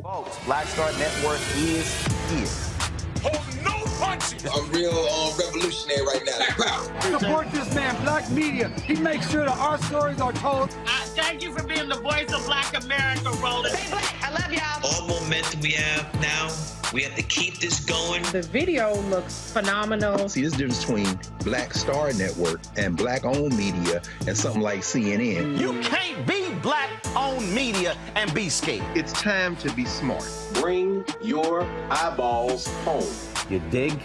Folks, Black Star Network is here. Hold no punches! I'm real revolutionary right now. Support this man, Black Media. He makes sure that our stories are told. Thank you for being the voice of Black America, Roland. Stay black. I love y'all. All momentum we have now, we have to keep this going. The video looks phenomenal. See, this difference between Black Star Network and Black-owned media and something like CNN. You can't be Black-owned media and be scared. It's time to be smart. Bring your eyeballs home. You dig?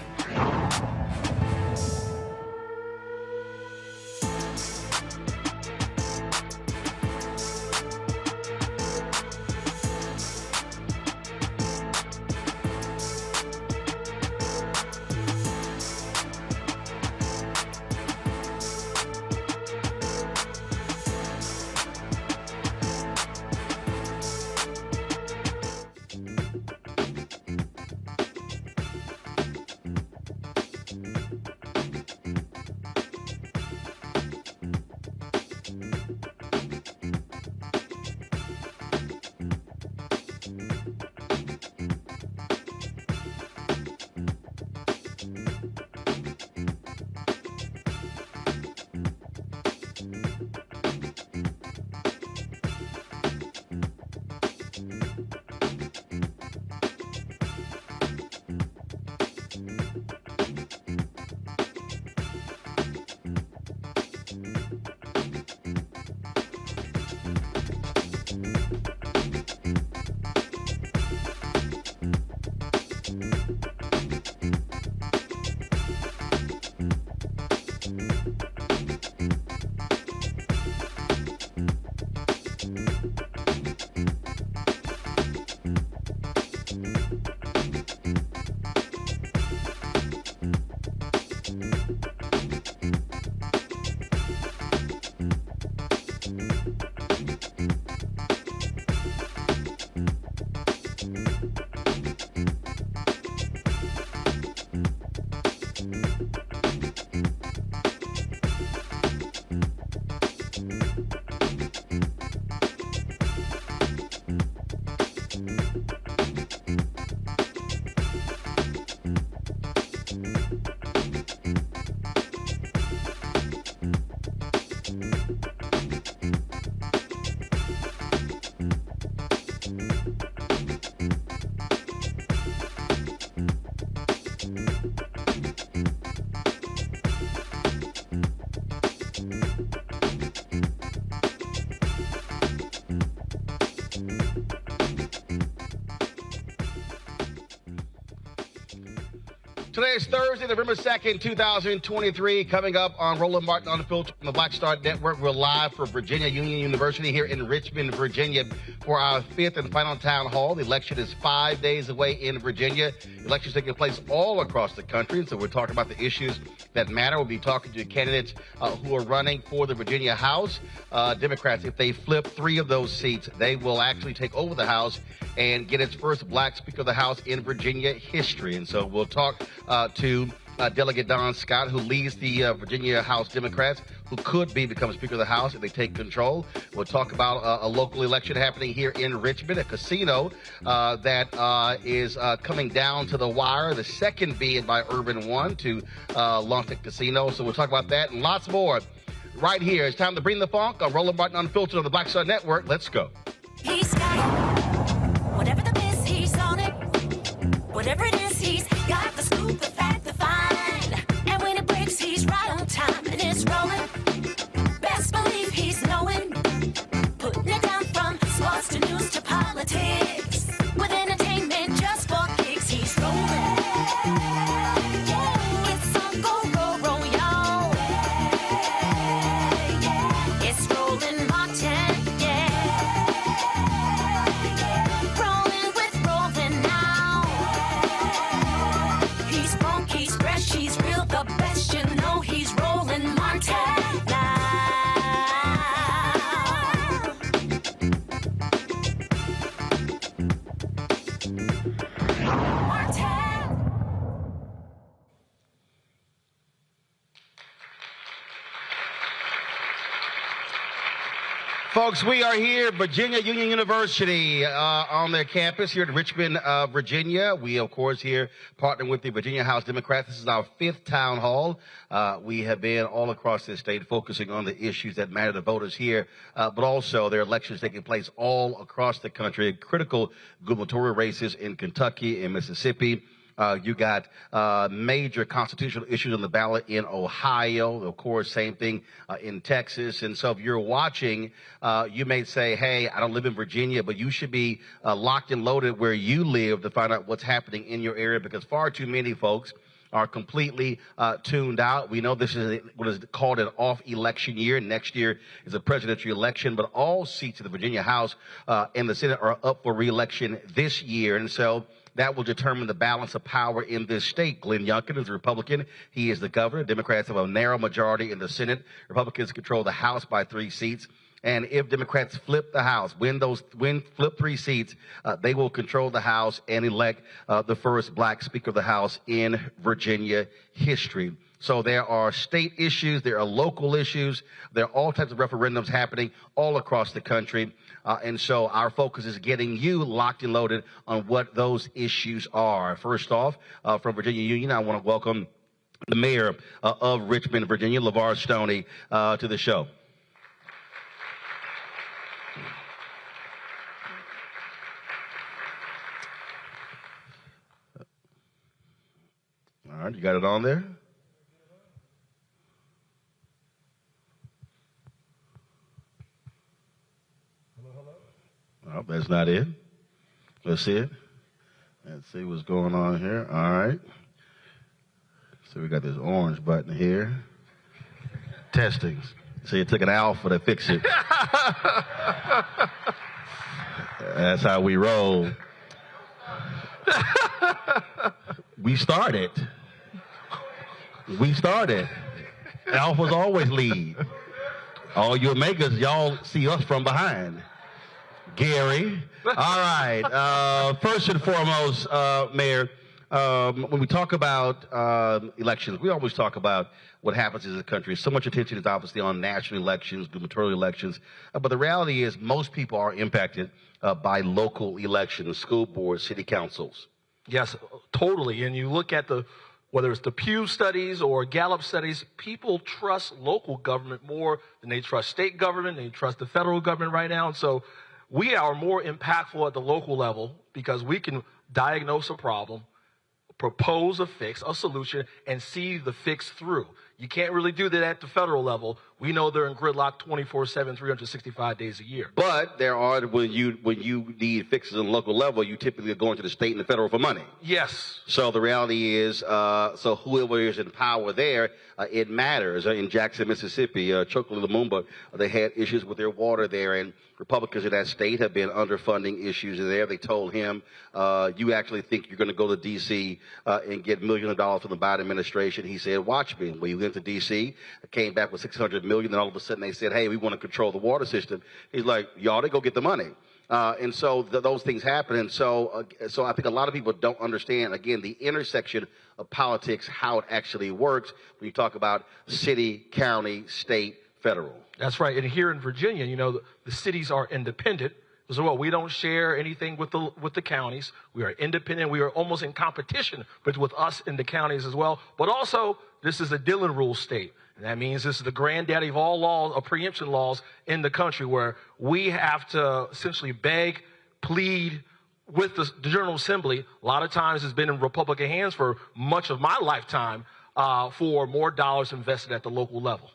Today is Thursday, November 2nd, 2023. Coming up on Roland Martin Unfiltered from the Black Star Network. We're live for Virginia Union University here in Richmond, Virginia for our fifth and final town hall. The election is 5 days away in Virginia. Elections taking place all across the country. So we're talking about the issues that matter. We'll be talking to candidates who are running for the Virginia House. Democrats, if they flip 3 of those seats, they will actually take over the House and get its first black Speaker of the House in Virginia history. And so we'll talk to Delegate Don Scott, who leads the Virginia House Democrats, who could become Speaker of the House if they take control. We'll talk about a local election happening here in Richmond, a casino that is coming down to the wire, the second bid by Urban One to launch the casino. So we'll talk about that and lots more right here. It's time to bring the funk on Roland Martin Unfiltered on the Black Star Network. Let's go. He's got it. Whatever the miss, he's on it. Whatever it is, he's got the scoop, the fact, the find. And when it breaks, he's right on time and it's rolling. Best believe he's knowing. Putting it down from sports to news to politics. With entertainment just for kicks, he's rolling. It's on go, roll, y'all. It's Roland Martin, rolling with Roland now. He's funk, he's fresh, he's real, the best, you know he's Roland Martin now. Folks, we are here, Virginia Union University, on their campus here in Richmond, Virginia. We, of course, here partnering with the Virginia House Democrats. This is our 5th town hall. We have been all across this state focusing on the issues that matter to voters here, but also there are elections taking place all across the country, critical gubernatorial races in Kentucky and Mississippi. You got major constitutional issues on the ballot in Ohio. Of course, same thing in Texas. And so if you're watching, you may say, hey, I don't live in Virginia, but you should be locked and loaded where you live to find out what's happening in your area, because far too many folks are completely tuned out. We know this is what is called an off-election year. Next year is a presidential election, but all seats in the Virginia House and the Senate are up for re-election this year. And so that will determine the balance of power in this state. Glenn Youngkin is a Republican. He is the governor. Democrats have a narrow majority in the Senate. Republicans control the House by 3 seats. And if Democrats flip the House, flip 3 seats, they will control the House and elect the first black Speaker of the House in Virginia history. So there are state issues, there are local issues, there are all types of referendums happening all across the country. And so our focus is getting you locked and loaded on what those issues are. First off, from Virginia Union, I want to welcome the mayor of Richmond, Virginia, LeVar Stoney, to the show. All right, you got it on there? Oh, that's not it. Let's see it. Let's see what's going on here. All right. So we got this orange button here. Testing. See, it took an alpha to fix it. That's how we roll. We started. Alphas always lead. All you Omegas, y'all see us from behind. Gary. All right. First and foremost, Mayor, when we talk about elections, we always talk about what happens in the country. So much attention is obviously on national elections, gubernatorial elections. But the reality is most people are impacted by local elections, school boards, city councils. Yes, totally. And you look at whether it's the Pew studies or Gallup studies, people trust local government more than they trust state government. They trust the federal government right now. And so we are more impactful at the local level because we can diagnose a problem, propose a fix, a solution, and see the fix through. You can't really do that at the federal level. We know they're in gridlock 24/7, 365 days a year. But there are, when you need fixes on the local level, you typically are going to the state and the federal for money. Yes. So the reality is, so whoever is in power there, it matters. In Jackson, Mississippi, Chokwe Lumumba, they had issues with their water there, and Republicans in that state have been underfunding issues there. They told him, you actually think you're going to go to D.C. And get millions of dollars from the Biden administration. He said, watch me. When you went to D.C., came back with $600 million, and all of a sudden they said, hey, we want to control the water system. He's like, y'all, they go get the money. And so those things happen. And so I think a lot of people don't understand, again, the intersection of politics, how it actually works when you talk about city, county, state, federal. That's right. And here in Virginia, you know, the cities are independent. So well, we don't share anything with the counties. We are independent. We are almost in competition with us in the counties as well. But also, this is a Dillon rule state. And that means this is the granddaddy of all laws, of preemption laws in the country, where we have to essentially beg, plead with the General Assembly. A lot of times it's been in Republican hands for much of my lifetime for more dollars invested at the local level.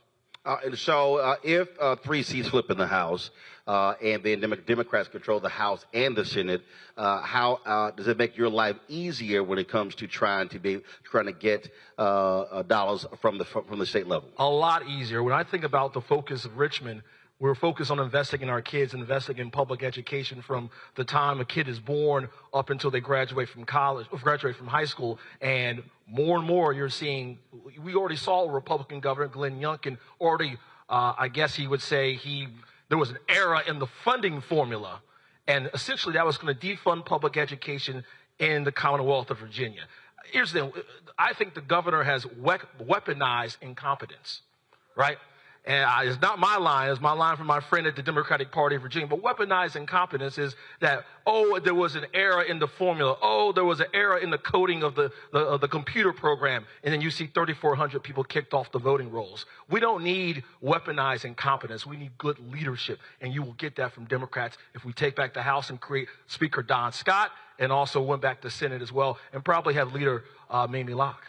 And so if 3 seats flip in the House and then Democrats control the House and the Senate, how does it make your life easier when it comes to trying to get dollars from the state level? A lot easier. When I think about the focus of Richmond, we're focused on investing in our kids, investing in public education from the time a kid is born up until they graduate from college, graduate from high school. And more you're seeing, we already saw a Republican governor, Glenn Youngkin, already, I guess he would say there was an error in the funding formula. And essentially that was going to defund public education in the Commonwealth of Virginia. Here's the thing. I think the governor has weaponized incompetence, right? And it's not my line, it's my line from my friend at the Democratic Party of Virginia. But weaponized incompetence is that, oh, there was an error in the formula. Oh, there was an error in the coding of the computer program. And then you see 3,400 people kicked off the voting rolls. We don't need weaponized incompetence. We need good leadership. And you will get that from Democrats if we take back the House and create Speaker Don Scott and also went back to Senate as well and probably have Leader Mamie Locke.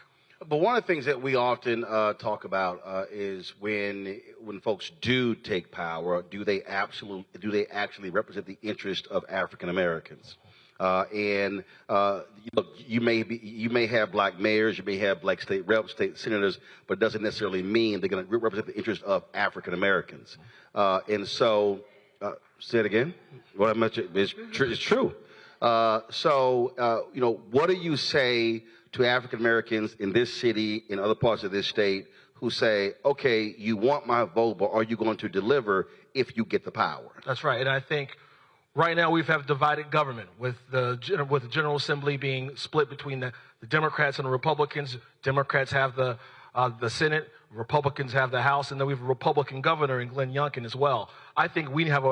But one of the things that we often talk about is when folks do take power, do they actually represent the interest of African Americans? And look, you may have black mayors, you may have black state reps, state senators, but it doesn't necessarily mean they're going to represent the interest of African Americans. And so, say it again. What I mentioned is true. So, what do you say to African Americans in this city, in other parts of this state, who say, okay, you want my vote, but are you going to deliver if you get the power? That's right. And I think right now we have divided government with the General Assembly being split between the Democrats and the Republicans. Democrats have the Senate, Republicans have the House, and then we have a Republican governor in Glenn Youngkin as well. I think we have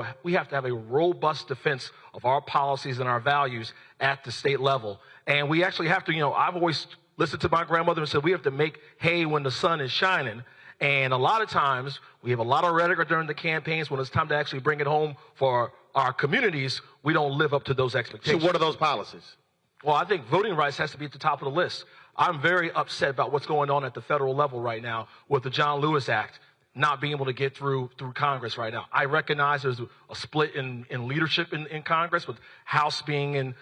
to have a robust defense of our policies and our values at the state level. And we actually have to, I've always listened to my grandmother and said we have to make hay when the sun is shining. And a lot of times we have a lot of rhetoric during the campaigns. When it's time to actually bring it home for our communities, we don't live up to those expectations. So what are those policies? Well, I think voting rights has to be at the top of the list. I'm very upset about what's going on at the federal level right now with the John Lewis Act not being able to get through Congress right now. I recognize there's a split in leadership in Congress, with House being in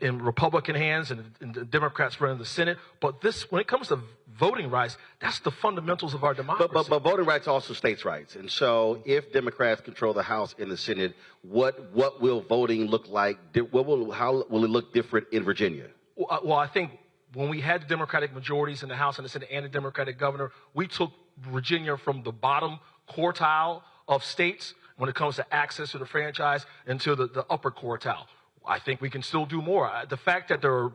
Republican hands and the Democrats running the Senate. But when it comes to voting rights, that's the fundamentals of our democracy. But voting rights are also states' rights. And so if Democrats control the House and the Senate, what will voting look like? How will it look different in Virginia? Well, I think when we had the Democratic majorities in the House and the Senate and the Democratic governor, we took Virginia from the bottom quartile of states when it comes to access to the franchise into the upper quartile. I think we can still do more. The fact that there are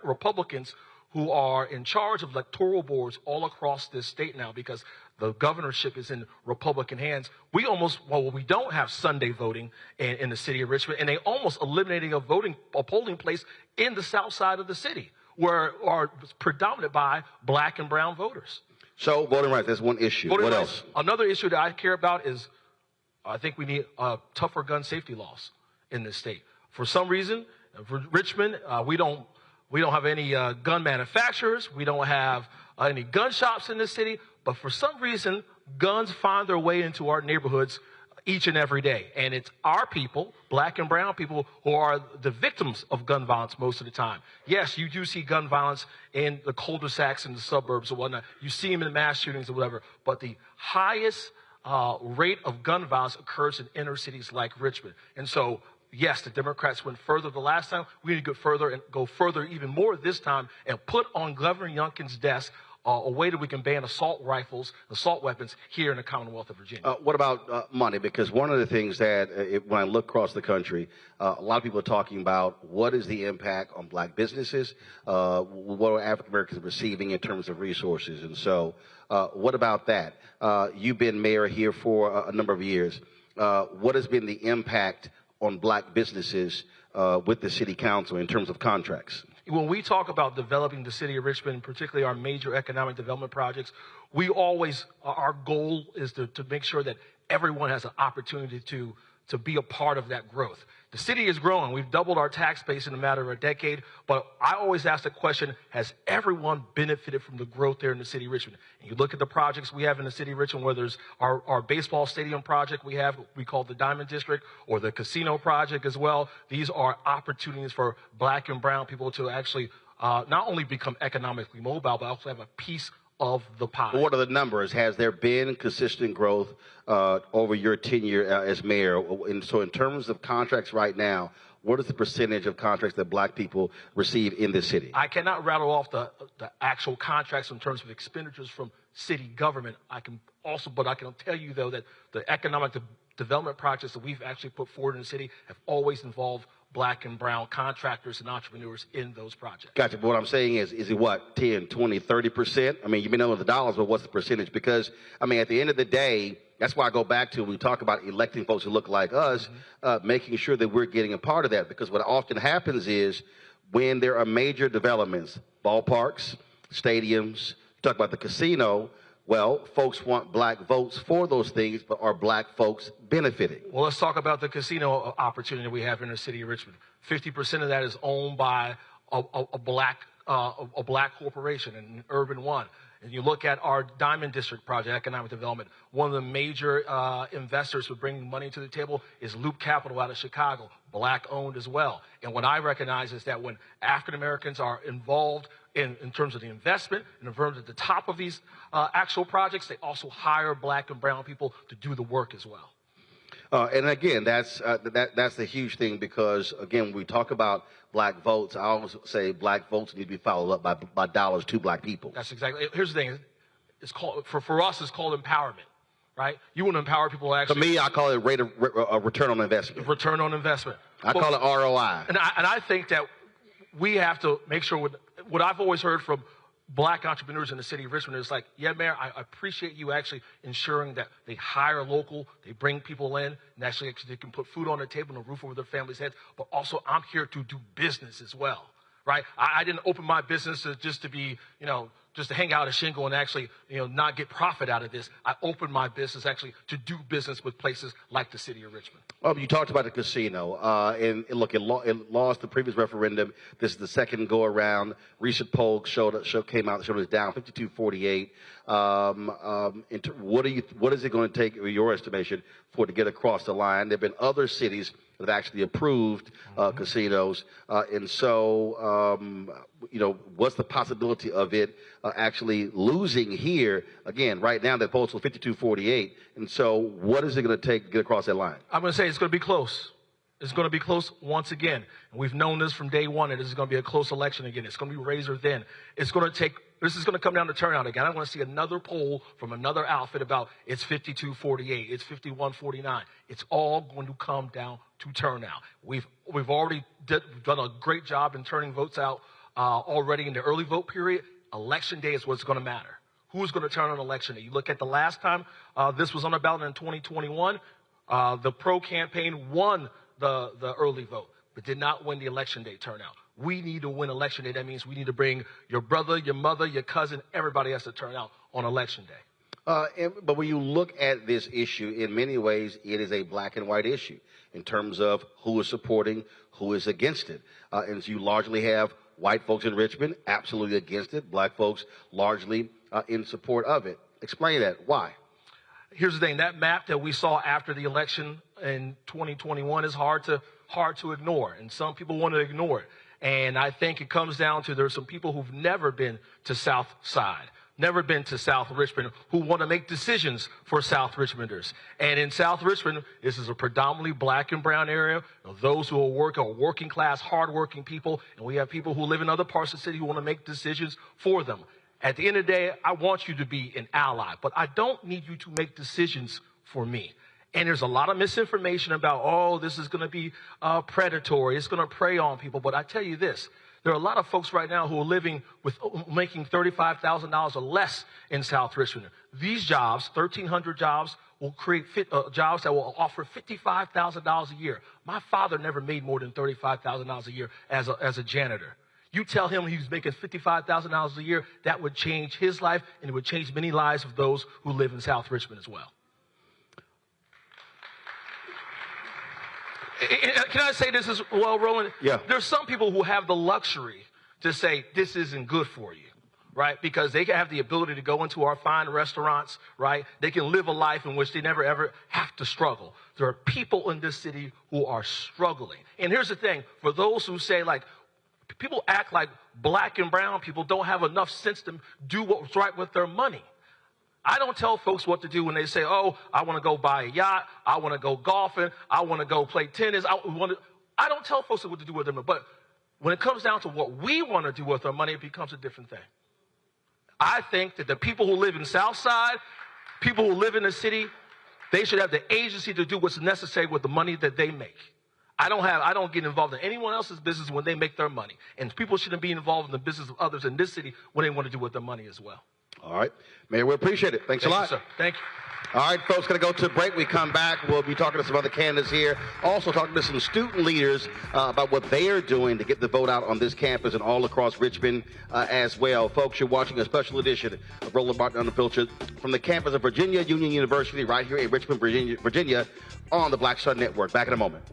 Republicans who are in charge of electoral boards all across this state now because the governorship is in Republican hands. We don't have Sunday voting in the city of Richmond, and they almost eliminating a polling place in the south side of the city where are predominant by black and brown voters. So voting rights, that's one issue. What else? Another issue that I care about is I think we need tougher gun safety laws in this state. For some reason, for Richmond, we don't have any gun manufacturers. We don't have any gun shops in this city. But for some reason, guns find their way into our neighborhoods each and every day. And it's our people, black and brown people, who are the victims of gun violence most of the time. Yes, you do see gun violence in the cul-de-sacs and the suburbs or whatnot. You see them in mass shootings or whatever. But the highest rate of gun violence occurs in inner cities like Richmond. And so, yes, the Democrats went further the last time. We need to go further even more this time and put on Governor Youngkin's desk a way that we can ban assault rifles, assault weapons here in the Commonwealth of Virginia. What about money? Because one of the things that when I look across the country, a lot of people are talking about what is the impact on black businesses, what are African Americans receiving in terms of resources. And so what about that? You've been mayor here for a number of years. What has been the impact on black businesses with the city council in terms of contracts? When we talk about developing the city of Richmond, particularly our major economic development projects, our goal is to make sure that everyone has an opportunity to be a part of that growth. The city is growing. We've doubled our tax base in a matter of a decade, but I always ask the question, has everyone benefited from the growth there in the city of Richmond? And you look at the projects we have in the city of Richmond, whether it's our baseball stadium project we call the Diamond District, or the casino project as well. These are opportunities for black and brown people to actually not only become economically mobile, but also have a piece of the pie. What are the numbers? Has there been consistent growth over your tenure as mayor? And so in terms of contracts right now, what is the percentage of contracts that black people receive in this city? I cannot rattle off the actual contracts in terms of expenditures from city government. I can tell you, though, that the economic development projects that we've actually put forward in the city have always involved black and brown contractors and entrepreneurs in those projects. Gotcha. But what I'm saying is it what, 10, 20, 30%? I mean, you may know the dollars, but what's the percentage? Because, I mean, at the end of the day, that's why I go back to, we talk about electing folks who look like us, making sure that we're getting a part of that. Because what often happens is when there are major developments, ballparks, stadiums, talk about the casino, well, folks want black votes for those things, but are black folks benefiting? Well, let's talk about the casino opportunity we have in the city of Richmond. 50% of that is owned by a black corporation, an urban one. And you look at our Diamond District project, economic development, one of the major investors who bring money to the table is Loop Capital out of Chicago, black owned as well. And what I recognize is that when African Americans are involved in terms of the investment, and in terms of the top of these actual projects, they also hire black and brown people to do the work as well. And again, that's the huge thing because, again, when we talk about black votes, I always say black votes need to be followed up by dollars to black people. That's exactly. Here's the thing. It's called, for us, it's called empowerment, right? You want to empower people actually. To me, I call it rate of return on investment. Return on investment. I call it ROI. And I think that we have to make sure what I've always heard from black entrepreneurs in the city of Richmond is like, yeah, Mayor, I appreciate you actually ensuring that they hire local, they bring people in, and actually they can put food on the table and a roof over their families' heads. But also, I'm here to do business as well, right? I didn't open my business just to be, just to hang out a shingle and actually, not get profit out of this. I opened my business actually to do business with places like the city of Richmond. You talked about the casino, and look, it lost the previous referendum. This is the second go around. Recent poll came out, showed it's down 52-48. What is it going to take, in your estimation, for it to get across the line? There have been other cities that have actually approved casinos, and so what's the possibility of it actually losing here? Again, right now the poll's 52-48, and so what is it going to take to get across that line? I'm going to say it's going to be close. It's going to be close once again. And we've known this from day one, and this is going to be a close election again. It's going to be razor thin. This is going to come down to turnout again. I want to see another poll from another outfit about it's 52-48, it's 51-49. It's all going to come down to turnout. We've already done a great job in turning votes out already in the early vote period. Election day is what's going to matter. Who's going to turn on election day? You look at the last time this was on the ballot in 2021, the pro campaign won the early vote, but did not win the election day turnout. We need to win election day. That means we need to bring your brother, your mother, your cousin, everybody has to turn out on election day. But when you look at this issue, in many ways, it is a black and white issue in terms of who is supporting, who is against it. And so you largely have white folks in Richmond absolutely against it, black folks largely in support of it. Explain that. Why? Here's the thing. That map that we saw after the election in 2021 is hard to ignore, and some people want to ignore it. And I think it comes down to there's some people who've never been to South Side, never been to South Richmond, who want to make decisions for South Richmonders. And in South Richmond, this is a predominantly black and brown area. Those who are working class, hardworking people, and we have people who live in other parts of the city who want to make decisions for them. At the end of the day, I want you to be an ally, but I don't need you to make decisions for me. And there's a lot of misinformation about, oh, this is going to be predatory. It's going to prey on people. But I tell you this, there are a lot of folks right now who are living with making $35,000 or less in South Richmond. These jobs, 1,300 jobs, will create jobs that will offer $55,000 a year. My father never made more than $35,000 a year as a janitor. You tell him he's making $55,000 a year, that would change his life, and it would change many lives of those who live in South Richmond as well. Can I say this as well, Roland? Yeah. There's some people who have the luxury to say this isn't good for you, right? Because they have the ability to go into our fine restaurants, right? They can live a life in which they never, ever have to struggle. There are people in this city who are struggling. And here's the thing. For those who say, like, people act like black and brown people don't have enough sense to do what's right with their money. I don't tell folks what to do when they say, oh, I want to go buy a yacht, I want to go golfing, I want to go play tennis. I don't tell folks what to do with their money. But when it comes down to what we want to do with our money, it becomes a different thing. I think that the people who live in South Side, people who live in the city, they should have the agency to do what's necessary with the money that they make. I don't get involved in anyone else's business when they make their money. And people shouldn't be involved in the business of others in this city when they want to do with their money as well. All right. Mayor, we appreciate it. Thanks a lot. Thank you, sir. Thank you. All right, folks, going to go to a break. We come back. We'll be talking to some other candidates here. Also talking to some student leaders about what they are doing to get the vote out on this campus and all across Richmond as well. Folks, you're watching a special edition of Roland Martin Unfiltered from the campus of Virginia Union University right here in Richmond, Virginia on the Black Star Network. Back in a moment.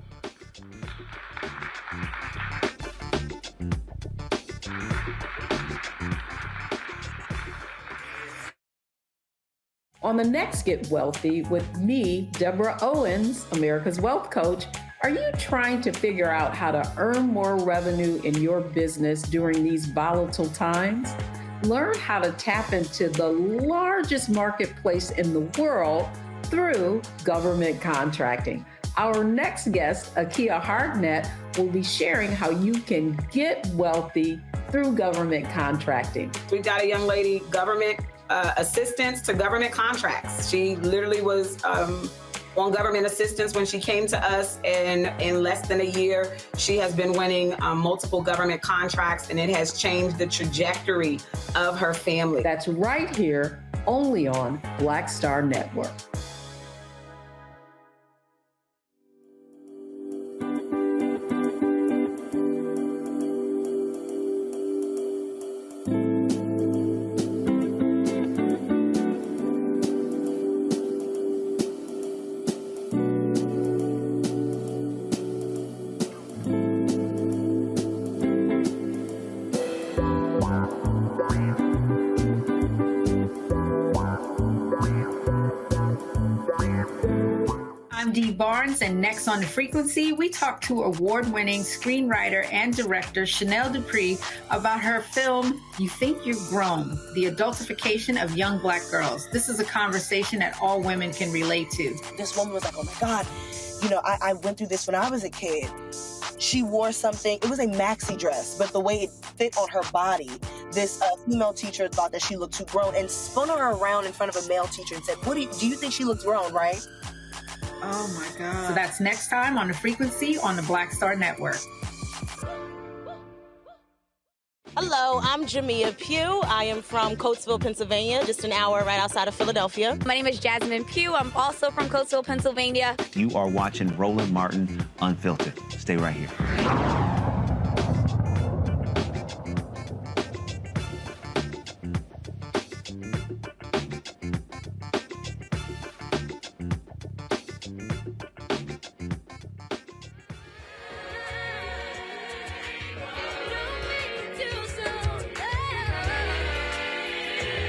On the next Get Wealthy with me, Deborah Owens, America's Wealth Coach, are you trying to figure out how to earn more revenue in your business during these volatile times? Learn how to tap into the largest marketplace in the world through government contracting. Our next guest, Akia Hardnett, will be sharing how you can get wealthy through government contracting. We've got a young lady, government assistance to government contracts. She literally was on government assistance when she came to us, and in less than a year, she has been winning multiple government contracts, and it has changed the trajectory of her family. That's right here, only on Black Star Network. Barnes, and next on The Frequency, we talk to award-winning screenwriter and director Chanel Dupree about her film, You Think You're Grown, the adultification of young Black girls. This is a conversation that all women can relate to. This woman was like, oh my God, you know, I went through this when I was a kid. She wore something, it was a maxi dress, but the way it fit on her body, this female teacher thought that she looked too grown and spun her around in front of a male teacher and said, do you think she looks grown, right? Oh my God. So that's next time on The Frequency on the Black Star Network. Hello, I'm Jamia Pugh. I am from Coatesville, Pennsylvania, just an hour right outside of Philadelphia. My name is Jasmine Pugh. I'm also from Coatesville, Pennsylvania. You are watching Roland Martin Unfiltered. Stay right here.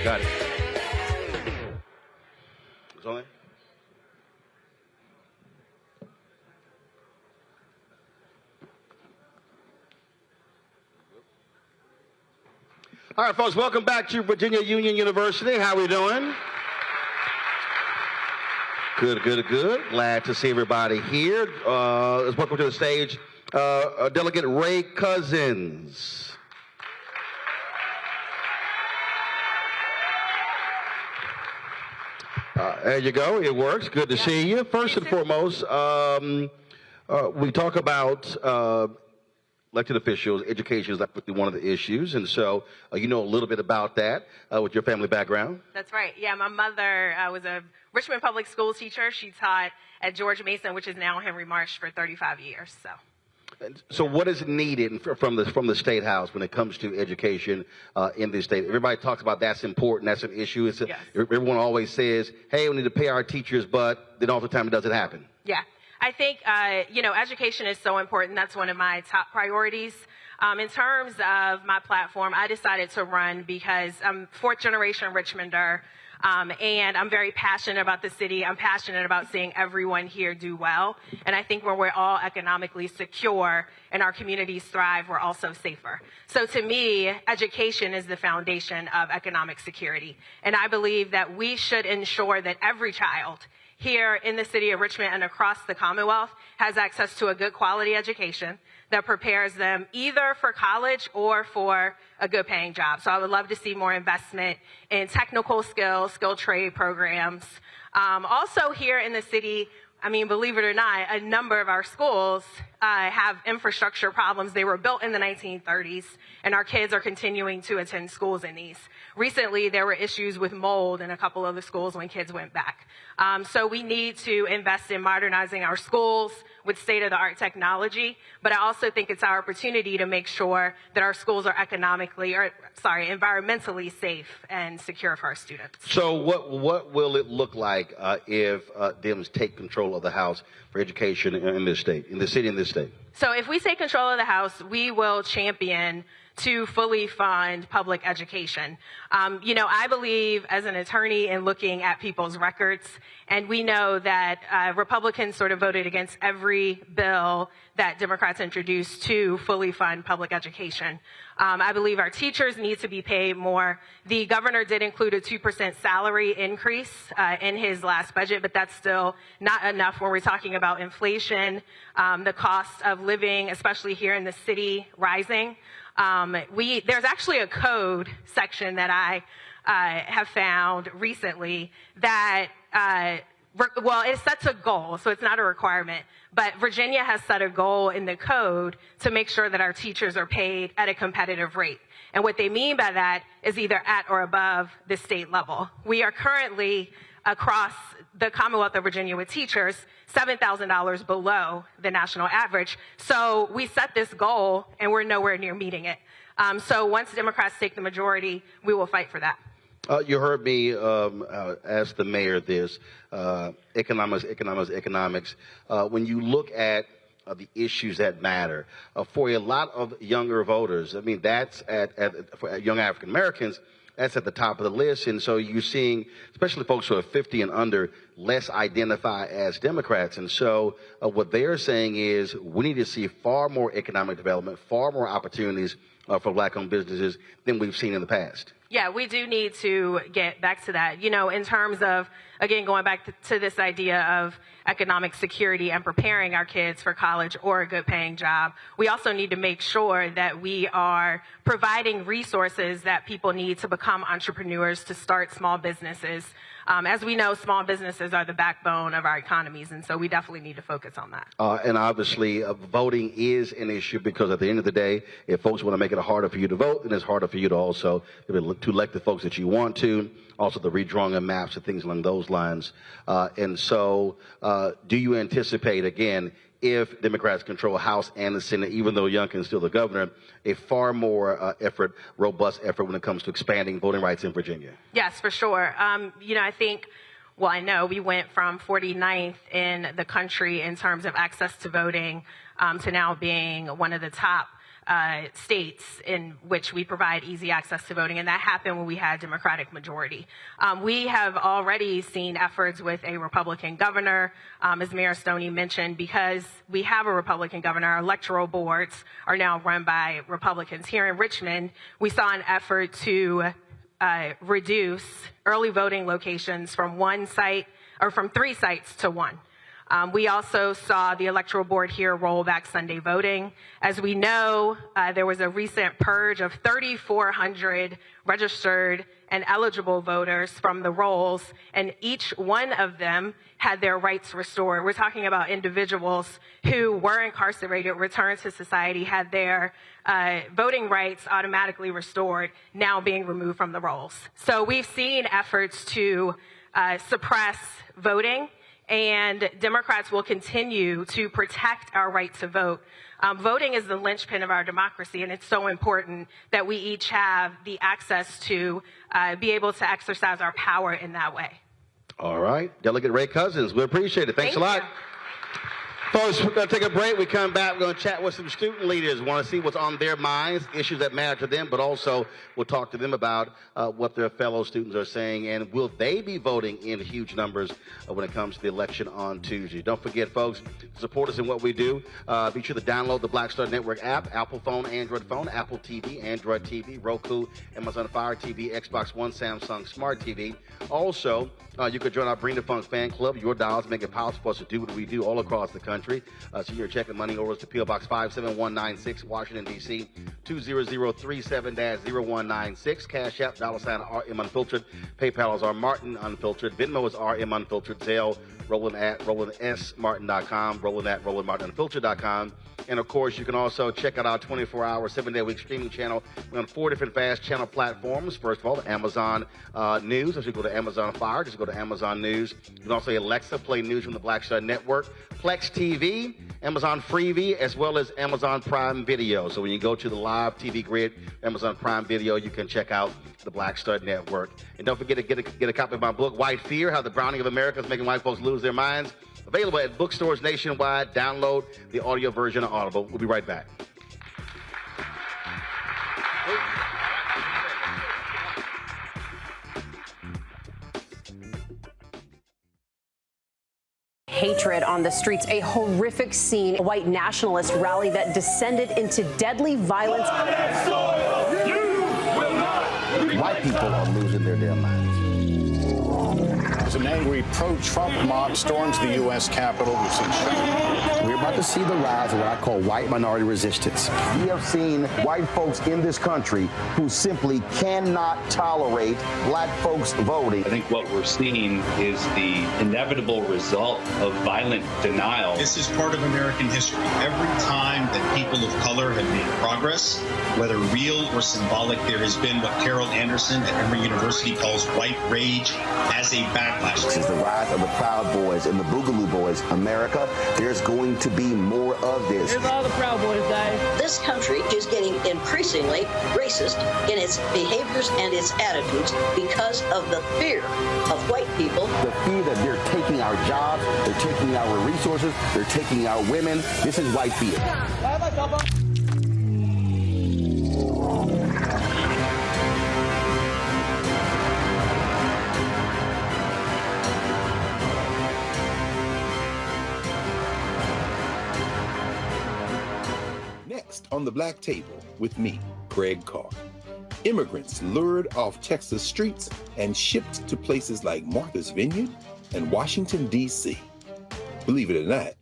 Got it. It's on there? All right, folks, welcome back to Virginia Union University. How are we doing? Good, good, good. Glad to see everybody here. Let's welcome to the stage Delegate Ray Cousins. There you go. It works. Good to see you. First and foremost, we talk about elected officials. Education is like one of the issues, and so you know a little bit about that with your family background. That's right. Yeah, my mother was a Richmond public school teacher. She taught at George Mason, which is now Henry Marsh, for 35 years. So what is needed from the State House when it comes to education in this state? Everybody talks about that's important, that's an issue. Yes. Everyone always says, hey, we need to pay our teachers, but then all the time it doesn't happen. Yeah, I think, education is so important. That's one of my top priorities. In terms of my platform, I decided to run because I'm fourth generation Richmonder. And I'm very passionate about the city. I'm passionate about seeing everyone here do well. And I think when we're all economically secure and our communities thrive, we're also safer. So to me, education is the foundation of economic security. And I believe that we should ensure that every child here in the city of Richmond and across the Commonwealth has access to a good quality education that prepares them either for college or for a good paying job. So I would love to see more investment in technical skills, skilled trade programs. Also here in the city, I mean, believe it or not, a number of our schools have infrastructure problems. They were built in the 1930s, and our kids are continuing to attend schools in these. Recently, there were issues with mold in a couple of the schools when kids went back. So we need to invest in modernizing our schools with state-of-the-art technology, but I also think it's our opportunity to make sure that our schools are environmentally safe and secure for our students. So what will it look like if Dems take control of the House for education in this state, in the city, in this state? So if we take control of the House, we will champion to fully fund public education. I believe as an attorney in looking at people's records, and we know that Republicans sort of voted against every bill that Democrats introduced to fully fund public education. I believe our teachers need to be paid more. The governor did include a 2% salary increase in his last budget, but that's still not enough when we're talking about inflation, the cost of living, especially here in the city, rising. There's actually a code section that I have found recently that, it sets a goal, so it's not a requirement, but Virginia has set a goal in the code to make sure that our teachers are paid at a competitive rate. And what they mean by that is either at or above the state level. We are currently across the Commonwealth of Virginia with teachers $7,000 below the national average. So we set this goal and we're nowhere near meeting it. So once Democrats take the majority, we will fight for that. You heard me ask the mayor this, economics. When you look at the issues that matter, for a lot of younger voters, I mean, that's for young African Americans, that's at the top of the list. And so you're seeing, especially folks who are 50 and under, less identify as Democrats. And so what they're saying is we need to see far more economic development, far more opportunities for black-owned businesses than we've seen in the past. Yeah, we do need to get back to that. You know, in terms of, again, going back to this idea of economic security and preparing our kids for college or a good paying job, we also need to make sure that we are providing resources that people need to become entrepreneurs, to start small businesses. As we know, small businesses are the backbone of our economies, and so we definitely need to focus on that. And obviously, voting is an issue because at the end of the day, if folks want to make it harder for you to vote, then it's harder for you to also to elect the folks that you want to, also the redrawing of maps and things along those lines. And so do you anticipate, again, if Democrats control House and the Senate, even though Youngkin's still the governor, a far more robust effort when it comes to expanding voting rights in Virginia? Yes, for sure. You know, I know we went from 49th in the country in terms of access to voting to now being one of the top states in which we provide easy access to voting, and that happened when we had Democratic majority. We have already seen efforts with a Republican governor, as Mayor Stoney mentioned, because we have a Republican governor. Our electoral boards are now run by Republicans. Here in Richmond, we saw an effort to reduce early voting locations from from 3 sites to 1. We also saw the electoral board here roll back Sunday voting. As we know, there was a recent purge of 3,400 registered and eligible voters from the rolls, and each one of them had their rights restored. We're talking about individuals who were incarcerated, returned to society, had their voting rights automatically restored, now being removed from the rolls. So we've seen efforts to suppress voting, and Democrats will continue to protect our right to vote. Voting is the linchpin of our democracy, and it's so important that we each have the access to be able to exercise our power in that way. All right. Delegate Ray Cousins, we appreciate it. Thanks a lot. Folks, we're going to take a break. We come back. We're going to chat with some student leaders. We want to see what's on their minds, issues that matter to them, but also we'll talk to them about what their fellow students are saying, and will they be voting in huge numbers when it comes to the election on Tuesday. Don't forget, folks, to support us in what we do. Be sure to download the Black Star Network app, Apple phone, Android phone, Apple TV, Android TV, Roku, Amazon Fire TV, Xbox One, Samsung Smart TV. Also, you could join our Bring the Funk fan club. Your dollars make it possible for us to do what we do all across the country. So you're checking money orders to P.O. Box 57196, Washington, D.C., 20037-0196. Cash App, $RM Unfiltered. PayPal is R Martin Unfiltered. Venmo is RM Unfiltered. Zelle, Roland at RolandSMartin.com. Roland at RolandMartinUnfiltered.com. And, of course, you can also check out our 24-hour, 7-day-a-week streaming channel. We're on 4 different fast channel platforms. First of all, the Amazon News. If you go to Amazon Fire, just go to Amazon News. You can also Alexa play news from the Black Star Network. Plex TV, Amazon Freevee, as well as Amazon Prime Video. So when you go to the live TV grid, Amazon Prime Video, you can check out the Black Star Network. And don't forget to get a copy of my book, White Fear, How the Browning of America is Making White Folks Lose Their Minds. Available at bookstores nationwide. Download the audio version of Audible. We'll be right back. Hatred on the streets, a horrific scene, a white nationalist rally that descended into deadly violence. White people are losing their damn minds. As an angry pro-Trump mob storms the U.S. Capitol, we've seen We're about to see the rise of what I call white minority resistance. We have seen white folks in this country who simply cannot tolerate black folks voting. I think what we're seeing is the inevitable result of violent denial. This is part of American history. Every time that people of color have made progress, whether real or symbolic, there has been what Carol Anderson at Emory University calls white rage as a backlash. This is the rise of the Proud Boys and the Boogaloo Boys. America, there's going to be more of this. Here's all the Proud Boys, Dave. This country is getting increasingly racist in its behaviors and its attitudes because of the fear of white people. The fear that they're taking our jobs, they're taking our resources, they're taking our women. This is white fear. On the Black Table with me, Greg Carr. Immigrants lured off Texas streets and shipped to places like Martha's Vineyard and Washington, D.C. Believe it or not,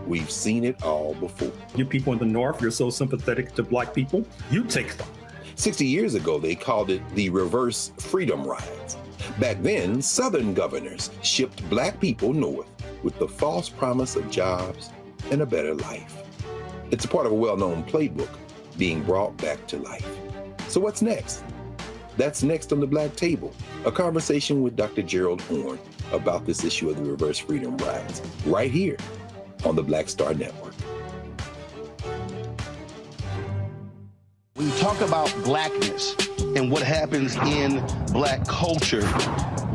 we've seen it all before. You people in the North, you're so sympathetic to Black people, you take them. 60 years ago, they called it the reverse freedom rides. Back then, Southern governors shipped Black people north with the false promise of jobs and a better life. It's a part of a well-known playbook being brought back to life. So what's next? That's next on the Black Table, a conversation with Dr. Gerald Horne about this issue of the reverse freedom rides, right here on the Black Star Network. When you talk about blackness and what happens in Black culture,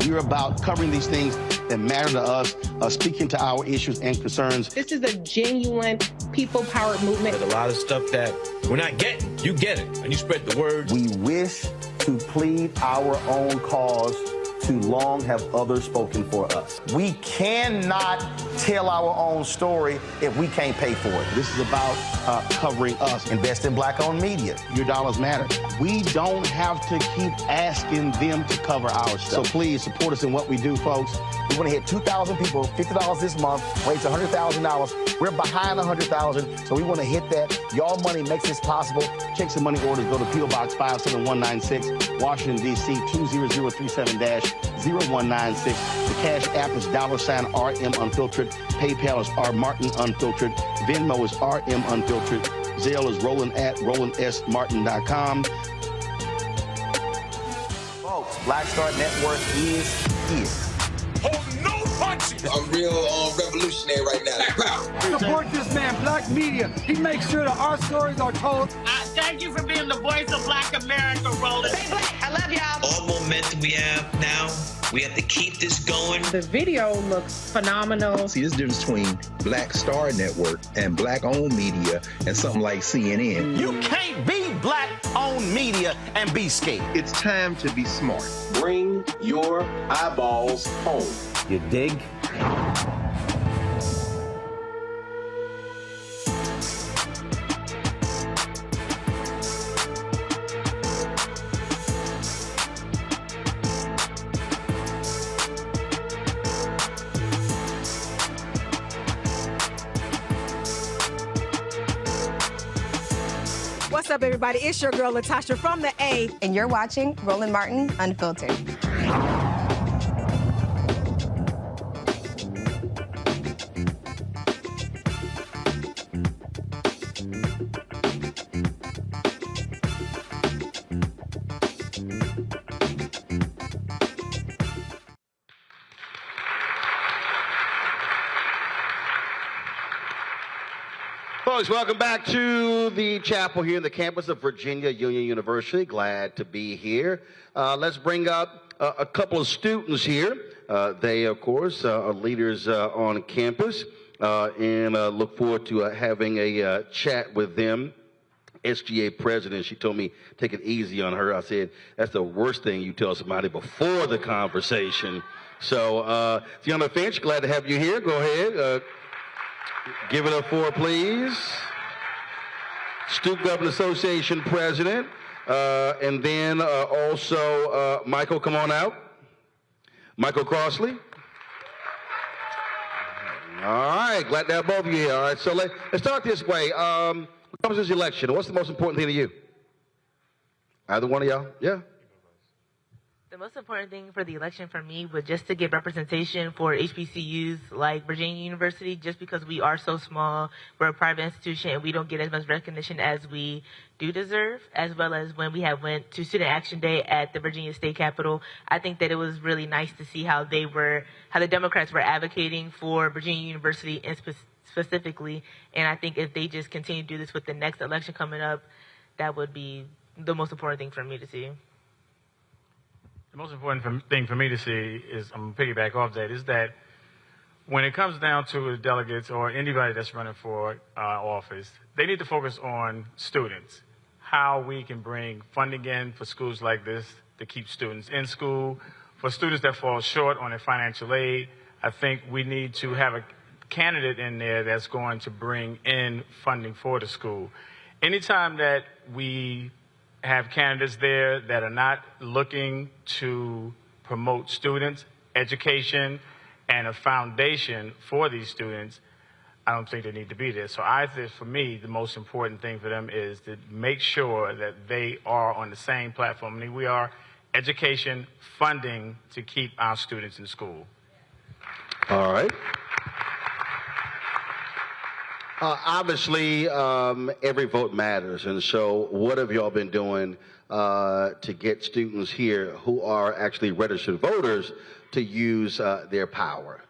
we're about covering these things that matter to us, speaking to our issues and concerns. This is a genuine people-powered movement. There's a lot of stuff that we're not getting. You get it, and you spread the word. We wish to plead our own cause. Too long have others spoken for us. We cannot tell our own story if we can't pay for it. This is about covering us. Invest in Black-owned media. Your dollars matter. We don't have to keep asking them to cover our stuff. So please support us in what we do, folks. We want to hit 2,000 people, $50 this month, raise $100,000. We're behind $100,000, so we want to hit that. Y'all money makes this possible. Check some money orders. Go to P.O. Box 57196, Washington, D.C. 20037-0196. The Cash App is $RM Unfiltered. PayPal is R Martin Unfiltered. Venmo is RM Unfiltered. Zelle is Roland at RolandSMartin.com. Folks, Black Star Network is here. Hold no punches. I'm real revolutionary right now. Support this man, Black media. He makes sure that our stories are told. Thank you for being the voice of Black America, Roland. Stay Black. I love y'all. All momentum we have now, we have to keep this going. The video looks phenomenal. See, this difference between Black Star Network and Black-owned media and something like CNN. You can't be Black-owned media and be scared. It's time to be smart. Bring your eyeballs home. You dig? What's up, everybody? It's your girl, Latasha from the A. And you're watching Roland Martin Unfiltered. Folks, welcome back to the chapel here in the campus of Virginia Union University. Glad to be here. Let's bring up a couple of students here. They, of course, are leaders on campus, and look forward to having a chat with them. SGA president, she told me take it easy on her. I said, that's the worst thing you tell somebody before the conversation. So, Fiona Finch, glad to have you here. Go ahead. Give it up for her, please. Student Government Association president. And then also, Michael, come on out. Michael Crossley. All right, glad to have both of you here. All right, so let's start this way. When it comes to this election, what's the most important thing to you? Either one of y'all? Yeah. The most important thing for the election for me was just to get representation for HBCUs like Virginia University, just because we are so small. We're a private institution and we don't get as much recognition as we do deserve, as well as when we have went to Student Action Day at the Virginia State Capitol. I think that it was really nice to see how the Democrats were advocating for Virginia University specifically. And I think if they just continue to do this with the next election coming up, that would be the most important thing for me to see. The most important thing for me to see is, I'm going to piggyback off that, is that when it comes down to the delegates or anybody that's running for office, they need to focus on students, how we can bring funding in for schools like this to keep students in school. For students that fall short on their financial aid, I think we need to have a candidate in there that's going to bring in funding for the school. anytime that we have candidates there that are not looking to promote students, education, and a foundation for these students, I don't think they need to be there. So I think, for me, the most important thing for them is to make sure that they are on the same platform. I mean, we are education funding to keep our students in school. All right. Obviously, every vote matters. And so what have y'all been doing to get students here who are actually registered voters to use their power?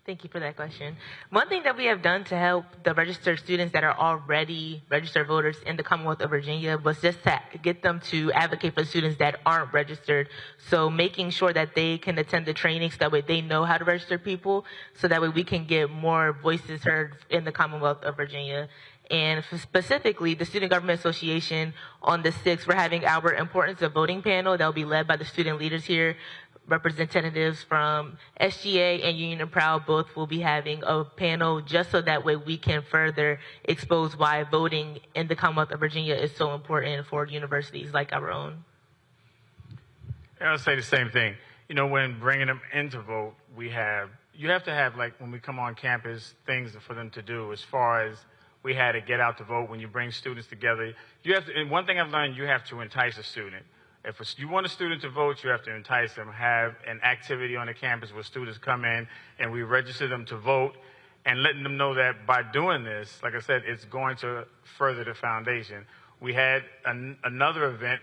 Thank you for that question. One thing that we have done to help the registered students that are already registered voters in the Commonwealth of Virginia was just to get them to advocate for students that aren't registered. So making sure that they can attend the training so that way they know how to register people, so that way we can get more voices heard in the Commonwealth of Virginia. And specifically, the Student Government Association on the 6th, we're having our Importance of Voting panel that will be led by the student leaders here. Representatives from SGA and Union and Proud both will be having a panel just so that way we can further expose why voting in the Commonwealth of Virginia is so important for universities like our own. I'll say the same thing. You know, when bringing them in to vote, you have to have, like, when we come on campus, things for them to do. As far as we had to get out to vote, when you bring students together, you have to, and one thing I've learned, you have to entice a student. If you want a student to vote, you have to entice them, have an activity on the campus where students come in and we register them to vote, and letting them know that by doing this, like I said, it's going to further the foundation. We had another event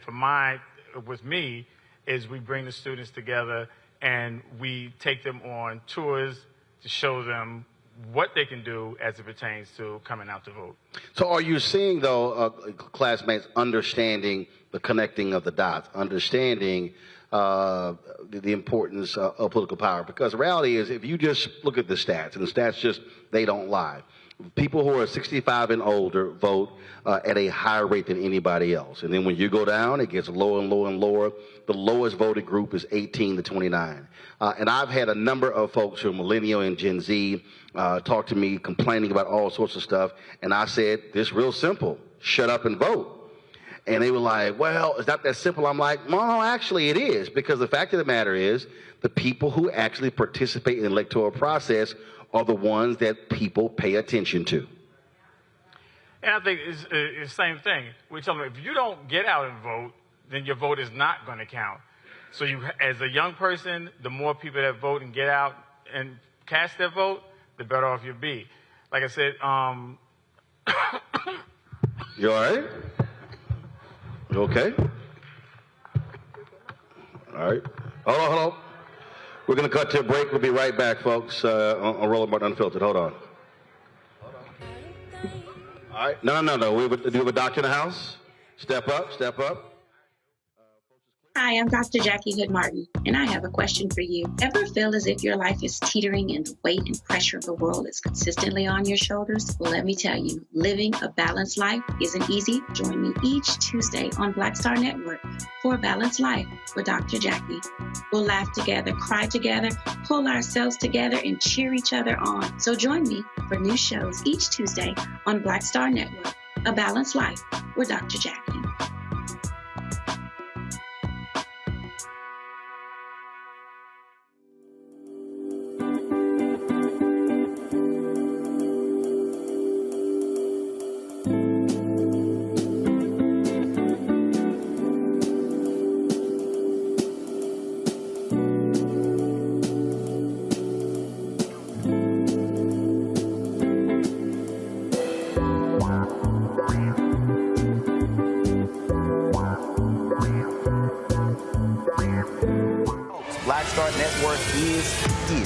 with me, is we bring the students together and we take them on tours to show them what they can do as it pertains to coming out to vote. So are you seeing, though, classmates understanding the connecting of the dots, understanding the importance of political power? Because the reality is, if you just look at the stats, and the stats just, they don't lie. People who are 65 and older vote at a higher rate than anybody else. And then when you go down, it gets lower and lower and lower. The lowest voted group is 18 to 29. And I've had a number of folks who are millennial and Gen Z talk to me complaining about all sorts of stuff. And I said, this real simple, shut up and vote. And they were like, well, it's not that simple. I'm like, no, actually it is. Because the fact of the matter is, the people who actually participate in the electoral process are the ones that people pay attention to. And I think it's the same thing. We tell them, if you don't get out and vote, then your vote is not going to count. So you, as a young person, the more people that vote and get out and cast their vote, the better off you'll be. Like I said, You all right? You okay? All right. Hold on. We're going to cut to a break. We'll be right back, folks, on Roland Unfiltered. Hold on. All right. No. We have a doctor in the house. Step up. Hi, I'm Dr. Jackie Hood Martin, and I have a question for you. Ever feel as if your life is teetering and the weight and pressure of the world is consistently on your shoulders? Well, let me tell you, living a balanced life isn't easy. Join me each Tuesday on Black Star Network for A Balanced Life with Dr. Jackie. We'll laugh together, cry together, pull ourselves together, and cheer each other on. So join me for new shows each Tuesday on Black Star Network, A Balanced Life with Dr. Jackie. Black Star Network is here.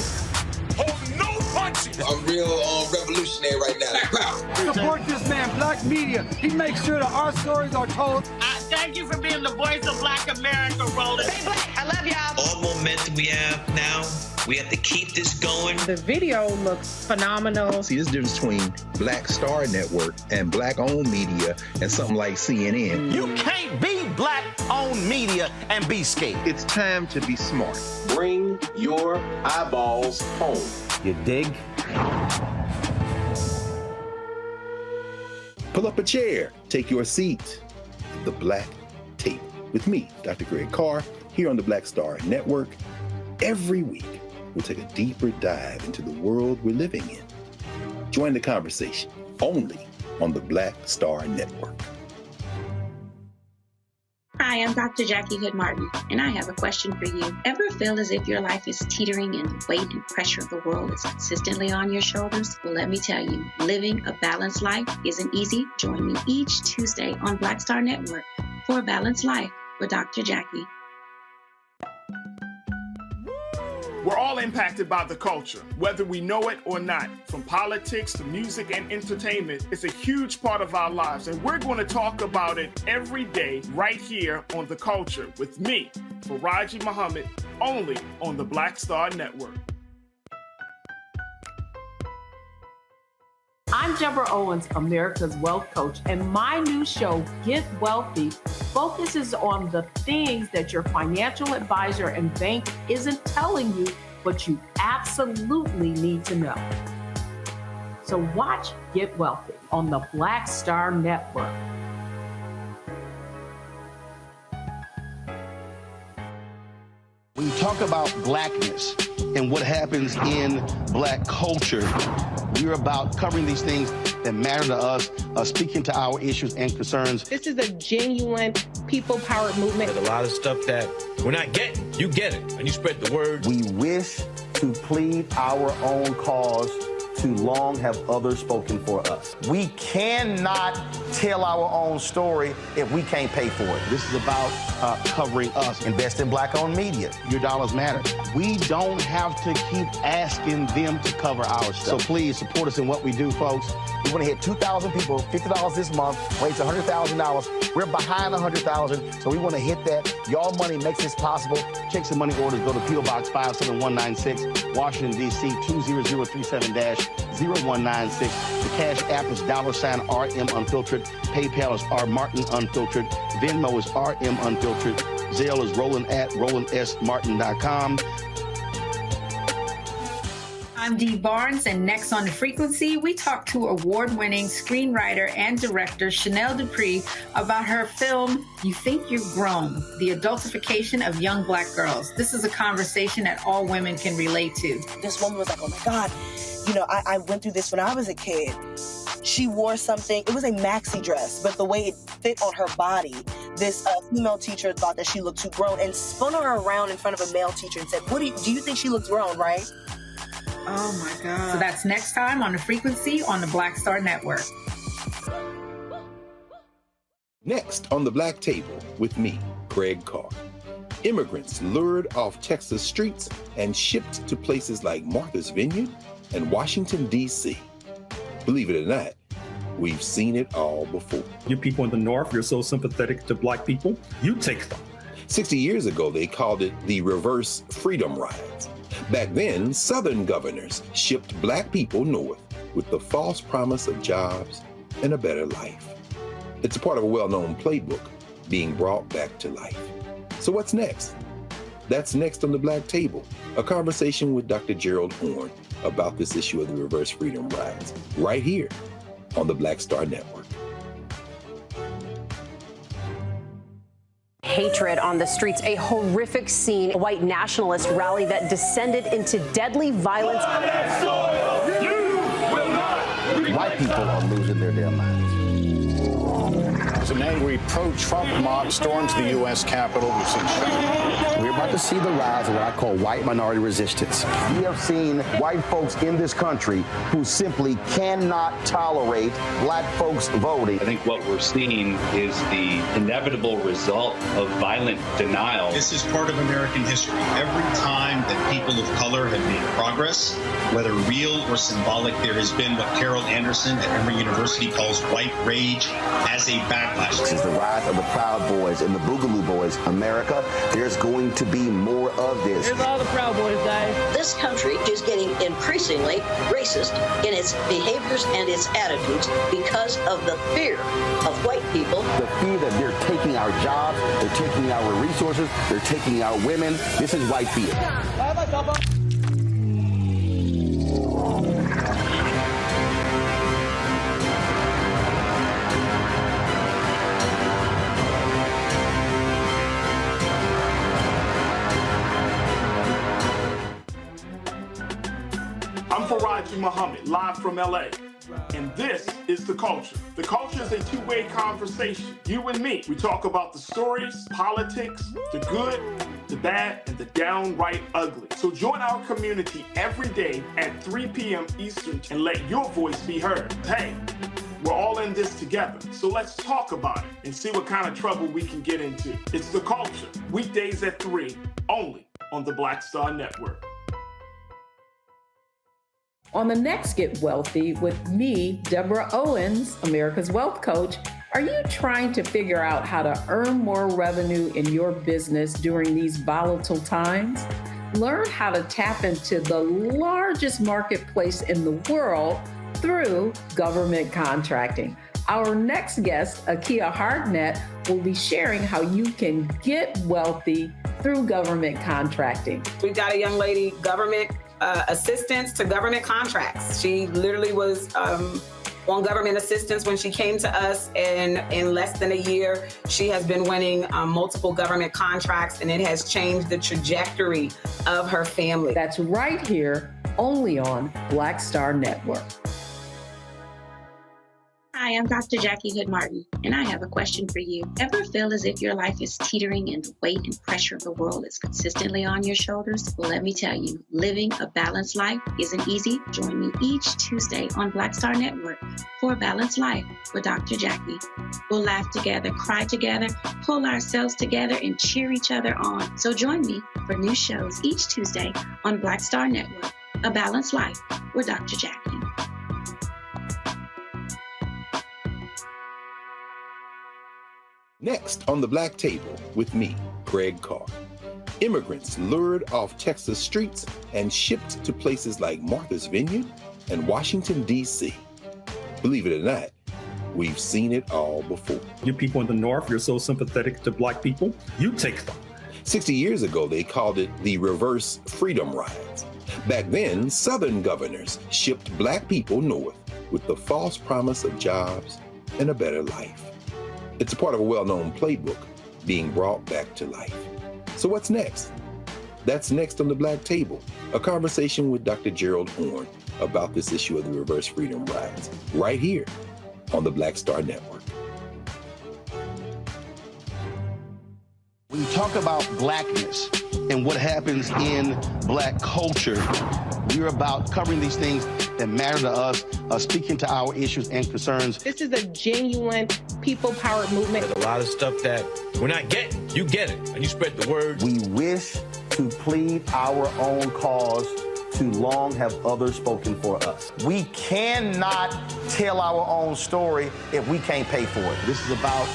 Oh, no punches! I'm real revolutionary right now. Support this man, Black Media. He makes sure that our stories are told. Thank you for being the voice of Black America, Roland. Stay black. I love y'all. All momentum we have now, we have to keep this going. The video looks phenomenal. See, there's a difference between Black Star Network and Black-owned media and something like CNN. You can't be Black-owned media and be scared. It's time to be smart. Bring your eyeballs home. You dig? Pull up a chair, take your seat at the Black Table with me, Dr. Greg Carr, here on the Black Star Network. Every week, we'll take a deeper dive into the world we're living in. Join the conversation only on the Black Star Network. Hi, I'm Dr. Jackie Hood Martin, and I have a question for you. Ever feel as if your life is teetering and the weight and pressure of the world is consistently on your shoulders? Well, let me tell you, living a balanced life isn't easy. Join me each Tuesday on Black Star Network for A Balanced Life with Dr. Jackie. We're all impacted by the culture, whether we know it or not. From politics to music and entertainment, it's a huge part of our lives, and we're going to talk about it every day right here on The Culture with me, Faraji Muhammad, only on the Black Star Network. I'm Deborah Owens, America's Wealth Coach, and my new show, Get Wealthy, focuses on the things that your financial advisor and bank isn't telling you, but you absolutely need to know. So watch Get Wealthy on the Black Star Network. When you talk about blackness and what happens in black culture, we're about covering these things that matter to us, speaking to our issues and concerns. This is a genuine people-powered movement. There's a lot of stuff that we're not getting. You get it, and you spread the word. We wish to plead our own cause. Too long have others spoken for us. We cannot tell our own story if we can't pay for it. This is about covering us. Invest in black-owned media. Your dollars matter. We don't have to keep asking them to cover our stuff. So please support us in what we do, folks. We want to hit 2,000 people, $50 this month, raise $100,000. We're behind 100,000, so we want to hit that. Y'all money makes this possible. Checks and money orders go to P.O. Box 57196, Washington, D.C. 20037-0196. The Cash App is $RM Unfiltered. PayPal is R Martin Unfiltered. Venmo is RM Unfiltered. Zelle is Roland at RolandSMartin.com. I'm Dee Barnes, and next on The Frequency, we talk to award-winning screenwriter and director Chanel Dupree about her film, You Think You've Grown, the adultification of young black girls. This is a conversation that all women can relate to. This woman was like, oh my God, you know, I went through this when I was a kid. She wore something, it was a maxi dress, but the way it fit on her body, this female teacher thought that she looked too grown and spun her around in front of a male teacher and said, do you think she looks grown, right? Oh my God. So that's next time on The Frequency on the Black Star Network. Next on the Black Table with me, Greg Carr. Immigrants lured off Texas streets and shipped to places like Martha's Vineyard and Washington, D.C. Believe it or not, we've seen it all before. You people in the North, you're so sympathetic to black people, you take them. 60 years ago, they called it the reverse freedom rides. Back then, Southern governors shipped black people north with the false promise of jobs and a better life. It's a part of a well-known playbook being brought back to life. So what's next? That's next on the Black Table, a conversation with Dr. Gerald Horne about this issue of the reverse freedom rides, right here on the Black Star Network. Hatred on the streets, a horrific scene, a white nationalist rally that descended into deadly violence. White people are losing their damn minds. An angry pro-Trump mob storms the U.S. Capitol. We've seen shootings. We're about to see the rise of what I call white minority resistance. We have seen white folks in this country who simply cannot tolerate black folks voting. I think what we're seeing is the inevitable result of violent denial. This is part of American history. Every time that people of color have made progress, whether real or symbolic, there has been what Carol Anderson at Emory University calls white rage as a backlash. This is the rise of the Proud Boys and the Boogaloo Boys. America, there's going to be more of this. Here's all the Proud Boys, guys. This country is getting increasingly racist in its behaviors and its attitudes because of the fear of white people. The fear that they're taking our jobs, they're taking our resources, they're taking our women. This is white fear. Haji Muhammad, live from LA. And this is The Culture. The Culture is a two-way conversation. You and me. We talk about the stories, politics, the good, the bad, and the downright ugly. So join our community every day at 3 p.m. Eastern and let your voice be heard. Hey, we're all in this together. So let's talk about it and see what kind of trouble we can get into. It's The Culture, weekdays at 3, only on the Black Star Network. On the next Get Wealthy with me, Deborah Owens, America's Wealth Coach, are you trying to figure out how to earn more revenue in your business during these volatile times? Learn how to tap into the largest marketplace in the world through government contracting. Our next guest, Akia Hardnett, will be sharing how you can get wealthy through government contracting. We got a young lady, government assistance to government contracts. She literally was on government assistance when she came to us, and in less than a year, she has been winning multiple government contracts, and it has changed the trajectory of her family. That's right here, only on Black Star Network. Hi, I'm Dr. Jackie Hood Martin, and I have a question for you. Ever feel as if your life is teetering and the weight and pressure of the world is consistently on your shoulders? Well, let me tell you, living a balanced life isn't easy. Join me each Tuesday on Black Star Network for A Balanced Life with Dr. Jackie. We'll laugh together, cry together, pull ourselves together, and cheer each other on. So join me for new shows each Tuesday on Black Star Network, A Balanced Life with Dr. Jackie. Next on the Black Table with me, Craig Carr. Immigrants lured off Texas streets and shipped to places like Martha's Vineyard and Washington, D.C. Believe it or not, we've seen it all before. You people in the North, you're so sympathetic to Black people, you take them. 60 years ago, they called it the reverse freedom rides. Back then, Southern governors shipped Black people north with the false promise of jobs and a better life. It's a part of a well-known playbook being brought back to life. So what's next? That's next on the Black Table, a conversation with Dr. Gerald Horne about this issue of the reverse freedom rides, right here on the Black Star Network. When you talk about blackness and what happens in Black culture, we're about covering these things that matter to us, speaking to our issues and concerns. This is a genuine people-powered movement. There's a lot of stuff that we're not getting. You get it, and you spread the word. We wish to plead our own cause. Too long have others spoken for us. We cannot tell our own story if we can't pay for it. This is about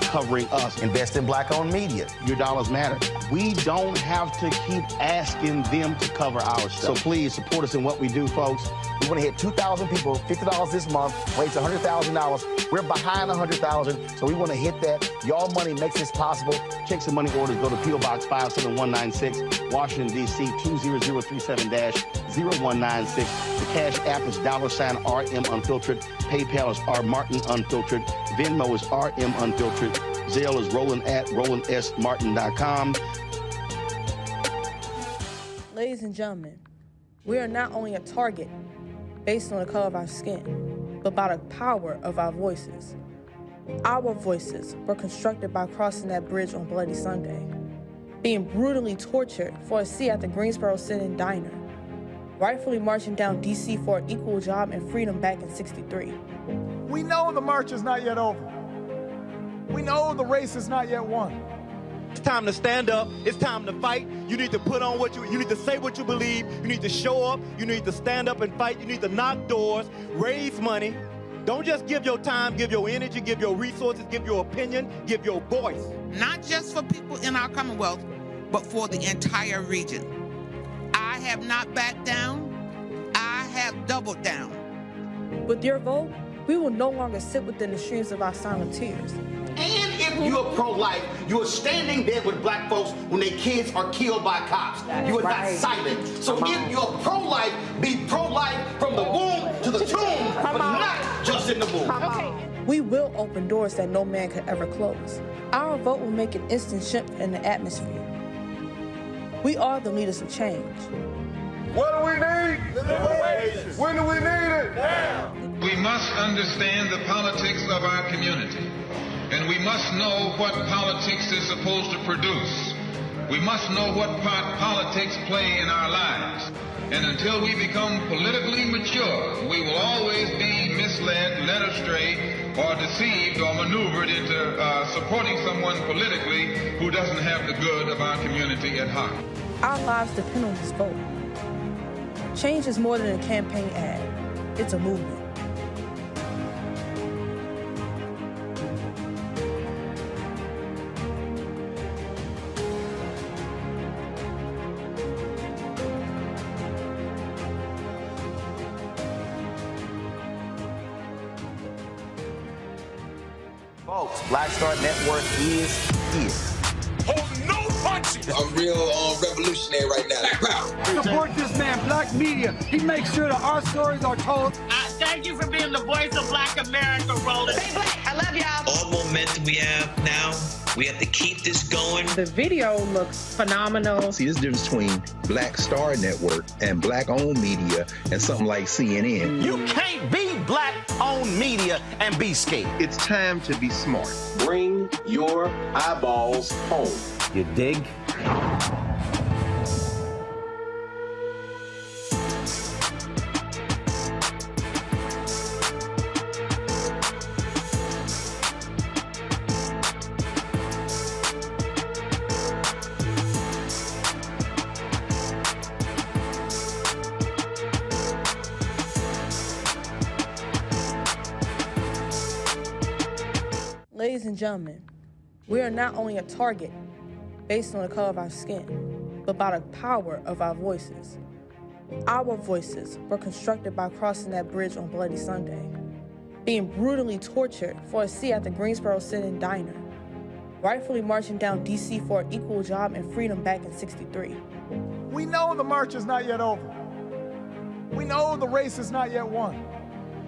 covering us. Invest in Black-owned media. Your dollars matter. We don't have to keep asking them to cover our stuff. So please support us in what we do, folks. We want to hit 2,000 people, $50 this month, raise $100,000. We're behind 100,000, so we want to hit that. Y'all money makes this possible. Checks and money orders go to P.O. Box 57196, Washington, D.C. 20037-0196. The Cash App is $RM Unfiltered. PayPal is R Martin Unfiltered. Venmo is RM Unfiltered. Zelle is Roland at RolandSMartin.com. Ladies and gentlemen, we are not only a target based on the color of our skin, but by the power of our voices. Our voices were constructed by crossing that bridge on Bloody Sunday, being brutally tortured for a seat at the Greensboro Sit-In Diner, rightfully marching down D.C. for an equal job and freedom back in '63. We know the march is not yet over. We know the race is not yet won. It's time to stand up. It's time to fight. You need to put on what you need to say what you believe. You need to show up. You need to stand up and fight. You need to knock doors, raise money. Don't just give your time, give your energy, give your resources, give your opinion, give your voice. Not just for people in our Commonwealth, but for the entire region. I have not backed down. I have doubled down. With your vote, we will no longer sit within the streams of our silent tears. And if you're pro-life, you're standing there with Black folks when their kids are killed by cops. You are not silent. So if you're pro-life, be pro-life from the womb to the tomb, but not just in the womb. We will open doors that no man could ever close. Our vote will make an instant shift in the atmosphere. We are the leaders of change. What do we need? Living wages. When do we need it? Now. We must understand the politics of our community, and we must know what politics is supposed to produce. We must know what part politics play in our lives. And until we become politically mature, we will always be misled, led astray, or deceived or maneuvered into supporting someone politically who doesn't have the good of our community at heart. Our lives depend on this vote. Change is more than a campaign ad. It's a movement. Folks, Black Star Network is here. Hold no punches. I'm real revolutionary right now. Support this man, Black Media. He makes sure that our stories are told. Thank you for being the voice of Black America, Roland. Stay black. I love y'all. All momentum we have now, we have to keep this going. The video looks phenomenal. See, there's a difference between Black Star Network and Black-owned media and something like CNN. You can't be Black-owned media and be scared. It's time to be smart. Bring your eyeballs home. You dig? Ladies and gentlemen, we are not only a target based on the color of our skin, but by the power of our voices. Our voices were constructed by crossing that bridge on Bloody Sunday, being brutally tortured for a seat at the Greensboro Sit-In Diner, rightfully marching down D.C. for an equal job and freedom back in '63. We know the march is not yet over. We know the race is not yet won.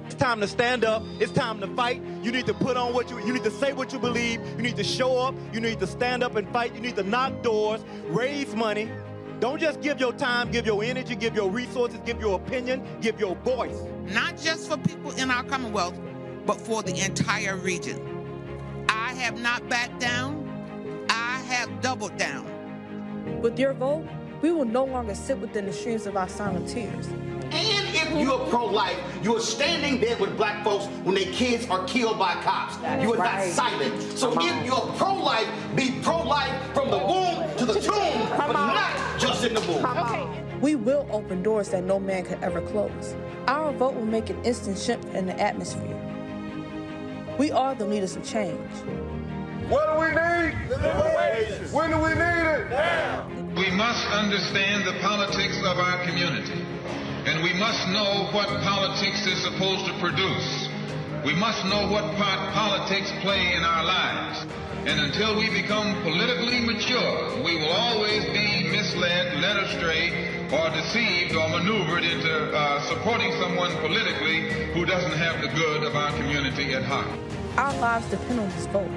It's time to stand up. It's time to fight. You need to put on what you need to say what you believe. You need to show up. You need to stand up and fight. You need to knock doors, raise money. Don't just give your time, give your energy, give your resources, give your opinion, give your voice. Not just for people in our Commonwealth, but for the entire region. I have not backed down. I have doubled down. With your vote, we will no longer sit within the streams of our silent tears. And if you're pro-life, you're standing there with Black folks when their kids are killed by cops. You are not silent. So if you're pro-life, be pro-life from the womb to the tomb, but not just in the womb. We will open doors that no man could ever close. Our vote will make an instant shift in the atmosphere. We are the leaders of change. What do we need? Living wages. When do we need it? Now. We must understand the politics of our community, and we must know what politics is supposed to produce. We must know what part politics play in our lives. And until we become politically mature, we will always be misled, led astray, or deceived or maneuvered into supporting someone politically who doesn't have the good of our community at heart. Our lives depend on this vote.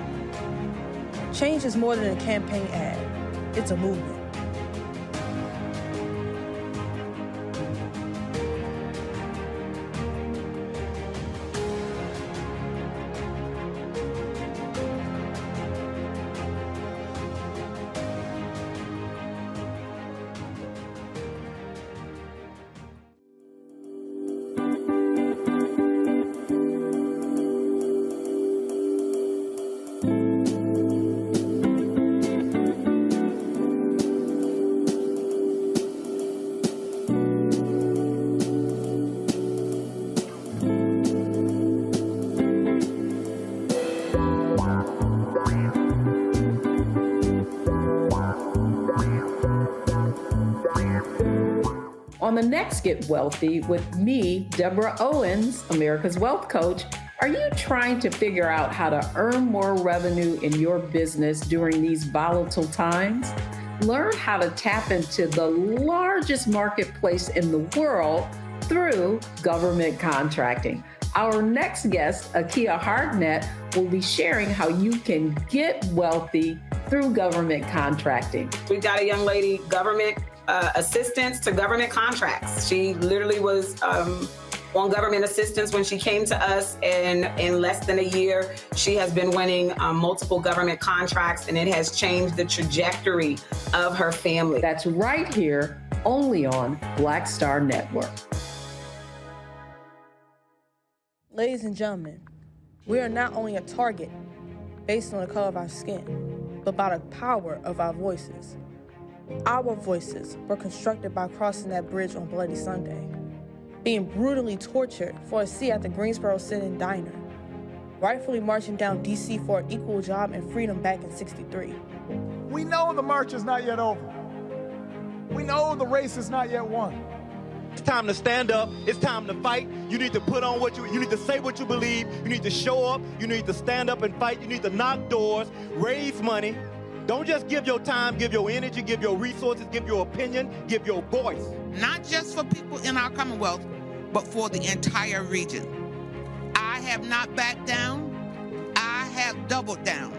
Change is more than a campaign ad. It's a movement. On the next Get Wealthy with me, Deborah Owens, America's Wealth Coach, are you trying to figure out how to earn more revenue in your business during these volatile times? Learn how to tap into the largest marketplace in the world through government contracting. Our next guest, Akia Hardnett, will be sharing how you can get wealthy through government contracting. We've got a young lady, government assistance to government contracts. She literally was on government assistance when she came to us, and in less than a year, she has been winning multiple government contracts, and it has changed the trajectory of her family. That's right here, only on Black Star Network. Ladies and gentlemen, we are not only a target based on the color of our skin, but by the power of our voices. Our voices were constructed by crossing that bridge on Bloody Sunday, being brutally tortured for a seat at the Greensboro Sit-In Diner, rightfully marching down D.C. for an equal job and freedom back in '63. We know the march is not yet over. We know the race is not yet won. It's time to stand up. It's time to fight. You need to put on you need to say what you believe. You need to show up. You need to stand up and fight. You need to knock doors, raise money. Don't just give your time, give your energy, give your resources, give your opinion, give your voice. Not just for people in our Commonwealth, but for the entire region. I have not backed down. I have doubled down.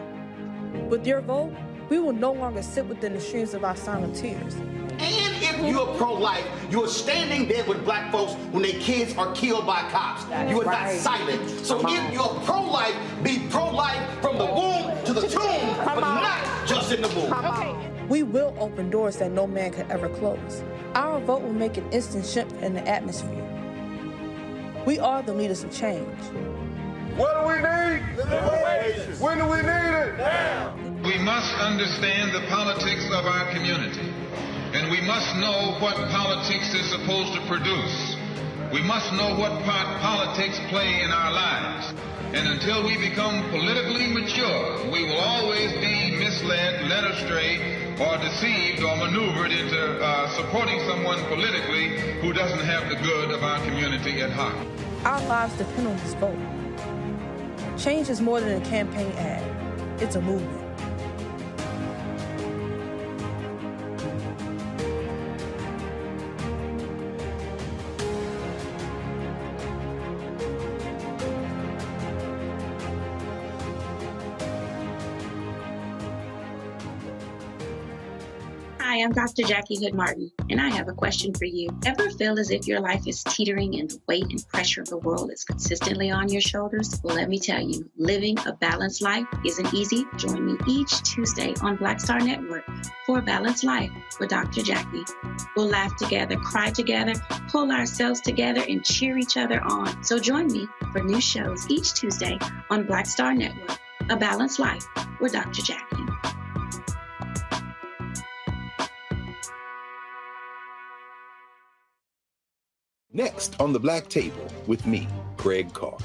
With your vote, we will no longer sit within the streams of our silent tears. And if you're pro-life, you're standing there with black folks when their kids are killed by cops. You are not silent. So if you're pro-life, be pro-life from the womb to the tomb, but not just in the womb. We will open doors that no man could ever close. Our vote will make an instant shift in the atmosphere. We are the leaders of change. What do we need? Living wages. When do we need it? Now. We must understand the politics of our community, and we must know what politics is supposed to produce. We must know what part politics play in our lives. And until we become politically mature, we will always be misled, led astray, or deceived or maneuvered into supporting someone politically who doesn't have the good of our community at heart. Our lives depend on this vote. Change is more than a campaign ad. It's a movement. Hi, I'm Dr. Jackie Hood Martin, and I have a question for you. Ever feel as if your life is teetering and the weight and pressure of the world is consistently on your shoulders? Well, let me tell you, living a balanced life isn't easy. Join me each Tuesday on Black Star Network for A Balanced Life with Dr. Jackie. We'll laugh together, cry together, pull ourselves together, and cheer each other on. So join me for new shows each Tuesday on Black Star Network, A Balanced Life with Dr. Jackie. Next on the Black Table with me, Greg Carr.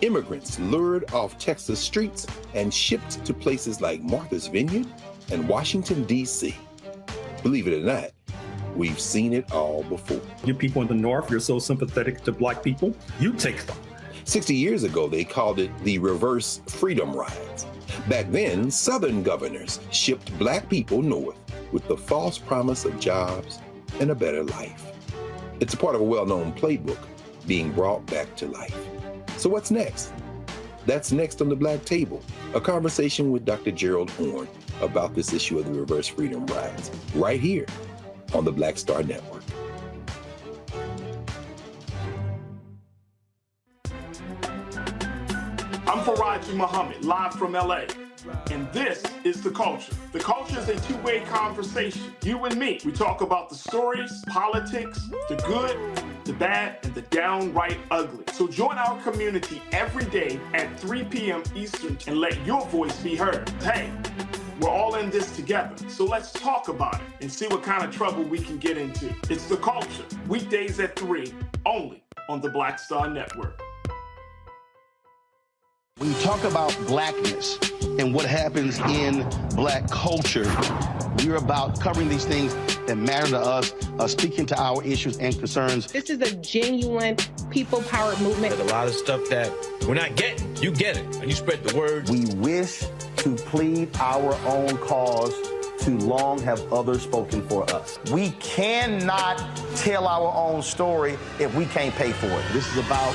Immigrants lured off Texas streets and shipped to places like Martha's Vineyard and Washington, D.C. Believe it or not, we've seen it all before. You people in the North, you're so sympathetic to black people, you take them. 60 years ago, they called it the reverse freedom rides. Back then, Southern governors shipped black people north with the false promise of jobs and a better life. It's a part of a well-known playbook being brought back to life. So what's next? That's next on the Black Table, a conversation with Dr. Gerald Horne about this issue of the reverse freedom rides, right here on the Black Star Network. I'm Faraji Muhammad, live from LA. And this is The Culture. The Culture is a two-way conversation. You and me. We talk about the stories, politics, the good, the bad, and the downright ugly. So join our community every day at 3 p.m. Eastern and let your voice be heard. Hey, we're all in this together. So let's talk about it and see what kind of trouble we can get into. It's The Culture, weekdays at 3, only on the Black Star Network. When you talk about blackness and what happens in black culture, we're about covering these things that matter to us, speaking to our issues and concerns. This is a genuine people-powered movement. There's a lot of stuff that we're not getting. You get it, and you spread the word. We wish to plead our own cause too long have others spoken for us. We cannot tell our own story if we can't pay for it. This is about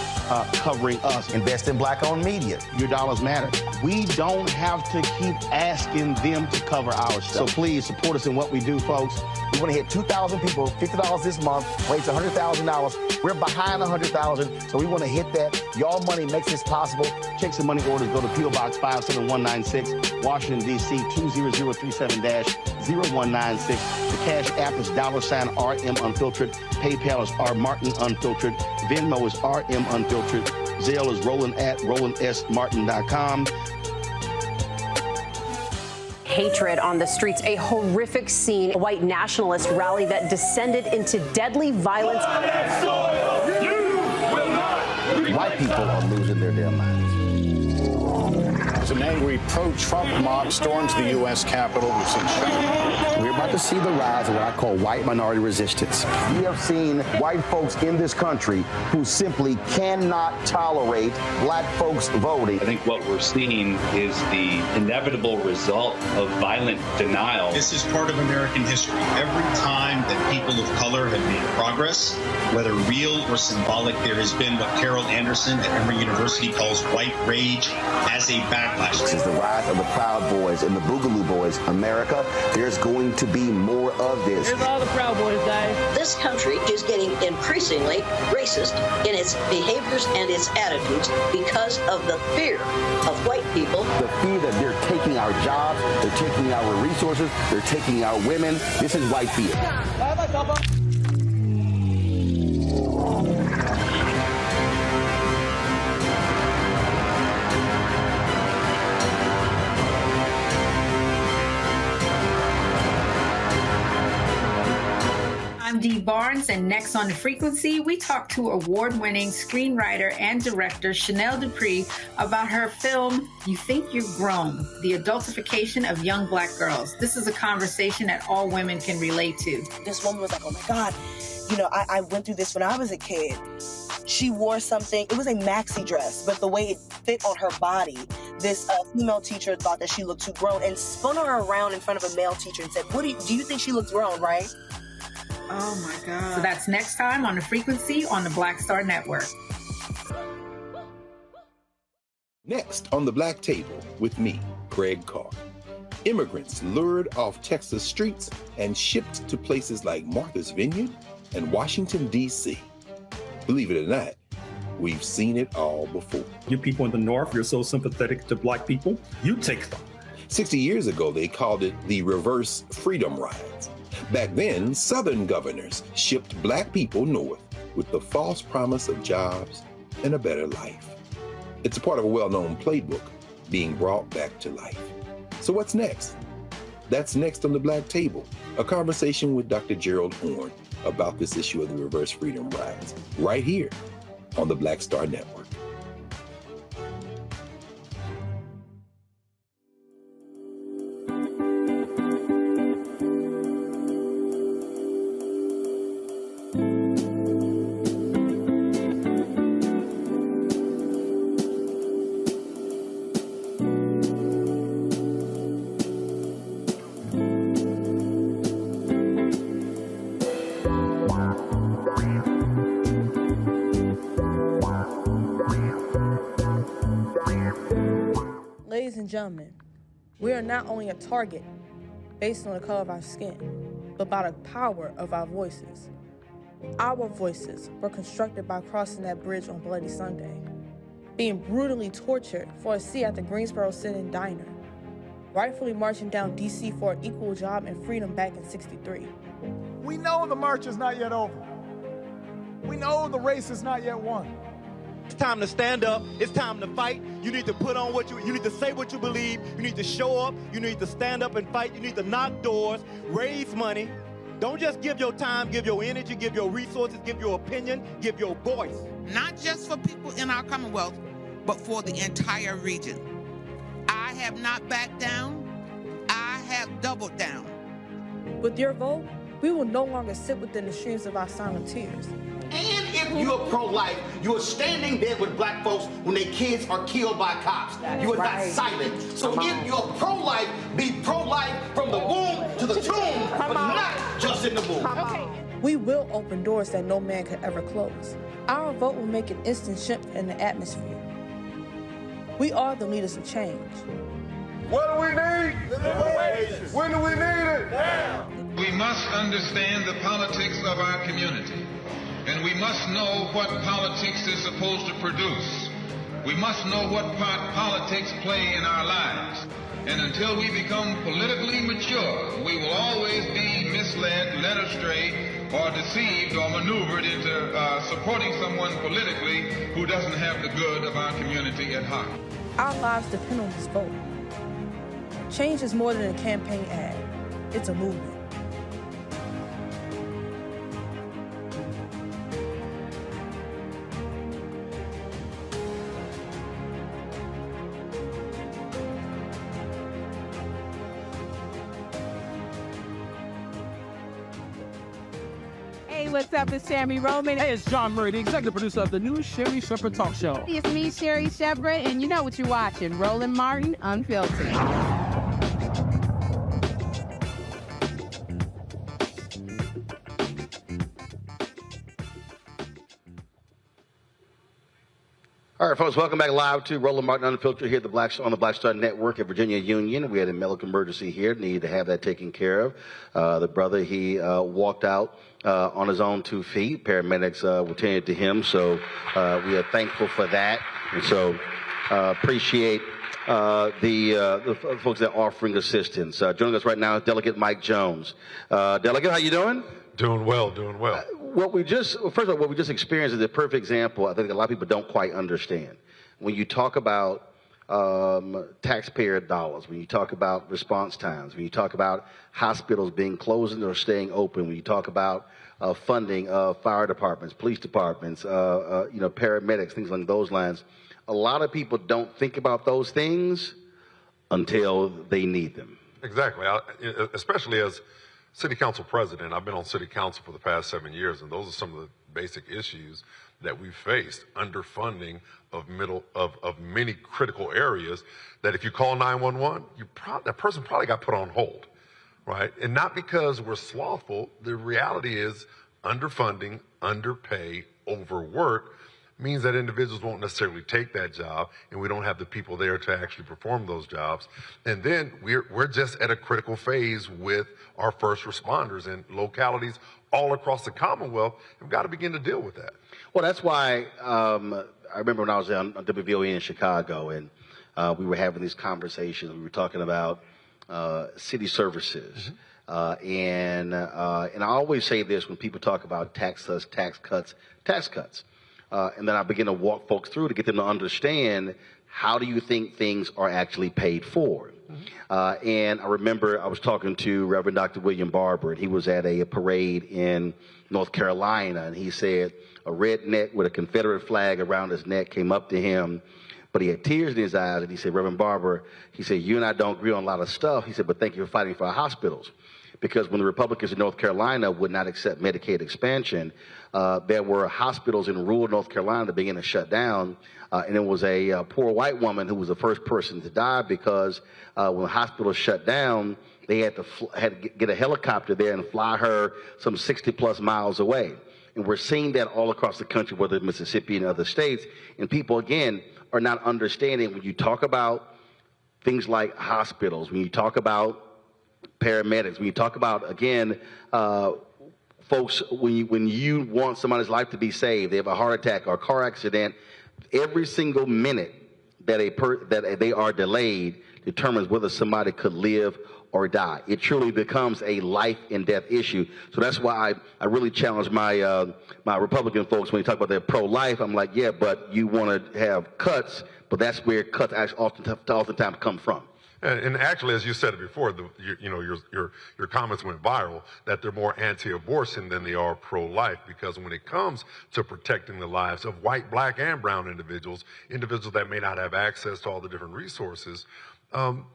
covering us. Invest in black-owned media. Your dollars matter. We don't have to keep asking them to cover our stuff. So please support us in what we do, folks. We want to hit 2,000 people, $50 this month, raise $100,000. We're behind $100,000, so we want to hit that. Y'all money makes this possible. Checks and money orders go to P.O. Box 57196, Washington, D.C. 20037-0196. The Cash App is $RM Unfiltered. PayPal is R Martin Unfiltered. Venmo is RM Unfiltered. Zelle is Roland at RolandSMartin.com. Hatred on the streets, a horrific scene, a white nationalist rally that descended into deadly violence. White people are losing their damn minds. An angry pro-Trump mob storms the U.S. Capitol. We've seen shooting. We're about to see the rise of what I call white minority resistance. We have seen white folks in this country who simply cannot tolerate black folks voting. I think what we're seeing is the inevitable result of violent denial. This is part of American history. Every time that people of color have made progress, whether real or symbolic, there has been what Carol Anderson at Emory University calls white rage as a backlash. This is the rise of the Proud Boys and the Boogaloo Boys. America, there's going to be more of this. Here's all the Proud Boys, guys. This country is getting increasingly racist in its behaviors and its attitudes because of the fear of white people. The fear that they're taking our jobs, they're taking our resources, they're taking our women. This is white fear. I'm Dee Barnes, and next on The Frequency, we talk to award-winning screenwriter and director Chanel Dupree about her film, You Think You're Grown, the adultification of young black girls. This is a conversation that all women can relate to. This woman was like, oh my God, I went through this when I was a kid. She wore something, it was a maxi dress, but the way it fit on her body, this female teacher thought that she looked too grown and spun her around in front of a male teacher and said, do you think she looks grown, right? Oh my God. So that's next time on The Frequency on the Black Star Network. Next on the Black Table with me, Greg Carr. Immigrants lured off Texas streets and shipped to places like Martha's Vineyard and Washington, D.C. Believe it or not, we've seen it all before. You people in the North, you're so sympathetic to black people, you take them. 60 years ago, they called it the reverse freedom rides. Back then, Southern governors shipped black people north with the false promise of jobs and a better life. It's a part of a well-known playbook being brought back to life. So what's next? That's next on the Black Table, a conversation with Dr. Gerald Horne about this issue of the reverse freedom rides, right here on the Black Star Network. Ladies and gentlemen, we are not only a target based on the color of our skin, but by the power of our voices. Our voices were constructed by crossing that bridge on Bloody Sunday, being brutally tortured for a seat at the Greensboro Sit-In Diner, rightfully marching down D.C. for an equal job and freedom back in '63. We know the march is not yet over. We know the race is not yet won. It's time to stand up. It's time to fight. You need to put on you need to say what you believe. You need to show up. You need to stand up and fight. You need to knock doors, raise money. Don't just give your time, give your energy, give your resources, give your opinion, give your voice. Not just for people in our Commonwealth, but for the entire region. I have not backed down. I have doubled down. With your vote, we will no longer sit within the streams of our silent tears. And if you're pro-life, you're standing there with black folks when their kids are killed by cops. You are not silent. So if you're pro-life, be pro-life from the womb to the tomb, but not just in the womb. We will open doors that no man could ever close. Our vote will make an instant shift in the atmosphere. We are the leaders of change. What do we need? Living wages. When do we need it? Now. We must understand the politics of our community, and we must know what politics is supposed to produce. We must know what part politics play in our lives. And until we become politically mature, we will always be misled, led astray, or deceived or maneuvered into supporting someone politically who doesn't have the good of our community at heart. Our lives depend on this vote. Change is more than a campaign ad. It's a movement. Hey, what's up? It's Tammy Roman. Hey, it's John Murray, the executive producer of the new Sherry Shepherd Talk Show. It's me, Sherry Shepherd, and you know what you're watching, Roland Martin, Unfiltered. All right, folks, welcome back live to Roland Martin Unfiltered here at on the Black Star Network at Virginia Union. We had a medical emergency here, needed to have that taken care of. The brother, he walked out on his own 2 feet. Paramedics were tending to him, so we are thankful for that. And so appreciate the folks that are offering assistance. Joining us right now is Delegate Mike Jones. Delegate, how you doing? Doing well, doing well. What we just experienced is a perfect example. I think a lot of people don't quite understand. When you talk about taxpayer dollars, when you talk about response times, when you talk about hospitals being closed or staying open, when you talk about funding of fire departments, police departments, paramedics, things along those lines, a lot of people don't think about those things until they need them. Exactly, especially as City Council President. I've been on City Council for the past 7 years, and those are some of the basic issues that we've faced. Underfunding of many critical areas that if you call 911, that person probably got put on hold, right? And not because we're slothful. The reality is underfunding, underpay, overwork means that individuals won't necessarily take that job, and we don't have the people there to actually perform those jobs. And then we're just at a critical phase with our first responders and localities all across the Commonwealth. We've got to begin to deal with that. Well, that's why I remember when I was on WVOE in Chicago, and we were having these conversations. We were talking about city services. And I always say this when people talk about tax cuts. And then I begin to walk folks through to get them to understand, how do you think things are actually paid for? And I remember I was talking to Reverend Dr. William Barber, and he was at a parade in North Carolina, and he said a redneck with a Confederate flag around his neck came up to him, but he had tears in his eyes, and he said, Reverend Barber, he said, you and I don't agree on a lot of stuff. He said, but thank you for fighting for our hospitals. Because when the Republicans in North Carolina would not accept Medicaid expansion, there were hospitals in rural North Carolina that began to shut down. And it was a poor white woman who was the first person to die because when the hospitals shut down, they had to get a helicopter there and fly her some 60+ miles away. And we're seeing that all across the country, whether it's Mississippi and other states. And people, again, are not understanding when you talk about things like hospitals, when you talk about paramedics, when you talk about, again, folks, when you want somebody's life to be saved, they have a heart attack or a car accident, every single minute that they are delayed determines whether somebody could live or die. It truly becomes a life and death issue. So that's why I really challenge my Republican folks when you talk about they're pro-life. I'm like, yeah, but you want to have cuts, but that's where cuts actually oftentimes come from. And actually, as you said it before, your comments went viral that they're more anti-abortion than they are pro-life, because when it comes to protecting the lives of white, black, and brown individuals that may not have access to all the different resources,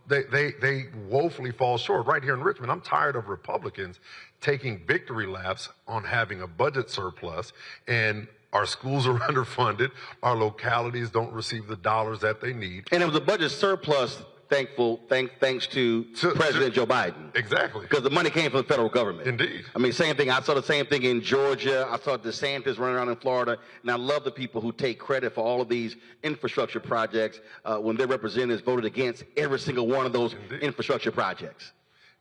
they woefully fall short. Right here in Richmond, I'm tired of Republicans taking victory laps on having a budget surplus, and our schools are underfunded, our localities don't receive the dollars that they need. And it was a budget surplus thanks to President Joe Biden. Exactly. Because the money came from the federal government. Indeed. I mean, same thing. I saw the same thing in Georgia. I saw DeSantis running around in Florida. And I love the people who take credit for all of these infrastructure projects when their representatives voted against every single one of those infrastructure projects.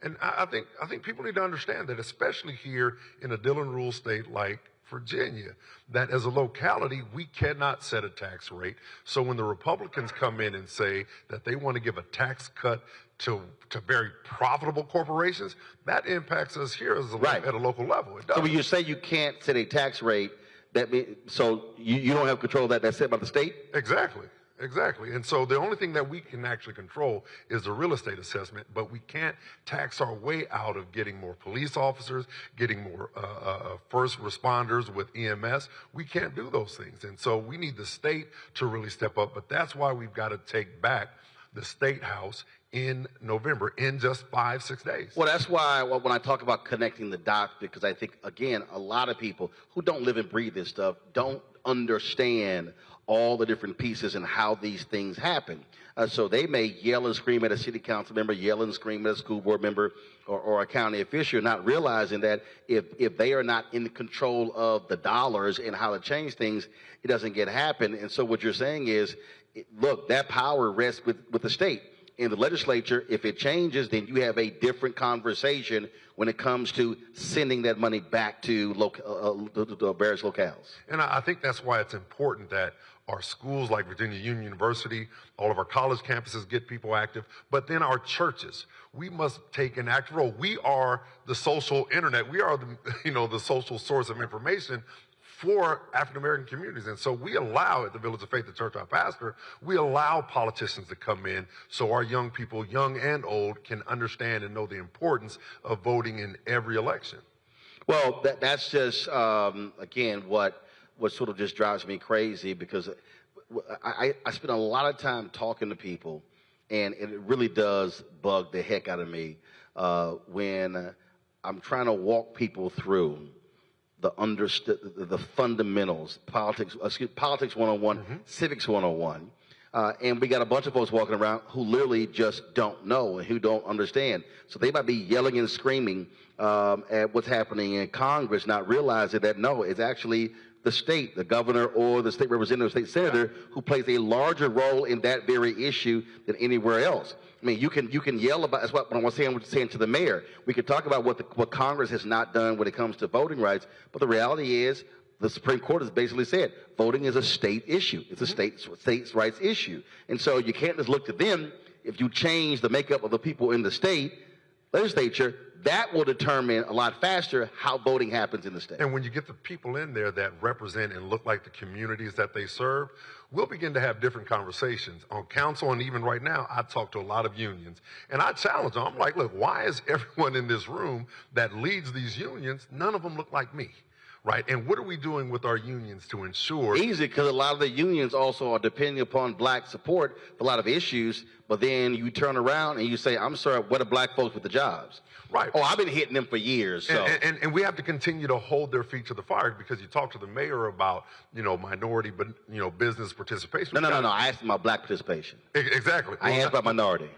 And I think people need to understand that, especially here in a Dillon rule state like Virginia, that as a locality, we cannot set a tax rate. So when the Republicans come in and say that they want to give a tax cut to very profitable corporations, that impacts us here as at a local level. It does. So when you say you can't set a tax rate, that means, so you don't have control of that, that's set by the state? Exactly. Exactly. And so the only thing that we can actually control is the real estate assessment, but we can't tax our way out of getting more police officers, getting more first responders with EMS. We can't do those things. And so we need the state to really step up. But that's why we've got to take back the State House in November, in just 5-6 days. Well, that's why when I talk about connecting the dots, because I think, again, a lot of people who don't live and breathe this stuff don't understand all the different pieces and how these things happen. So they may yell and scream at a city council member, yell and scream at a school board member or a county official, not realizing that if they are not in control of the dollars and how to change things, it doesn't get happen. And so what you're saying is, look, that power rests with the state. In the legislature, if it changes, then you have a different conversation when it comes to sending that money back to various locales. And I think that's why it's important that our schools like Virginia Union University, all of our college campuses get people active, but then our churches, we must take an active role. We are the social internet. We are the social source of information for African-American communities. And so we allow, at the Village of Faith, the church I pastor, we allow politicians to come in so our young people, young and old, can understand and know the importance of voting in every election. Well, that's just, again, what sort of just drives me crazy, because I spend a lot of time talking to people, and it really does bug the heck out of me when I'm trying to walk people through the fundamentals, politics 101, civics 101. And we got a bunch of folks walking around who literally just don't know and who don't understand. So they might be yelling and screaming at what's happening in Congress, not realizing that, no, it's actually the state, the governor or the state representative, state senator, who plays a larger role in that very issue than anywhere else. I mean, you can yell about, that's what I was saying to the mayor. We could talk about what Congress has not done when it comes to voting rights, but the reality is the Supreme Court has basically said voting is a state issue. It's a states' rights issue. And so you can't just look to them. If you change the makeup of the people in the state legislature, that will determine a lot faster how voting happens in the state. And when you get the people in there that represent and look like the communities that they serve, we'll begin to have different conversations on council. And even right now, I talk to a lot of unions and I challenge them. I'm like, look, why is everyone in this room that leads these unions, none of them look like me? Right? And what are we doing with our unions to ensure? Easy, because a lot of the unions also are depending upon black support for a lot of issues, but then you turn around and you say, I'm sorry, what are black folks with the jobs? Right. Oh, I've been hitting them for years. So. And we have to continue to hold their feet to the fire, because you talk to the mayor about, minority, but, business participation. No. I asked about black participation. Exactly. I asked about minority.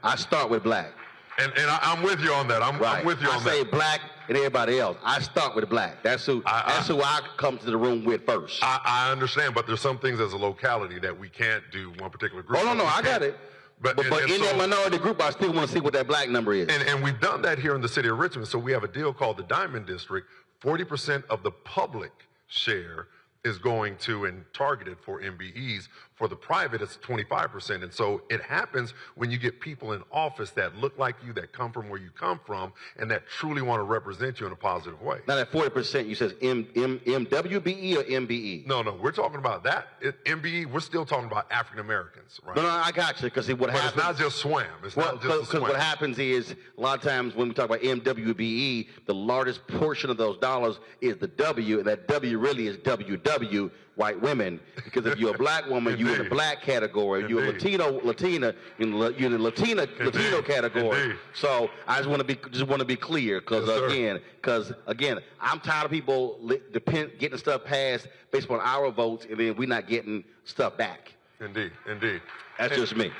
I start with black. And I'm with you on that. I'm with you on that. I say black and everybody else. I start with black. That's who I come to the room with first. I understand, but there's some things as a locality that we can't do one particular group. Oh, no, I got it. But in that minority group, I still want to see what that black number is. And we've done that here in the city of Richmond. So we have a deal called the Diamond District. 40% of the public share is going to and targeted for MBEs. For the private, it's 25%. And so it happens when you get people in office that look like you, that come from where you come from, and that truly want to represent you in a positive way. Now that 40%, you says MWBE or MBE? No, we're talking about that. MBE, we're still talking about African Americans, right? No, I got you, because what happens... It's not just SWAM. It's not just SWAM. Because what happens is, a lot of times when we talk about MWBE, the largest portion of those dollars is the W, and that W really is WW, white women. Because if you're a black woman, you're in the black category. You're a Latina, you're in the Latino category. Indeed. So I just want to be clear, because again, I'm tired of people getting stuff passed based on our votes, and then we're not getting stuff back. Indeed. That's just me.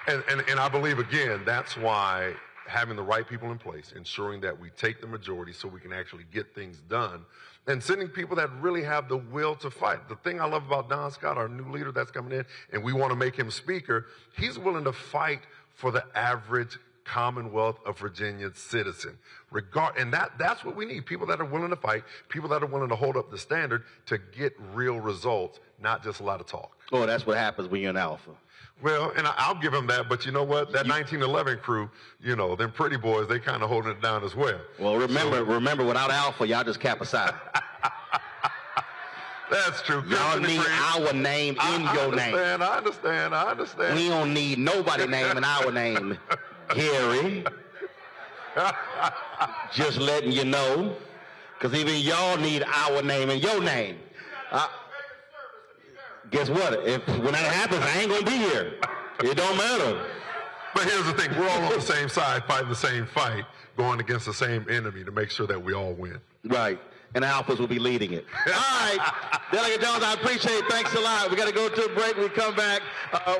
And I believe, again, that's why having the right people in place, ensuring that we take the majority so we can actually get things done, and sending people that really have the will to fight. The thing I love about Don Scott, our new leader that's coming in, and we want to make him speaker, he's willing to fight for the average Commonwealth of Virginia citizen. And that's what we need, people that are willing to fight, people that are willing to hold up the standard to get real results, not just a lot of talk. Oh, that's what happens when you're an alpha. Well, and I'll give him that, but you know what? That 1911 crew, you know, them pretty boys, they kind of holding it down as well. Well, remember, without alpha, y'all just capsize. That's true. Y'all need our name in your name. I understand. We don't need nobody's name in our name, Harry. Just letting you know, because even y'all need our name in your name. Guess what? When that happens, I ain't gonna be here. It don't matter. But here's the thing: we're all on the same side, fighting the same fight, going against the same enemy to make sure that we all win. Right. And the Alphas will be leading it. All right, Delegate Jones, I appreciate it. Thanks a lot. We got to go to a break. We come back.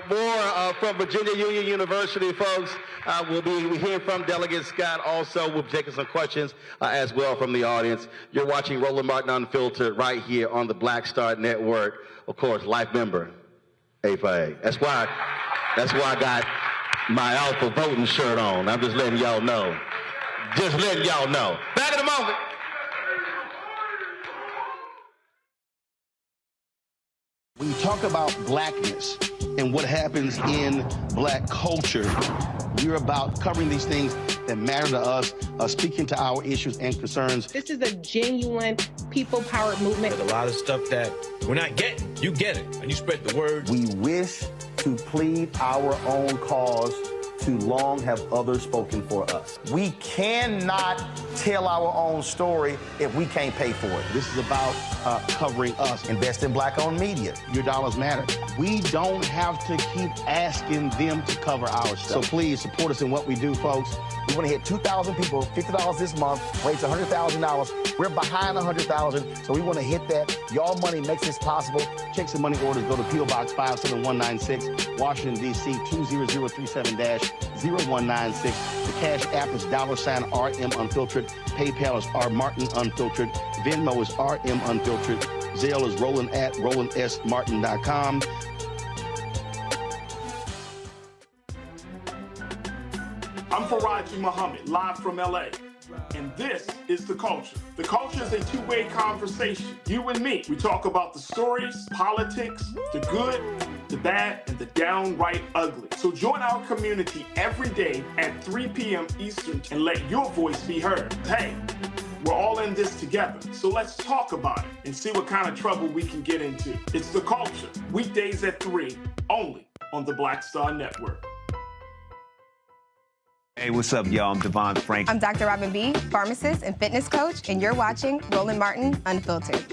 More from Virginia Union University, folks. We'll be hearing from Delegate Scott. Also, we'll be taking some questions as well from the audience. You're watching Roland Martin Unfiltered right here on the Black Star Network. Of course, life member, A for A. That's why I got my Alpha voting shirt on. I'm just letting y'all know. Just letting y'all know. Back in a moment. When you talk about blackness and what happens in black culture, we're about covering these things that matter to us, speaking to our issues and concerns. This is a genuine people-powered movement. There's a lot of stuff that we're not getting. You get it, and you spread the word. We wish to plead our own cause. Too long have others spoken for us. We cannot tell our own story if we can't pay for it. This is about covering us. Invest in black-owned media. Your dollars matter. We don't have to keep asking them to cover our stuff. So please support us in what we do, folks. We want to hit 2,000 people, $50 this month, raise $100,000. We're behind 100,000, so we want to hit that. Your money makes this possible. Check some money orders. Go to P.O. Box 57196, Washington, D.C. 20037-0196. The Cash App is $RM Unfiltered. PayPal is R Martin Unfiltered. Venmo is RM Unfiltered. Zelle is Roland at RolandSMartin.com. I'm Faraji Muhammad, live from LA. And this is The Culture. The Culture is a two-way conversation. You and me. We talk about the stories, politics, the good, the bad, and the downright ugly. So join our community every day at 3 p.m. Eastern and let your voice be heard. Hey, we're all in this together. So let's talk about it and see what kind of trouble we can get into. It's The Culture, weekdays at 3, only on the Black Star Network. Hey, what's up, y'all? I'm Devon Frank. I'm Dr. Robin B., pharmacist and fitness coach, and you're watching Roland Martin Unfiltered.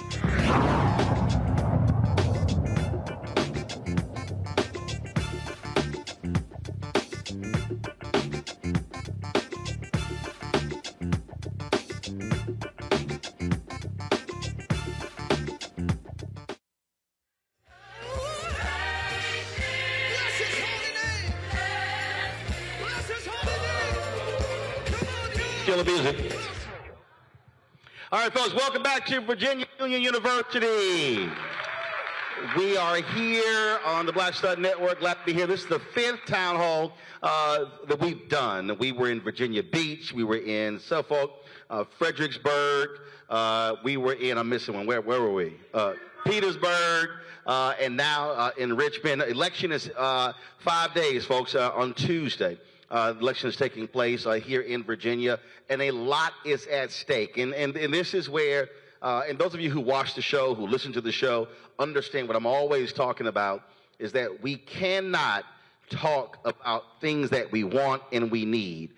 Music. All right, folks, welcome back to Virginia Union University. We are here on the Black Star Network. Glad to be here. This is the 5th town hall that we've done. We were in Virginia Beach. We were in Suffolk, Fredericksburg. We were in, I'm missing one. Where were we? Petersburg. And now in Richmond. Election is 5 days, folks, on Tuesday. The election is taking place here in Virginia, and a lot is at stake. And this is where, and those of you who watch the show, who listen to the show, understand what I'm always talking about, is that we cannot talk about things that we want and we need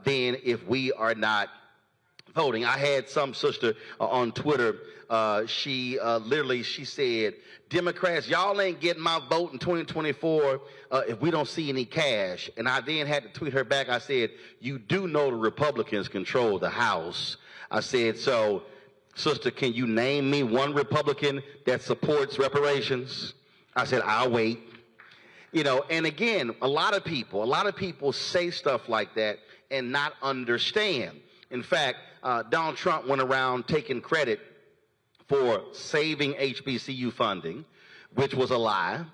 then if we are not voting. I had some sister on Twitter, she said, Democrats, y'all ain't getting my vote in 2024 if we don't see any cash. And I then had to tweet her back. I said, you do know the Republicans control the House. I said, so, sister, can you name me one Republican that supports reparations? I said, I'll wait. You know, and again, a lot of people say stuff like that and not understand. In fact, Donald Trump went around taking credit for saving HBCU funding, which was a lie.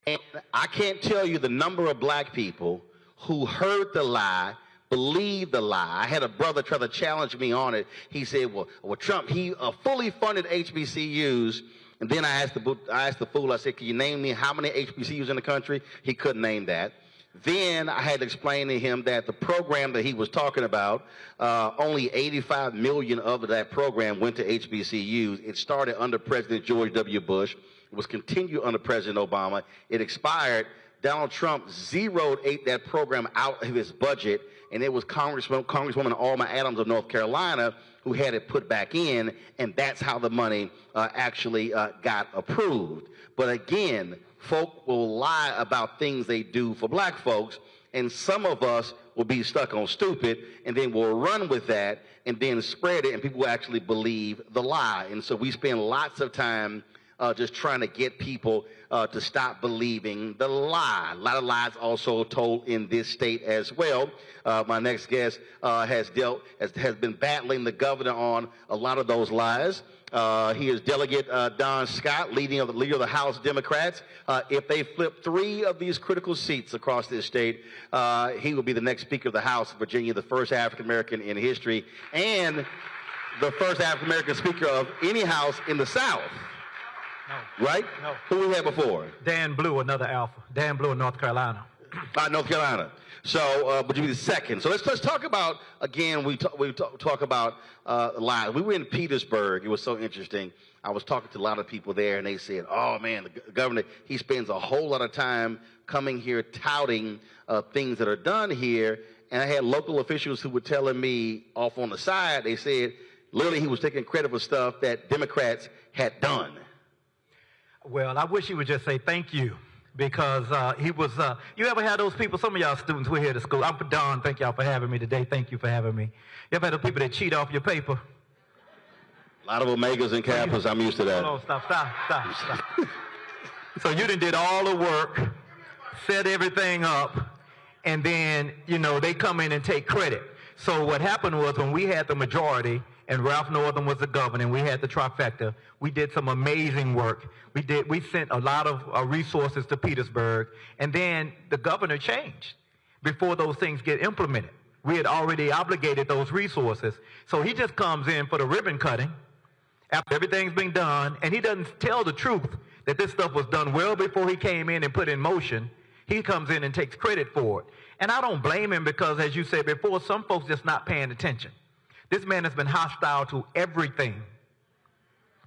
And I can't tell you the number of black people who heard the lie, believed the lie. I had a brother try to challenge me on it. He said, well Trump, he fully funded HBCUs. And then I asked the fool, I said, can you name me how many HBCUs in the country? He couldn't name that. Then I had to explain to him that the program that he was talking about, only 85 million of that program went to HBCUs. It started under President George W. Bush. It was continued under President Obama. It expired. Donald Trump zeroed that program out of his budget, and it was Congresswoman Alma Adams of North Carolina who had it put back in, and that's how the money actually got approved. But again, folk will lie about things they do for black folks, and some of us will be stuck on stupid, and then we'll run with that and then spread it, and people will actually believe the lie. And so we spend lots of time just trying to get people to stop believing the lie. A lot of lies also told in this state as well. My next guest has been battling the governor on a lot of those lies. He is Delegate Don Scott, leader of the House Democrats. If they flip 3 of these critical seats across this state, he will be the next Speaker of the House of Virginia, the first African-American in history, and the first African-American Speaker of any House in the South. No. Right? No. Who we had before? Dan Blue, another alpha. Dan Blue in North Carolina. North Carolina. So, would you be the second? So let's talk about, again, we talk about lies. We were in Petersburg. It was so interesting. I was talking to a lot of people there, and they said, oh, man, the governor, he spends a whole lot of time coming here touting things that are done here. And I had local officials who were telling me off on the side, they said, literally he was taking credit for stuff that Democrats had done. Well, I wish he would just say thank you, because he was, you ever had those people, some of y'all students who are here to school, I'm Don, thank y'all for having me today, thank you for having me. You ever had those people that cheat off your paper? A lot of Omegas and Kappas, I'm used to that. No, stop. So you did all the work, set everything up, and then, you know, they come in and take credit. So what happened was when we had the majority, and Ralph Northam was the governor, and we had the trifecta, we did some amazing work. We sent a lot of resources to Petersburg, and then the governor changed before those things get implemented. We had already obligated those resources. So he just comes in for the ribbon cutting after everything's been done, and he doesn't tell the truth that this stuff was done well before he came in and put in motion. He comes in and takes credit for it. And I don't blame him because, as you said before, some folks just not paying attention. This man has been hostile to everything.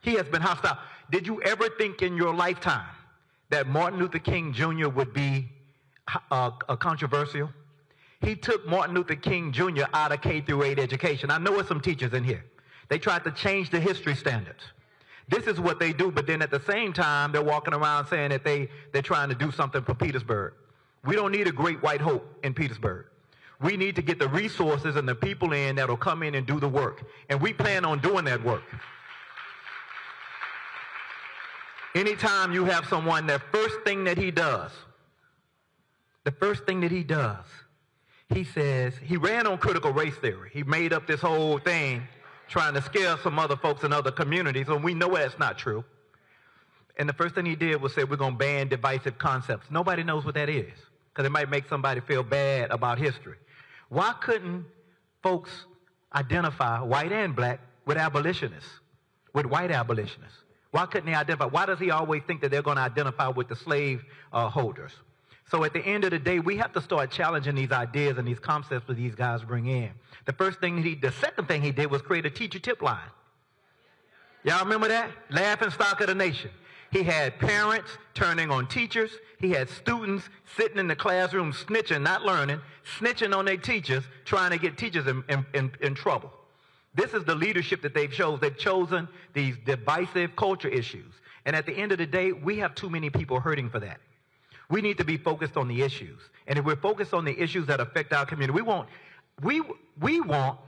He has been hostile. Did you ever think in your lifetime that Martin Luther King Jr. would be controversial? He took Martin Luther King Jr. out of K-8 education. I know there's some teachers in here. They tried to change the history standards. This is what they do, but then at the same time, they're walking around saying that they're trying to do something for Petersburg. We don't need a great white hope in Petersburg. We need to get the resources and the people in that will come in and do the work. And we plan on doing that work. Anytime you have someone, the first thing that he does, he says, he ran on critical race theory. He made up this whole thing trying to scare some other folks in other communities, and we know that's not true. And the first thing he did was say, we're going to ban divisive concepts. Nobody knows what that is, because it might make somebody feel bad about history. Why couldn't folks identify, white and black, with abolitionists, with white abolitionists? Why couldn't they identify? Why does he always think that they're going to identify with the slave holders? So at the end of the day, we have to start challenging these ideas and these concepts that these guys bring in. The second thing he did was create a teacher tip line. Y'all remember that? Laughing stock of the nation. He had parents turning on teachers. He had students sitting in the classroom snitching, not learning, snitching on their teachers, trying to get teachers in trouble. This is the leadership that they've chosen. They've chosen these divisive culture issues. And at the end of the day, we have too many people hurting for that. We need to be focused on the issues. And if we're focused on the issues that affect our community, we want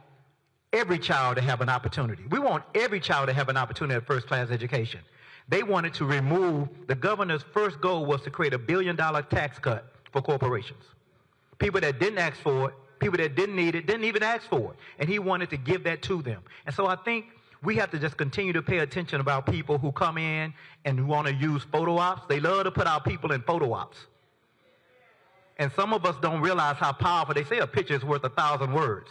every child to have an opportunity. We want every child to have an opportunity at first-class education. They wanted to remove, the governor's first goal was to create $1 billion tax cut for corporations. People that didn't ask for it, people that didn't need it, didn't even ask for it. And he wanted to give that to them. And so I think we have to just continue to pay attention about people who come in and who want to use photo ops. They love to put our people in photo ops. And some of us don't realize how powerful, they say a picture is worth 1,000 words.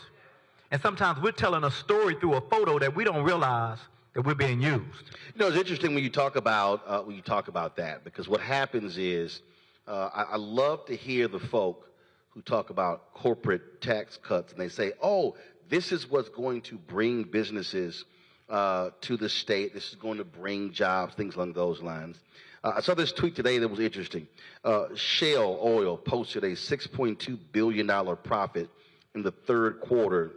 And sometimes we're telling a story through a photo that we don't realize that we're being used. You know, it's interesting when you talk about that, because what happens is I love to hear the folk who talk about corporate tax cuts, and they say, oh, this is what's going to bring businesses to the state. This is going to bring jobs, things along those lines. I saw this tweet today that was interesting. Shell Oil posted a $6.2 billion profit in the third quarter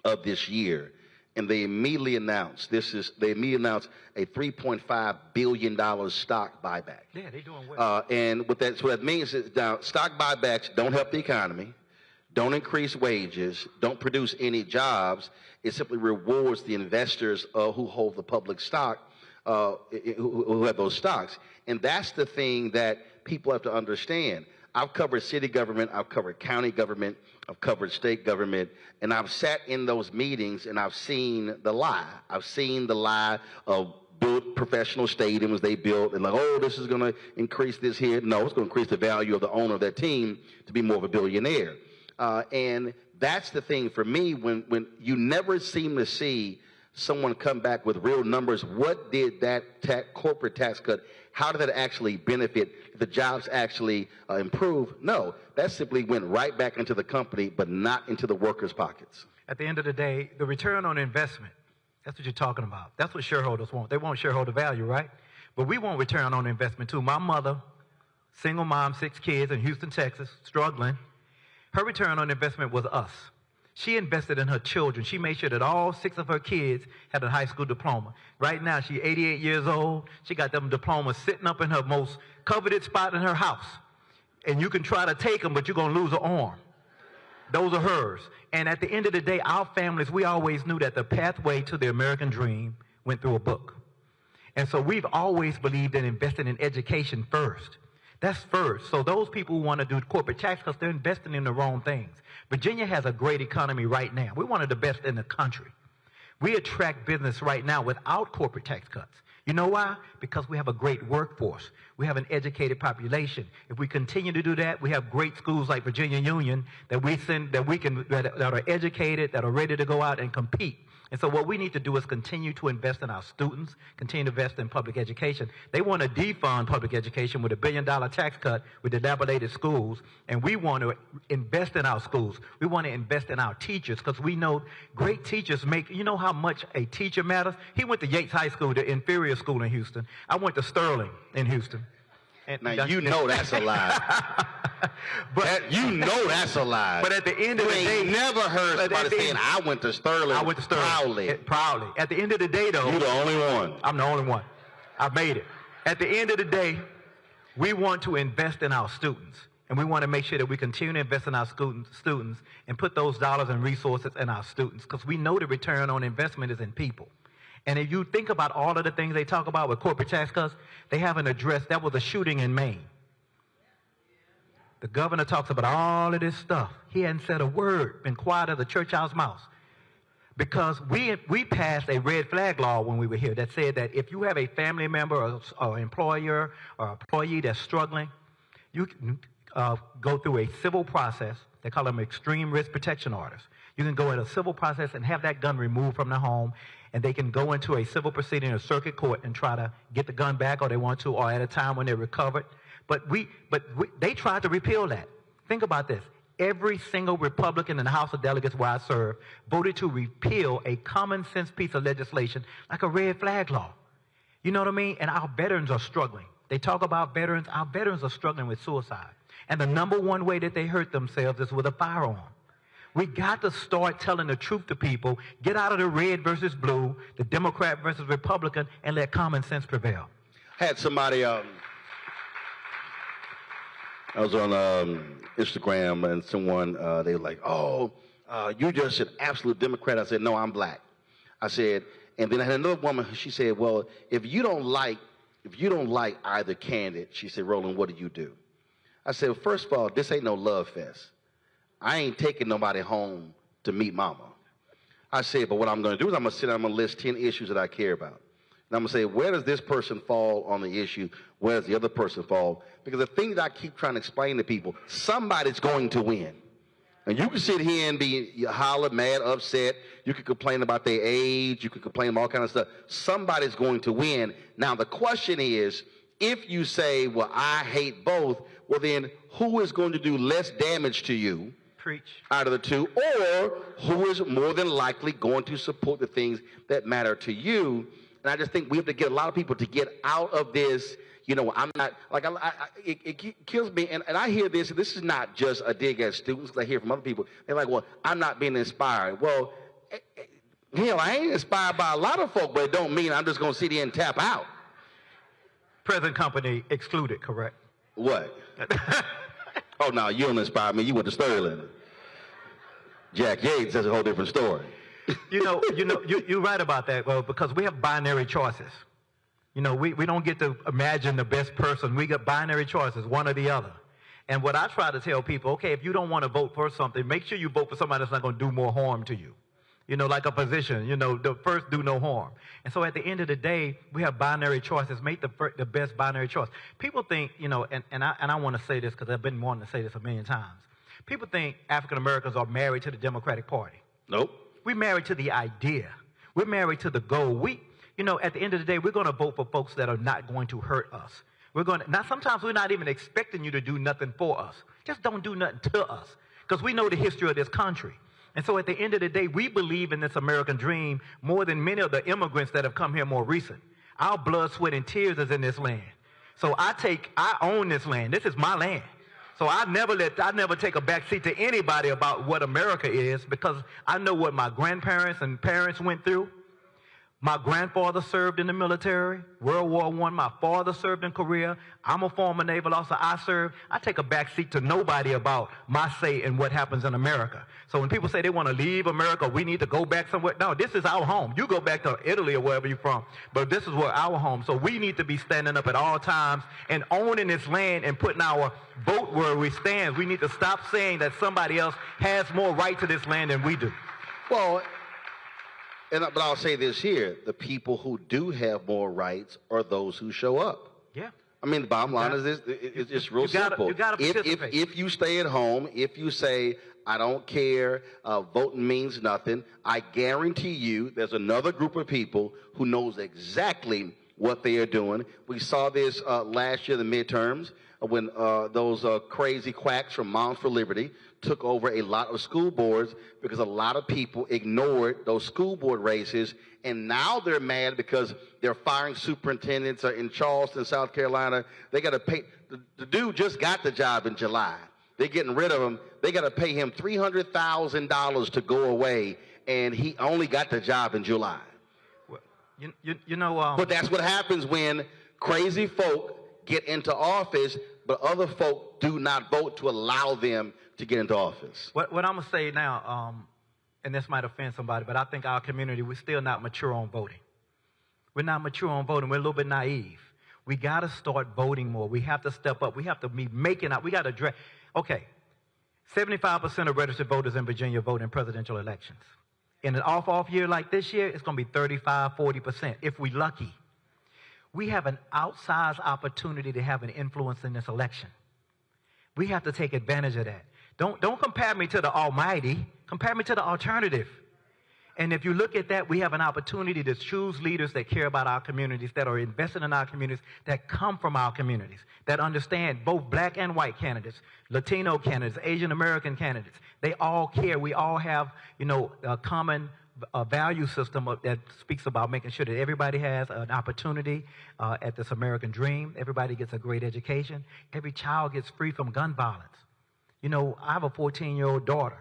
of this year. And they immediately announced a $3.5 billion stock buyback. Yeah, they're doing well. And what that means is now stock buybacks don't help the economy, don't increase wages, don't produce any jobs. It simply rewards the investors who hold the public stock, who have those stocks. And that's the thing that people have to understand. I've covered city government, I've covered county government, I've covered state government, and I've sat in those meetings and I've seen the lie. I've seen the lie of built professional stadiums they built and like, oh, this is going to increase this here. No, it's going to increase the value of the owner of that team to be more of a billionaire. And that's the thing for me, when you never seem to see someone come back with real numbers. What did that corporate tax cut, how did that actually benefit? Did the jobs actually improve? No, that simply went right back into the company, but not into the workers' pockets. At the end of the day, the return on investment, that's what you're talking about. That's what shareholders want. They want shareholder value, right? But we want return on investment too. My mother, single mom, 6 kids in Houston, Texas, struggling. Her return on investment was us. She invested in her children. She made sure that all 6 of her kids had a high school diploma. Right now, she's 88 years old. She got them diplomas sitting up in her most coveted spot in her house. And you can try to take them, but you're going to lose an arm. Those are hers. And at the end of the day, our families, we always knew that the pathway to the American dream went through a book. And so we've always believed in investing in education first. That's first. So those people who want to do corporate tax cuts, they're investing in the wrong things. Virginia has a great economy right now. We're one of the best in the country. We attract business right now without corporate tax cuts. You know why? Because we have a great workforce. We have an educated population. If we continue to do that, we have great schools like Virginia Union that are educated, that are ready to go out and compete. And so what we need to do is continue to invest in our students, continue to invest in public education. They want to defund public education with $1 billion tax cut with dilapidated schools, and we want to invest in our schools. We want to invest in our teachers because we know great teachers make, you know how much a teacher matters? He went to Yates High School, the inferior school in Houston. I went to Sterling in Houston. And now, you know that's a lie. But you know that's a lie. But at the end of the day, never heard somebody saying, I went to Sterling. I went to Sterling. Proudly. At the end of the day, though. You're the only one. I'm the only one. I made it. At the end of the day, we want to invest in our students. And we want to make sure that we continue to invest in our students and put those dollars and resources in our students because we know the return on investment is in people. And if you think about all of the things they talk about with corporate tax cuts, they haven't addressed, that was a shooting in Maine. The governor talks about all of this stuff. He hadn't said a word, been quiet as a church house mouse. Because we passed a red flag law when we were here that said that if you have a family member or employer or employee that's struggling, you can go through a civil process. They call them extreme risk protection orders. You can go in a civil process and have that gun removed from the home, and they can go into a civil proceeding or circuit court and try to get the gun back, or they want to, or at a time when they're recovered. But they tried to repeal that. Think about this. Every single Republican in the House of Delegates where I serve voted to repeal a common sense piece of legislation like a red flag law. You know what I mean? And our veterans are struggling. They talk about veterans. Our veterans are struggling with suicide. And the number one way that they hurt themselves is with a firearm. We got to start telling the truth to people. Get out of the red versus blue, the Democrat versus Republican, and let common sense prevail. Had somebody, I was on Instagram, and someone, they were like, oh, you're just an absolute Democrat. I said, no, I'm black. I said, and then I had another woman, she said, well, if you don't like if you don't like either candidate, she said, Roland, what do you do? I said, well, first of all, this ain't no love fest. I ain't taking nobody home to meet mama. I said, but what I'm going to do is I'm going to sit down, I'm going to list 10 issues that I care about. And I'm going to say, where does this person fall on the issue? Where does the other person fall? Because the thing that I keep trying to explain to people, somebody's going to win. And you can sit here and be holler, mad, upset. You can complain about their age. You can complain about all kind of stuff. Somebody's going to win. Now, the question is, if you say, well, I hate both, well, then who is going to do less damage to you out of the two, or who is more than likely going to support the things that matter to you? And I just think we have to get a lot of people to get out of this, you know, I'm not, like, it kills me, and I hear this is not just a dig at students, because I hear from other people, they're like, well, I'm not being inspired. Well, hell, I ain't inspired by a lot of folk, but it don't mean I'm just going to sit here and tap out. Present company excluded, correct? What? Oh, no, you don't inspire me. You went to Sterling. Jack Yates, that's a whole different story. You're right about that, well, because we have binary choices. You know, we don't get to imagine the best person. We got binary choices, one or the other. And what I try to tell people, okay, if you don't want to vote for something, make sure you vote for somebody that's not going to do more harm to you. You know, like a position, you know, the first do no harm. And so at the end of the day, we have binary choices. Make the best binary choice. People think, you know, and I want to say this because I've been wanting to say this a million times. People think African Americans are married to the Democratic Party. Nope. We're married to the idea. We're married to the goal. You know, at the end of the day, we're going to vote for folks that are not going to hurt us. Now, sometimes we're not even expecting you to do nothing for us. Just don't do nothing to us, because we know the history of this country. And so at the end of the day, we believe in this American dream more than many of the immigrants that have come here more recent. Our blood, sweat, and tears is in this land. So I own this land. This is my land. So I never take a back seat to anybody about what America is, because I know what my grandparents and parents went through. My grandfather served in the military, World War I. My father served in Korea. I'm a former naval officer. I served. I take a back seat to nobody about my say in what happens in America. So when people say they want to leave America, we need to go back somewhere. No, this is our home. You go back to Italy or wherever you're from, but this is where our home. So we need to be standing up at all times and owning this land and putting our vote where we stand. We need to stop saying that somebody else has more right to this land than we do. Well, but I'll say this here, the people who do have more rights are those who show up. Yeah. I mean, the bottom line is this, it's just real simple. You gotta participate. If you stay at home, if you say, I don't care, voting means nothing, I guarantee you there's another group of people who knows exactly what they are doing. We saw this last year, the midterms, when those crazy quacks from Moms for Liberty took over a lot of school boards because a lot of people ignored those school board races, and now they're mad because they're firing superintendents in Charleston, South Carolina. They got to pay. The dude just got the job in July. They're getting rid of him. They got to pay him $300,000 to go away, and he only got the job in July. Well, you know. But that's what happens when crazy folk get into office, but other folk do not vote to allow them to get into office. What I'm going to say now, and this might offend somebody, but I think our community, we're still not mature on voting. We're not mature on voting. We're a little bit naive. We got to start voting more. We have to step up. We have to be making out. We got to address. Okay, 75% of registered voters in Virginia vote in presidential elections. In an off year like this year, it's going to be 35, 40%, if we're lucky. We have an outsized opportunity to have an influence in this election. We have to take advantage of that. Don't compare me to the almighty. Compare me to the alternative. And if you look at that, we have an opportunity to choose leaders that care about our communities, that are invested in our communities, that come from our communities, that understand both black and white candidates, Latino candidates, Asian American candidates. They all care. We all have, you know, a common value system that speaks about making sure that everybody has an opportunity at this American dream. Everybody gets a great education. Every child gets free from gun violence. You know, I have a 14-year-old daughter.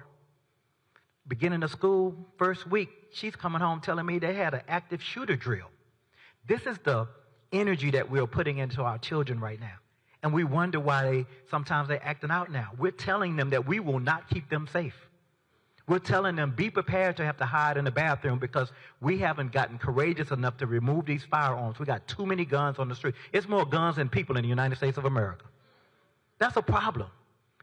Beginning of school, first week, she's coming home telling me they had an active shooter drill. This is the energy that we're putting into our children right now. And we wonder why sometimes they're acting out now. We're telling them that we will not keep them safe. We're telling them, be prepared to have to hide in the bathroom because we haven't gotten courageous enough to remove these firearms. We got too many guns on the street. It's more guns than people in the United States of America. That's a problem.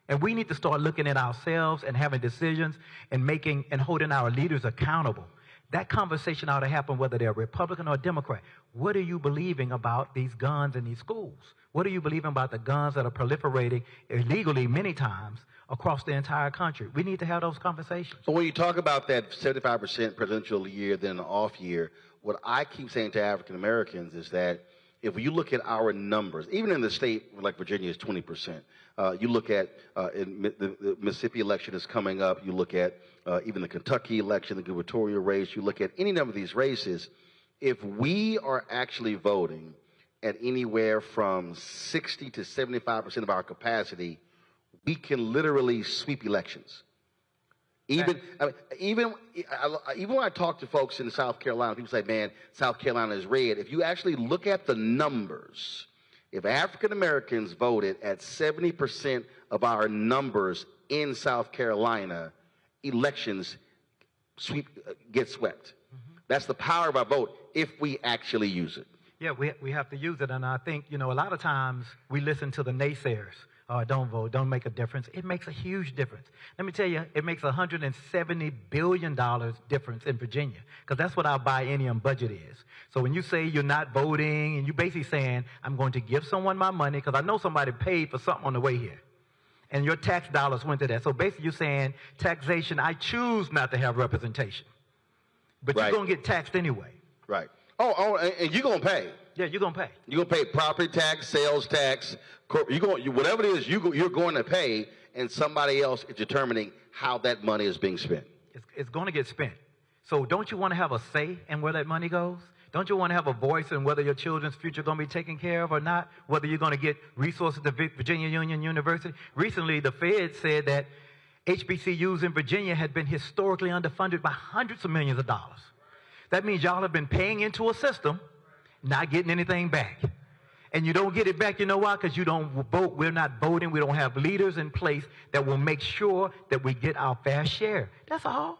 And we need to start looking at ourselves and having decisions and making and holding our leaders accountable. That conversation ought to happen whether they're Republican or Democrat. What are you believing about these guns in these schools? What are you believing about the guns that are proliferating illegally many times across the entire country? We need to have those conversations. So when you talk about that 75% presidential year, then an off year, what I keep saying to African Americans is that if you look at our numbers, even in the state like Virginia is 20%, you look at the Mississippi election is coming up, you look at even the Kentucky election, the gubernatorial race, you look at any number of these races, if we are actually voting at anywhere from 60 to 75% of our capacity, we can literally sweep elections. Even when I talk to folks in South Carolina, people say, man, South Carolina is red. If you actually look at the numbers, if African Americans voted at 70% of our numbers in South Carolina, elections get swept. That's the power of our vote if we actually use it. Yeah, we have to use it. And I think, a lot of times we listen to the naysayers. Don't vote, don't make a difference. It makes a huge difference. Let me tell you, it makes $170 billion difference in Virginia, because that's what our biennium budget is. So when you say you're not voting, and you're basically saying, I'm going to give someone my money, because I know somebody paid for something on the way here, and your tax dollars went to that. So basically you're saying, taxation, I choose not to have representation. But you're going to get taxed anyway. Right. Oh, and you're going to pay. Yeah, you're going to pay. You're going to pay property tax, sales tax, whatever it is, you're going to pay, and somebody else is determining how that money is being spent. It's going to get spent. So don't you want to have a say in where that money goes? Don't you want to have a voice in whether your children's future is going to be taken care of or not? Whether you're going to get resources to Virginia Union University? Recently, the Fed said that HBCUs in Virginia had been historically underfunded by hundreds of millions of dollars. That means y'all have been paying into a system, not getting anything back. And you don't get it back, you know why? Because you don't vote. We're not voting. We don't have leaders in place that will make sure that we get our fair share. That's all.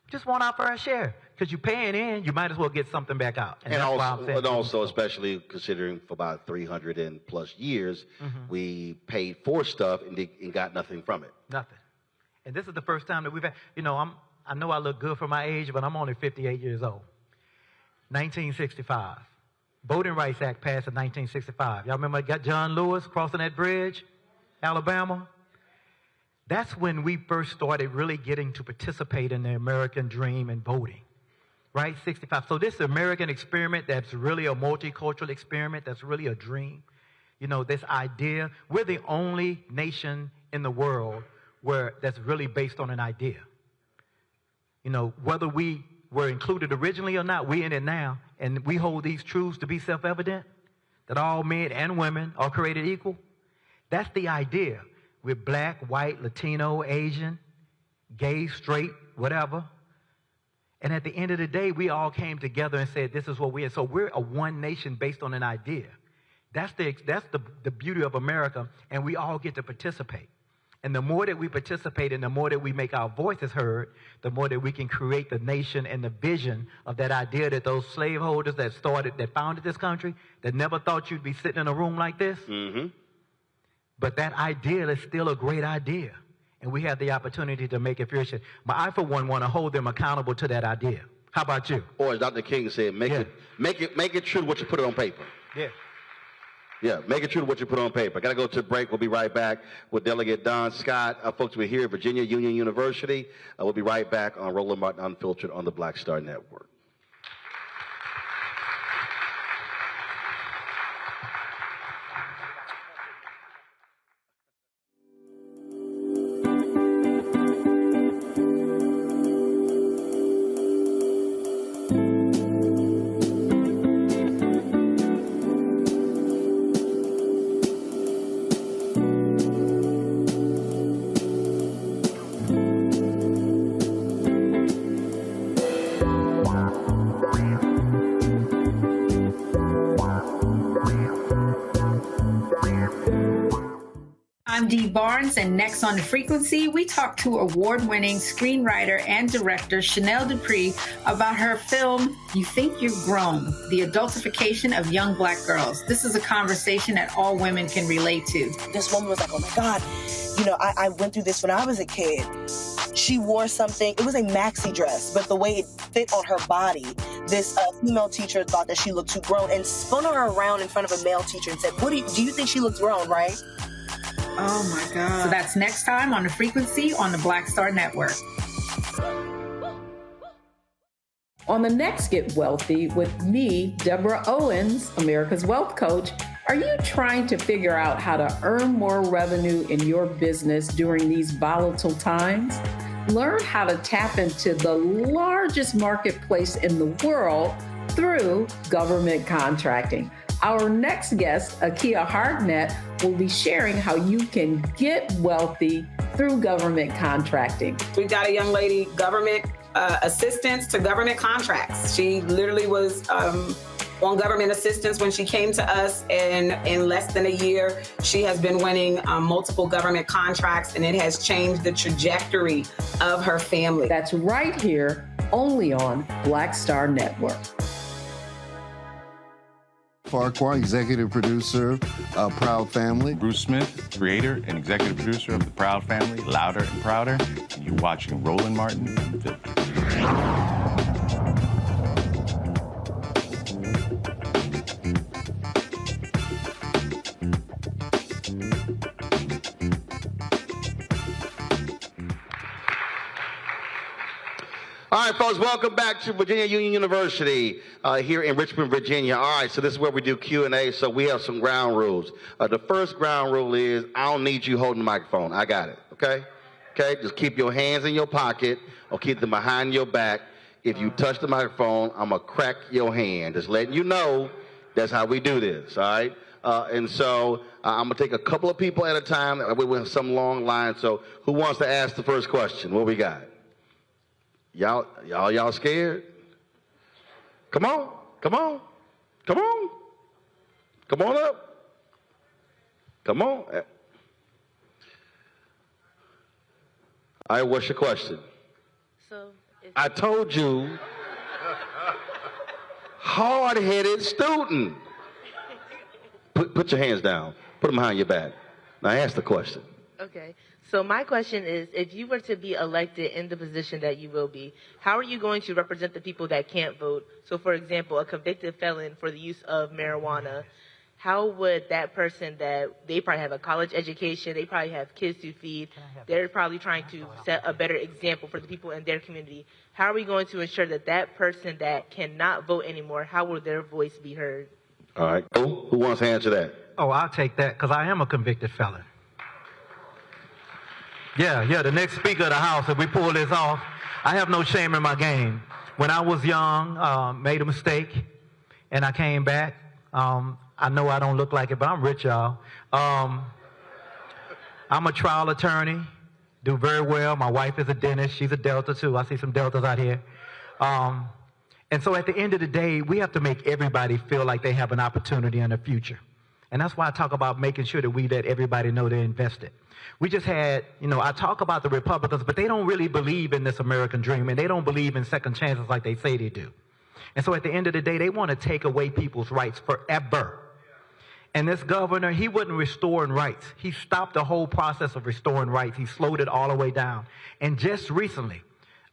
We just want our fair share. Because you're paying in, you might as well get something back out. And also, especially considering for about 300 and plus years, we paid for stuff and got nothing from it. Nothing. And this is the first time that we've had, I know I look good for my age, but I'm only 58 years old. 1965. Voting Rights Act passed in 1965. Y'all remember John Lewis crossing that bridge, Alabama? That's when we first started really getting to participate in the American dream and voting, right? 65. So this American experiment that's really a multicultural experiment, that's really a dream. This idea, we're the only nation in the world where that's really based on an idea. Whether we were included originally or not, we're in it now, and we hold these truths to be self-evident, that all men and women are created equal. That's the idea. We're black, white, Latino, Asian, gay, straight, whatever. And at the end of the day, we all came together and said, this is what we are. So we're a one nation based on an idea. That's the beauty of America, and we all get to participate. And the more that we participate and the more that we make our voices heard, the more that we can create the nation and the vision of that idea that those slaveholders that founded this country, that never thought you'd be sitting in a room like this. But that idea is still a great idea. And we have the opportunity to make it fruition. But I, for one, want to hold them accountable to that idea. How about you? Or as Dr. King said, make it true what you put it on paper. Yeah, make it true to what you put on paper. Got to go to a break. We'll be right back with Delegate Don Scott. Folks, we're here at Virginia Union University. We'll be right back on Roland Martin Unfiltered on the Black Star Network. I'm Dee Barnes, and next on The Frequency, we talk to award-winning screenwriter and director Chanel Dupree about her film, You Think You're Grown, the adultification of young Black girls. This is a conversation that all women can relate to. This woman was like, oh my God, you know, I went through this when I was a kid. She wore something, it was a maxi dress, but the way it fit on her body, this female teacher thought that she looked too grown and spun her around in front of a male teacher and said, do you think she looks grown, right? Oh my God. So that's next time on The Frequency on the Black Star Network. On the next Get Wealthy with me, Deborah Owens, America's Wealth Coach, are you trying to figure out how to earn more revenue in your business during these volatile times? Learn how to tap into the largest marketplace in the world through government contracting. Our next guest, Akia Hardnett, will be sharing how you can get wealthy through government contracting. We got a young lady, government assistance to government contracts. She literally was on government assistance when she came to us, and in less than a year, she has been winning multiple government contracts, and it has changed the trajectory of her family. That's right here, only on Black Star Network. Farquhar, executive producer of Proud Family. Bruce Smith, creator and executive producer of The Proud Family, Louder and Prouder. And you're watching Roland Martin Unfiltered. All right, folks, welcome back to Virginia Union University here in Richmond, Virginia. All right, so this is where we do Q&A, so we have some ground rules. The first ground rule is I don't need you holding the microphone. I got it, okay? Okay, just keep your hands in your pocket or keep them behind your back. If you touch the microphone, I'm going to crack your hand. Just letting you know that's how we do this, all right? And so I'm going to take a couple of people at a time. We have some long lines, so who wants to ask the first question? What we got? Y'all scared? Come on, come on, come on. Come on up. Come on. All right, what's your question? I told you, hard-headed student. Put your hands down. Put them behind your back. Now ask the question. Okay. So my question is, if you were to be elected in the position that you will be, how are you going to represent the people that can't vote? So, for example, a convicted felon for the use of marijuana, how would that person that they probably have a college education, they probably have kids to feed, they're probably trying to set a better example for the people in their community. How are we going to ensure that that person that cannot vote anymore, how will their voice be heard? All right. Who wants to answer that? Oh, I'll take that because I am a convicted felon. Yeah, the next Speaker of the House, if we pull this off, I have no shame in my game. When I was young, made a mistake, and I came back. I know I don't look like it, but I'm rich, y'all. I'm a trial attorney, do very well. My wife is a dentist. She's a Delta, too. I see some Deltas out here. And so at the end of the day, we have to make everybody feel like they have an opportunity in the future. And that's why I talk about making sure that we let everybody know they're invested. We just had, I talk about the Republicans, but they don't really believe in this American dream, and they don't believe in second chances like they say they do. And so at the end of the day, they want to take away people's rights forever. And this governor, he wasn't restoring rights. He stopped the whole process of restoring rights. He slowed it all the way down. And just recently,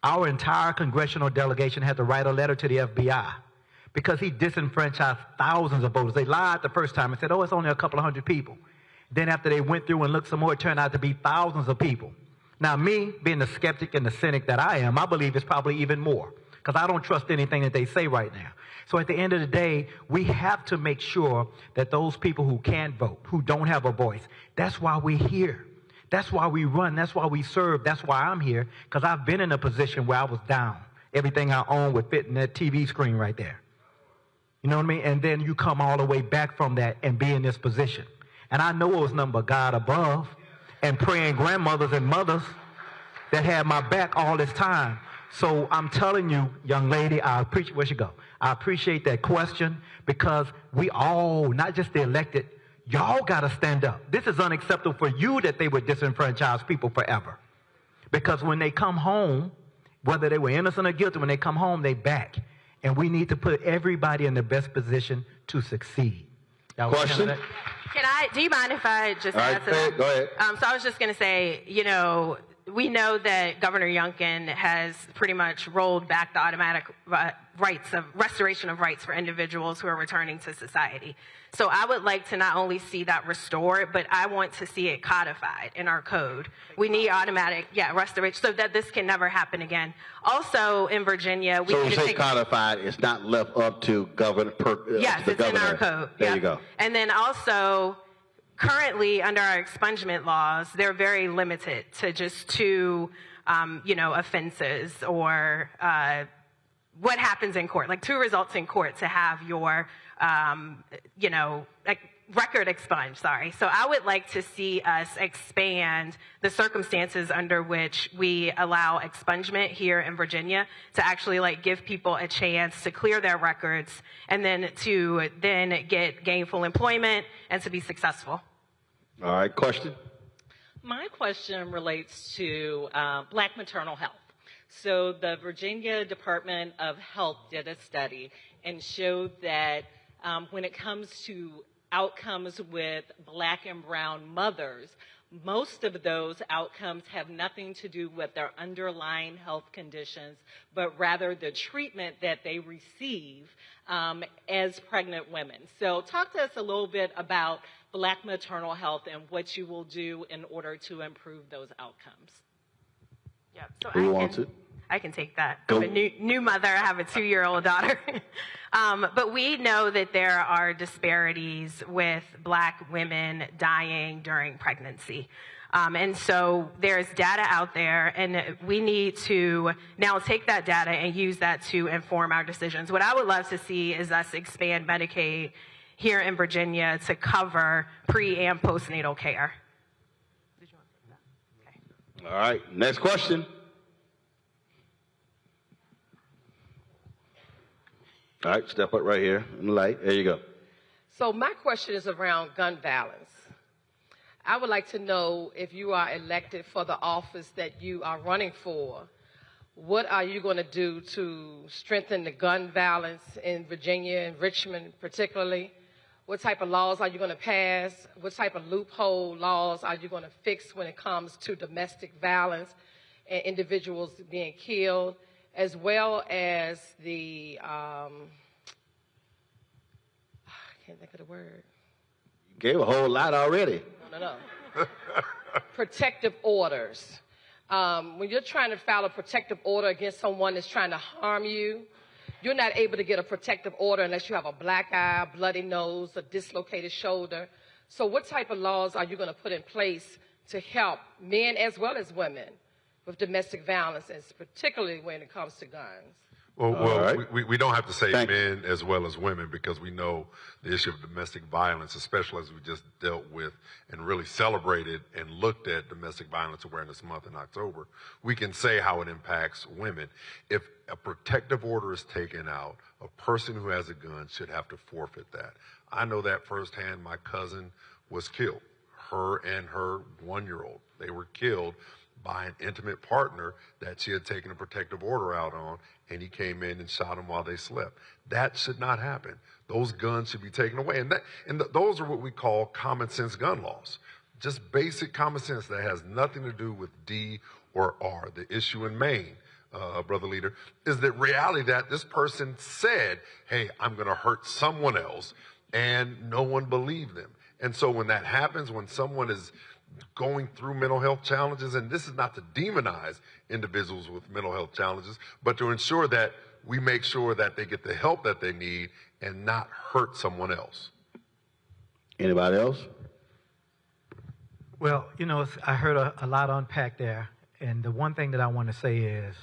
our entire congressional delegation had to write a letter to the FBI because he disenfranchised thousands of voters. They lied the first time and said, it's only a couple of hundred people. Then after they went through and looked some more, it turned out to be thousands of people. Now me, being the skeptic and the cynic that I am, I believe it's probably even more because I don't trust anything that they say right now. So at the end of the day, we have to make sure that those people who can't vote, who don't have a voice, that's why we're here. That's why we run. That's why we serve. That's why I'm here, because I've been in a position where I was down. Everything I own would fit in that TV screen right there. You know what I mean? And then you come all the way back from that and be in this position. And I know it was nothing but God above and praying grandmothers and mothers that had my back all this time. So I'm telling you, young lady, I appreciate, where she go? I appreciate that question because we all, not just the elected, y'all got to stand up. This is unacceptable for you that they would disenfranchise people forever. Because when they come home, whether they were innocent or guilty, when they come home, they back. And we need to put everybody in the best position to succeed. Question? Do you mind if I just add to that? Go ahead. So I was just going to say, we know that Governor Youngkin has pretty much rolled back the automatic restoration of rights for individuals who are returning to society. So I would like to not only see that restored, but I want to see it codified in our code. We need automatic, restoration so that this can never happen again. Also in Virginia, we need to take codified, it's not left up to governor. Yes, it's in our code. There you go. And then also, currently under our expungement laws, they're very limited to just two, offenses or what happens in court, like two results in court to have your, record expunged, sorry. So I would like to see us expand the circumstances under which we allow expungement here in Virginia to actually give people a chance to clear their records and then to get gainful employment and to be successful. All right, question? My question relates to Black maternal health. So the Virginia Department of Health did a study and showed that when it comes to outcomes with Black and brown mothers, most of those outcomes have nothing to do with their underlying health conditions, but rather the treatment that they receive as pregnant women. So talk to us a little bit about Black maternal health and what you will do in order to improve those outcomes. Yeah, so Who wants it? I can take that. Go. I'm a new mother. I have a 2-year-old daughter. But we know that there are disparities with Black women dying during pregnancy. And so there's data out there, and we need to now take that data and use that to inform our decisions. What I would love to see is us expand Medicaid here in Virginia to cover pre- and postnatal care. Did you want to take that? Okay. All right, next question. All right, step up right here in the light. There you go. So my question is around gun violence. I would like to know, if you are elected for the office that you are running for, what are you going to do to strengthen the gun violence in Virginia and Richmond particularly? What type of laws are you going to pass? What type of loophole laws are you going to fix when it comes to domestic violence and individuals being killed, as well as the, I can't think of the word. You gave a whole lot already. No. Protective orders. When you're trying to file a protective order against someone that's trying to harm you, you're not able to get a protective order unless you have a black eye, a bloody nose, a dislocated shoulder. So what type of laws are you going to put in place to help men as well as women with domestic violence, and particularly when it comes to guns? Well, right. we don't have to say men as well as women, because we know the issue of domestic violence, especially as we just dealt with and really celebrated and looked at Domestic Violence Awareness Month in October. We can say how it impacts women. If a protective order is taken out, a person who has a gun should have to forfeit that. I know that firsthand. My cousin was killed. Her and her 1-year-old, they were killed by an intimate partner that she had taken a protective order out on, and he came in and shot them while they slept. That should not happen. Those guns should be taken away. And those are what we call common sense gun laws. Just basic common sense that has nothing to do with D or R. The issue in Maine, Brother Leader, is the reality that this person said, hey, I'm going to hurt someone else, and no one believed them. And so when that happens, when someone is going through mental health challenges, and this is not to demonize individuals with mental health challenges, but to ensure that we make sure that they get the help that they need and not hurt someone else. Anybody else? Well, I heard a lot unpacked there, and the one thing that I want to say is,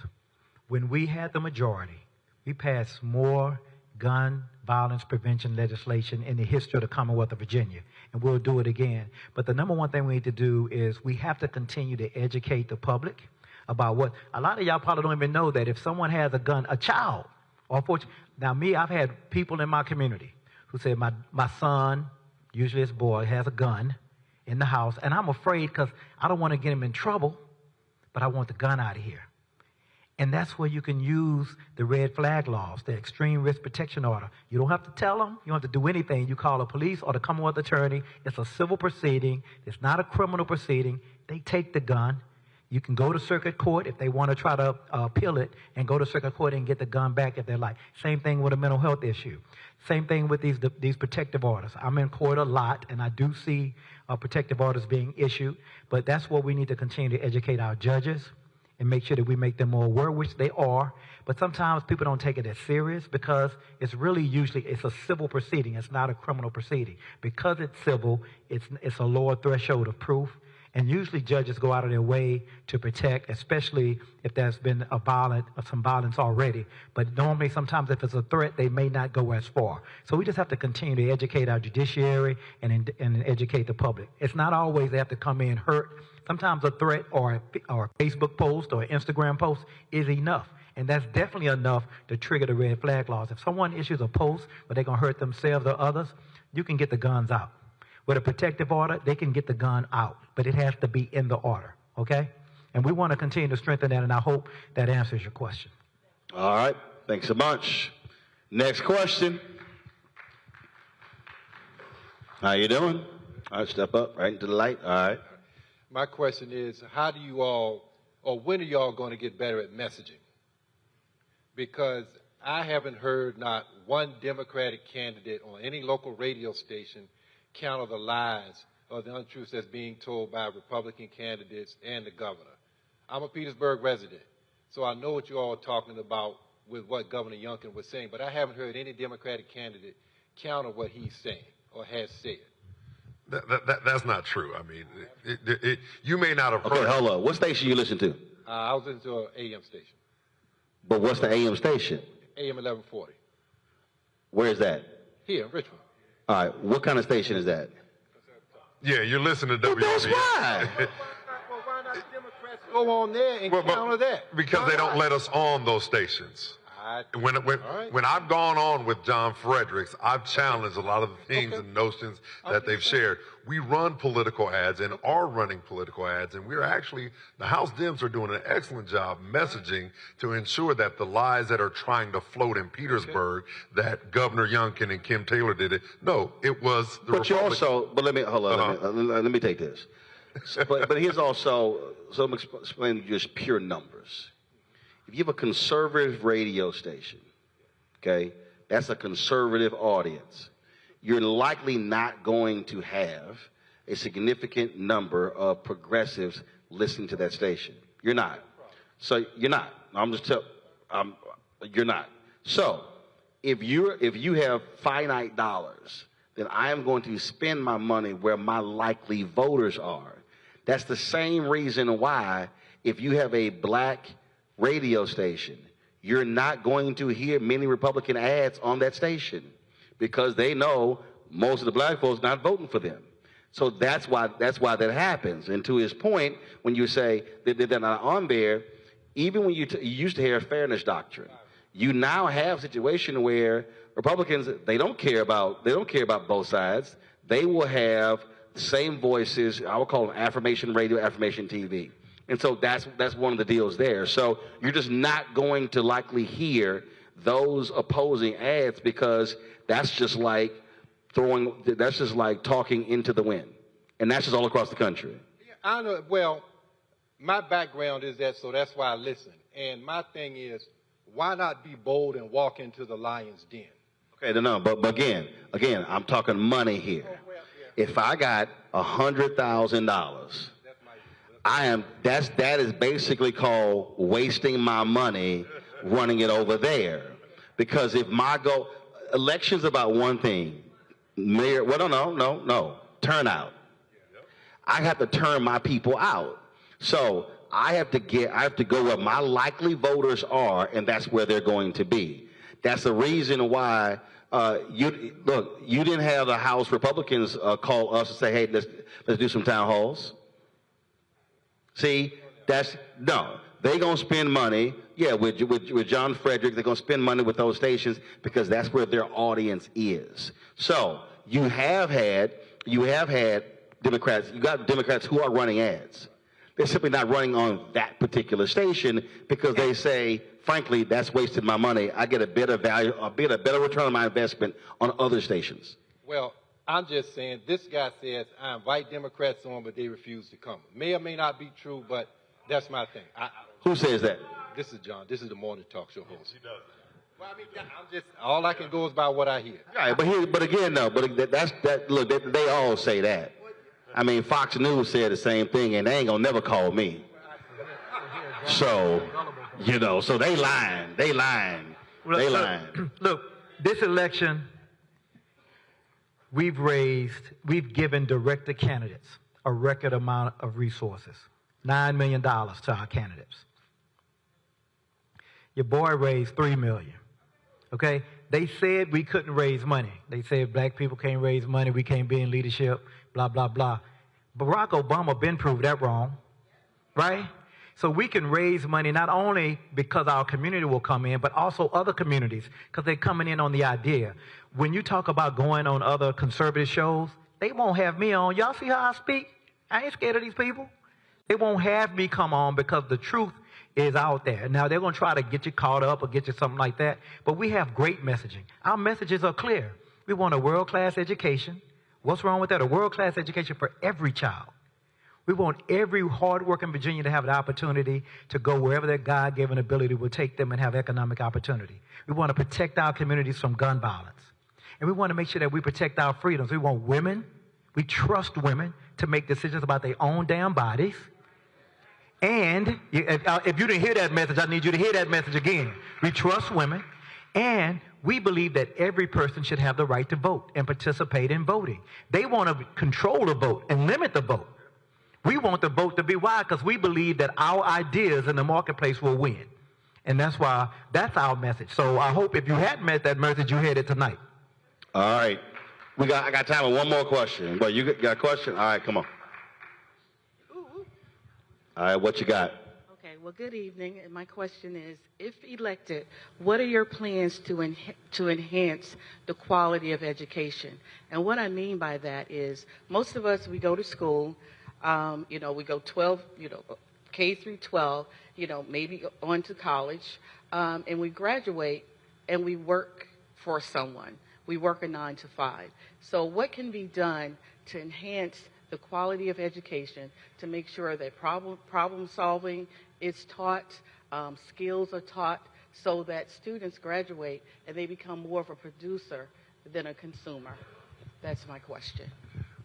when we had the majority, we passed more gun violence prevention legislation in the history of the Commonwealth of Virginia, and we'll do it again. But the number one thing we need to do is we have to continue to educate the public about what a lot of y'all probably don't even know, that if someone has a gun, a child, or now me, I've had people in my community who said my son usually this boy, has a gun in the house, and I'm afraid because I don't want to get him in trouble, but I want the gun out of here. And that's where you can use the red flag laws, the extreme risk protection order. You don't have to tell them. You don't have to do anything. You call the police or the Commonwealth attorney. It's a civil proceeding. It's not a criminal proceeding. They take the gun. You can go to circuit court if they want to try to appeal it, and go to circuit court and get the gun back if they like. Same thing with a mental health issue. Same thing with these protective orders. I'm in court a lot, and I do see protective orders being issued, but that's what we need to continue to educate our judges and make sure that we make them more aware, which they are. But sometimes people don't take it as serious because it's really usually it's a civil proceeding. It's not a criminal proceeding. Because it's civil, it's a lower threshold of proof. And usually judges go out of their way to protect, especially if there's been some violence already. But normally, sometimes if it's a threat, they may not go as far. So we just have to continue to educate our judiciary and educate the public. It's not always they have to come in hurt. Sometimes a threat or a Facebook post or an Instagram post is enough. And that's definitely enough to trigger the red flag laws. If someone issues a post where they're going to hurt themselves or others, you can get the guns out. With a protective order, they can get the gun out, but it has to be in the order, okay? And we want to continue to strengthen that, and I hope that answers your question. All right. Thanks so much. Next question. How you doing? All right, step up right into the light. All right. My question is, how do you all, or when are y'all going to get better at messaging? Because I haven't heard not one Democratic candidate on any local radio station counter the lies or the untruths that's being told by Republican candidates and the governor. I'm a Petersburg resident, so I know what you all are talking about with what Governor Youngkin was saying, but I haven't heard any Democratic candidate counter what he's saying or has said. That's not true. I mean, you may not have heard. Okay, hold on. What station you listen to? I was listening to an AM station. But what's the AM station? AM 1140. Where is that? Here in Richmond. All right. What kind of station is that? Yeah, you're listening to WBS. That's why. Well, why not the Democrats go on there and counter that? Because they don't let us on those stations. When I've gone on with John Fredericks, I've challenged a lot of the things and notions that they've shared. We run political ads and are running political ads, and we're actually, the House Dems are doing an excellent job messaging to ensure that the lies that are trying to float in Petersburg, that Governor Youngkin and Kim Taylor did it. No, it was the But you also, but let me, hold on, let me take this. But here's also, so I'm explaining just pure numbers. If you have a conservative radio station, okay, that's a conservative audience, you're likely not going to have a significant number of progressives listening to that station. You're not. So you're not. I'm just telling, you're not. So if you have finite dollars, then I am going to spend my money where my likely voters are. That's the same reason why if you have a black radio station, you're not going to hear many Republican ads on that station because they know most of the black folks not voting for them. So that's why that happens. And to his point, when you say that they're not on there, even when you used to hear a fairness doctrine, you now have a situation where Republicans, they don't care about both sides. They will have the same voices. I would call them affirmation radio, affirmation TV. And so that's one of the deals there. So you're just not going to likely hear those opposing ads because that's just like talking into the wind. And that's just all across the country. I know. Well, my background is that, so that's why I listen. And my thing is, why not be bold and walk into the lion's den? Okay, no, but again, I'm talking money here. If I got $100,000, that is basically called wasting my money running it over there. Because if election's about one thing, mayor, well, no, turnout. I have to turn my people out. So I have to go where my likely voters are, and that's where they're going to be. That's the reason why you didn't have the House Republicans call us and say, hey, let's do some town halls. See, they're going to spend money, with John Frederick, they're going to spend money with those stations because that's where their audience is. So you have had Democrats. You got Democrats who are running ads. They're simply not running on that particular station because they say, frankly, that's wasting my money. I get a better value, a better return on my investment on other stations. Well, I'm just saying, this guy says, I invite Democrats on, but they refuse to come. May or may not be true, but that's my thing. Who says that? This is John. This is the morning talk show host. He does. Well, I mean, I'm just, all I can go is by what I hear. Right, but again, though, look, they all say that. I mean, Fox News said the same thing, and they ain't gonna never call me. So, so they lying. Look, this election, we've given director candidates a record amount of resources, $9 million to our candidates. Your boy raised $3 million. Okay? They said we couldn't raise money. They said black people can't raise money, we can't be in leadership, blah, blah, blah. Barack Obama been proved that wrong, right? So we can raise money not only because our community will come in, but also other communities because they're coming in on the idea. When you talk about going on other conservative shows, they won't have me on. Y'all see how I speak? I ain't scared of these people. They won't have me come on because the truth is out there. Now, they're going to try to get you caught up or get you something like that, but we have great messaging. Our messages are clear. We want a world-class education. What's wrong with that? A world-class education for every child. We want every hard-working Virginian to have the opportunity to go wherever their God-given ability will take them and have economic opportunity. We want to protect our communities from gun violence. And we want to make sure that we protect our freedoms. We want women, we trust women to make decisions about their own damn bodies. And if you didn't hear that message, I need you to hear that message again. We trust women, and we believe that every person should have the right to vote and participate in voting. They want to control the vote and limit the vote. We want the vote to be wide because we believe that our ideas in the marketplace will win. And that's why that's our message. So I hope if you hadn't met that message, you heard it tonight. All right. I got time for one more question. But you got a question? All right, come on. All right, what you got? Okay, well, good evening. And my question is, if elected, what are your plans to enhance the quality of education? And what I mean by that is, most of us, we go to school, we go 12, K through 12, maybe on to college, and we graduate and we work for someone. We work a 9 to 5. So what can be done to enhance the quality of education, to make sure that problem solving is taught, skills are taught, so that students graduate and they become more of a producer than a consumer? That's my question.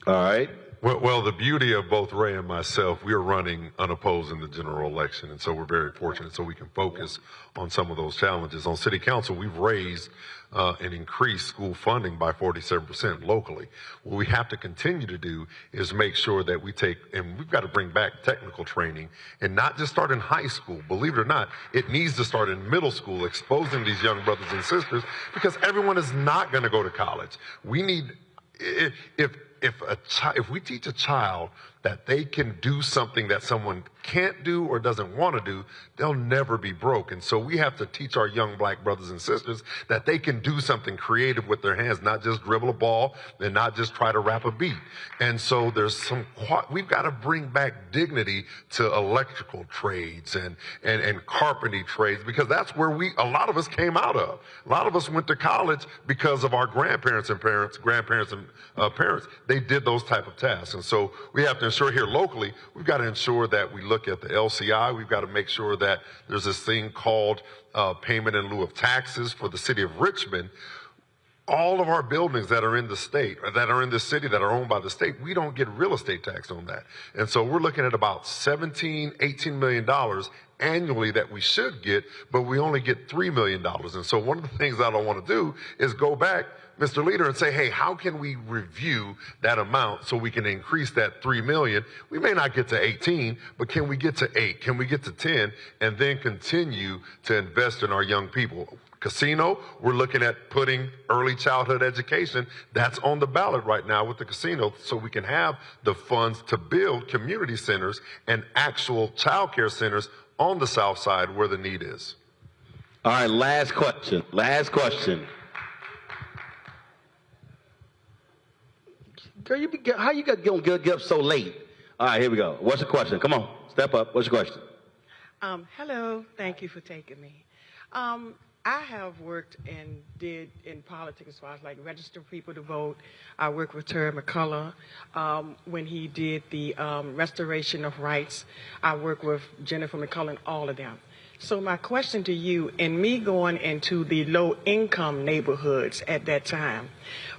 All right. Well, the beauty of both Ray and myself, we are running unopposed in the general election, and so we're very fortunate so we can focus on some of those challenges. On City Council, we've raised and increased school funding by 47% locally. What we have to continue to do is make sure that we take, and we've got to bring back technical training and not just start in high school. Believe it or not, it needs to start in middle school, exposing these young brothers and sisters, because everyone is not going to go to college. We need, if we teach a child that they can do something that someone can't do or doesn't want to do, they'll never be broke. And so we have to teach our young black brothers and sisters that they can do something creative with their hands, not just dribble a ball and not just try to rap a beat. And so we've got to bring back dignity to electrical trades and carpentry trades, because that's where a lot of us came out of. A lot of us went to college because of our grandparents and parents. They did those type of tasks. And so we have to ensure here locally, we've got to ensure that we look at the LCI. We've got to make sure that there's this thing called payment in lieu of taxes for the city of Richmond. All of our buildings that are in the state, or that are in the city, that are owned by the state, we don't get real estate tax on that. And so we're looking at about $18 million annually that we should get, but we only get $3 million. And so one of the things I don't want to do is go back, Mr. Leader, and say, hey, how can we review that amount so we can increase that $3 million? We may not get to 18, but can we get to 8? Can we get to 10? And then continue to invest in our young people. Casino, we're looking at putting early childhood education. That's on the ballot right now with the casino, so we can have the funds to build community centers and actual child care centers on the south side where the need is. All right, last question. Girl, how you gonna get up so late? All right, here we go. What's the question? Come on, step up. What's your question? Hello. Thank you for taking me. I have worked and did in politics as far as like register people to vote. I worked with Terry McCullough when he did the restoration of rights. I worked with Jennifer McCullough and all of them. So my question to you, in me going into the low-income neighborhoods at that time,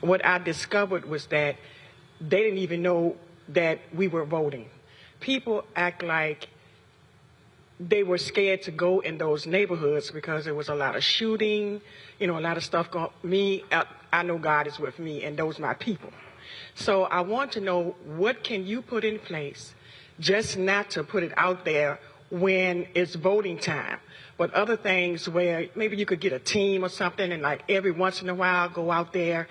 what I discovered was that they didn't even know that we were voting. People act like they were scared to go in those neighborhoods because there was a lot of shooting, a lot of stuff going. I know God is with me, and those my people. So I want to know, what can you put in place just not to put it out there when it's voting time, but other things where maybe you could get a team or something, and like every once in a while go out there,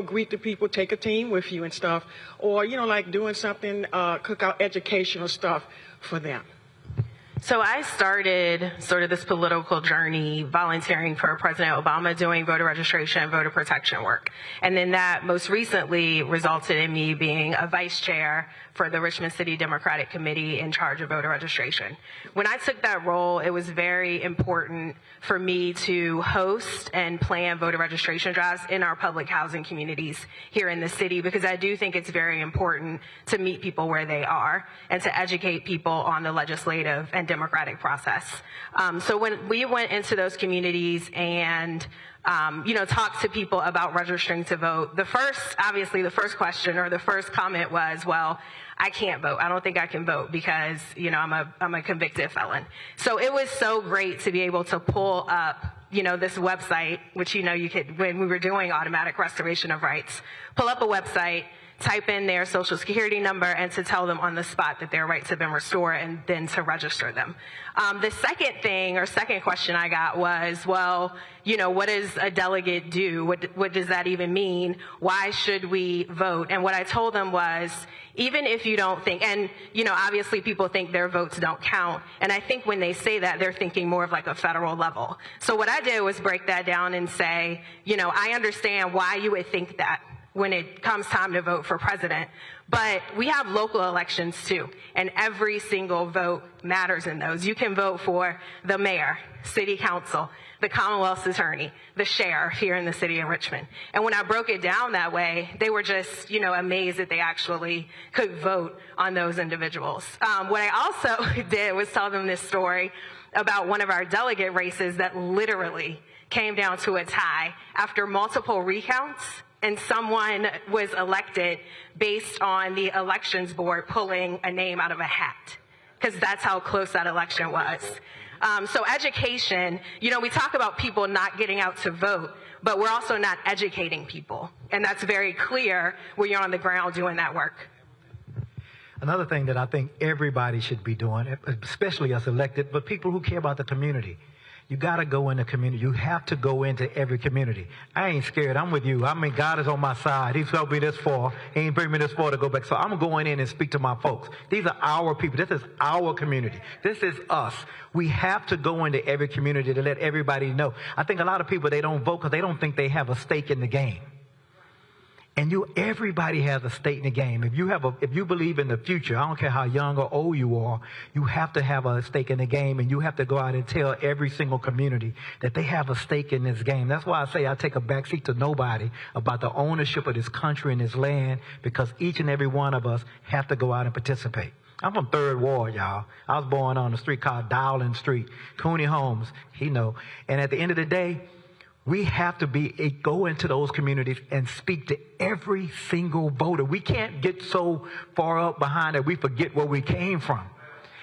greet the people, take a team with you and stuff, or like doing something, cook out educational stuff for them. So I started sort of this political journey volunteering for President Obama, doing voter registration and voter protection work. And then that most recently resulted in me being a vice chair for the Richmond City Democratic Committee in charge of voter registration. When I took that role, it was very important for me to host and plan voter registration drives in our public housing communities here in the city, because I do think it's very important to meet people where they are and to educate people on the legislative and democratic process. So when we went into those communities and talk to people about registering to vote, the first question or the first comment was, well, I can't vote. I don't think I can vote because, I'm a convicted felon. So it was so great to be able to pull up, this website, which, you could, when we were doing automatic restoration of rights, pull up a website, type in their social security number, and to tell them on the spot that their rights have been restored, and then to register them. The second question I got was, well, what does a delegate do? What does that even mean? Why should we vote? And what I told them was, even if you don't think, and, obviously people think their votes don't count. And I think when they say that, they're thinking more of like a federal level. So what I did was break that down and say, I understand why you would think that when it comes time to vote for president. But we have local elections too, and every single vote matters in those. You can vote for the mayor, city council, the Commonwealth's attorney, the sheriff here in the city of Richmond. And when I broke it down that way, they were just, amazed that they actually could vote on those individuals. What I also did was tell them this story about one of our delegate races that literally came down to a tie after multiple recounts, and someone was elected based on the elections board pulling a name out of a hat, because that's how close that election was. So education, we talk about people not getting out to vote, but we're also not educating people. And that's very clear when you're on the ground doing that work. Another thing that I think everybody should be doing, especially us elected, but people who care about the community. You got to go in the community. You have to go into every community. I ain't scared. I'm with you. I mean, God is on my side. He's helped me this far. He ain't bring me this far to go back. So I'm going in and speak to my folks. These are our people. This is our community. This is us. We have to go into every community to let everybody know. I think a lot of people, they don't vote because they don't think they have a stake in the game. And everybody has a stake in the game. If you believe in the future, I don't care how young or old you are, you have to have a stake in the game, and you have to go out and tell every single community that they have a stake in this game. That's why I say I take a backseat to nobody about the ownership of this country and this land, because each and every one of us have to go out and participate. I'm from 3rd Ward, y'all. I was born on a street called Dowling Street. Cooney Holmes, And at the end of the day, we have to go into those communities and speak to every single voter. We can't get so far up behind that we forget where we came from.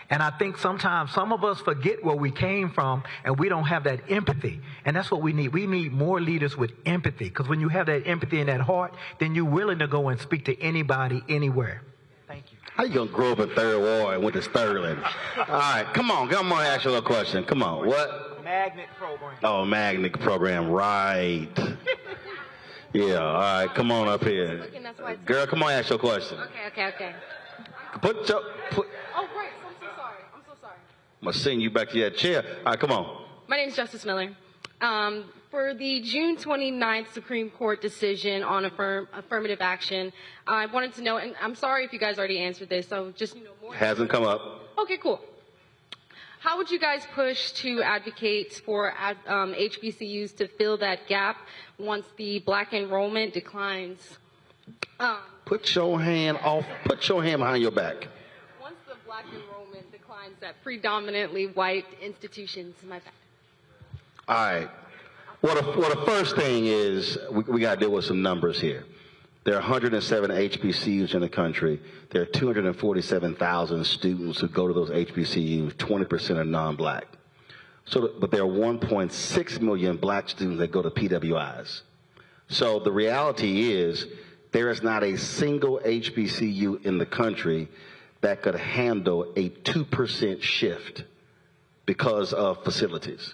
And I think sometimes some of us forget where we came from, and we don't have that empathy. And that's what we need. We need more leaders with empathy, because when you have that empathy in that heart, then you're willing to go and speak to anybody, anywhere. Thank you. How you going to grow up in 3rd Ward and went to Sterling? All right, come on, ask you a little question. Come on, what? Magnet program. Oh, magnet program, right. Yeah, all right, come on up here. Girl, come on, ask your question. Okay. Oh, great, I'm so sorry. I'm going to send you back to that chair. All right, come on. My name is Justice Miller. For the June 29th Supreme Court decision on affirmative action, I wanted to know, and I'm sorry if you guys already answered this, so just more. Hasn't come up. Okay, cool. How would you guys push to advocate for HBCUs to fill that gap once the black enrollment declines? Put your hand behind your back. Once the black enrollment declines at predominantly white institutions, my bad. All right. Well, the first thing is we got to deal with some numbers here. There are 107 HBCUs in the country. There are 247,000 students who go to those HBCUs. 20% are non-black. But there are 1.6 million black students that go to PWIs. So the reality is there is not a single HBCU in the country that could handle a 2% shift because of facilities.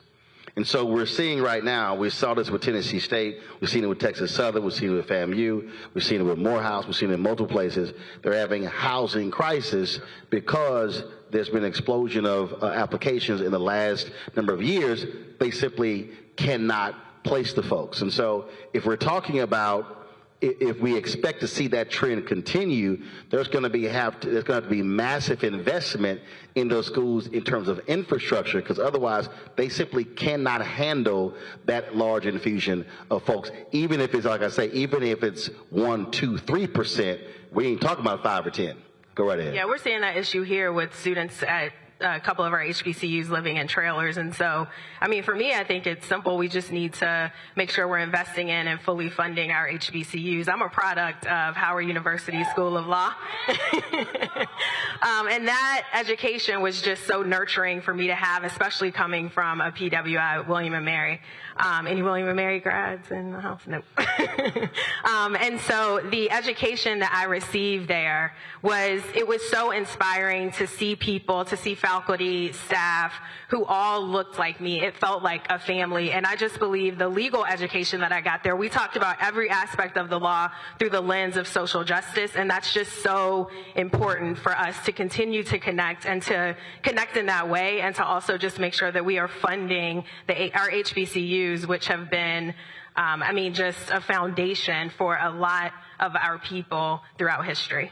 And so we're seeing right now, we saw this with Tennessee State, we've seen it with Texas Southern, we've seen it with FAMU, we've seen it with Morehouse, we've seen it in multiple places. They're having a housing crisis because there's been an explosion of applications in the last number of years. They simply cannot place the folks. And so if we're talking about if we expect to see that trend continue, there's going to have to be massive investment in those schools in terms of infrastructure, because otherwise they simply cannot handle that large infusion of folks. Even if it's, like I say, even if it's 1%, 2%, 3%, we ain't talking about 5 or 10. Go right ahead. Yeah, we're seeing that issue here with students at a couple of our HBCUs living in trailers. And so, I mean, for me, I think it's simple. We just need to make sure we're investing in and fully funding our HBCUs. I'm a product of Howard University School of Law. And that education was just so nurturing for me to have, especially coming from a PWI, William & Mary. Any William & Mary grads in the house? No. And so the education that I received there was so inspiring to see people, to see faculty, staff, who all looked like me. It felt like a family. And I just believe the legal education that I got there, we talked about every aspect of the law through the lens of social justice. And that's just so important for us to continue to connect and to connect in that way, and to also just make sure that we are funding our HBCUs, which have been, just a foundation for a lot of our people throughout history.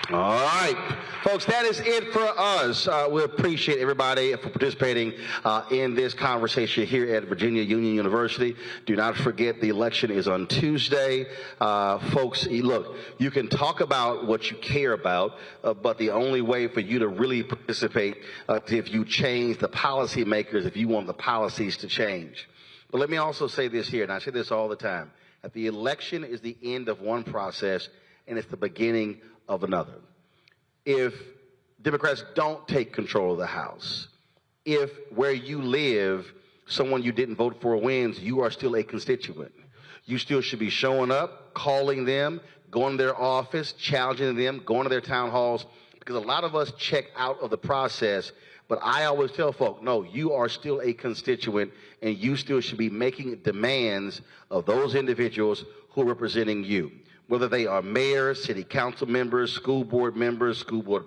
All right, folks, that is it for us. We appreciate everybody for participating in this conversation here at Virginia Union University. Do not forget the election is on Tuesday. Folks, look, you can talk about what you care about, but the only way for you to really participate if you change the policymakers, if you want the policies to change. But let me also say this here, and I say this all the time, that the election is the end of one process and it's the beginning of another. If Democrats don't take control of the House, if where you live, someone you didn't vote for wins, you are still a constituent. You still should be showing up, calling them, going to their office, challenging them, going to their town halls, because a lot of us check out of the process. But I always tell folk, no, you are still a constituent, and you still should be making demands of those individuals who are representing you. Whether they are mayors, city council members, school board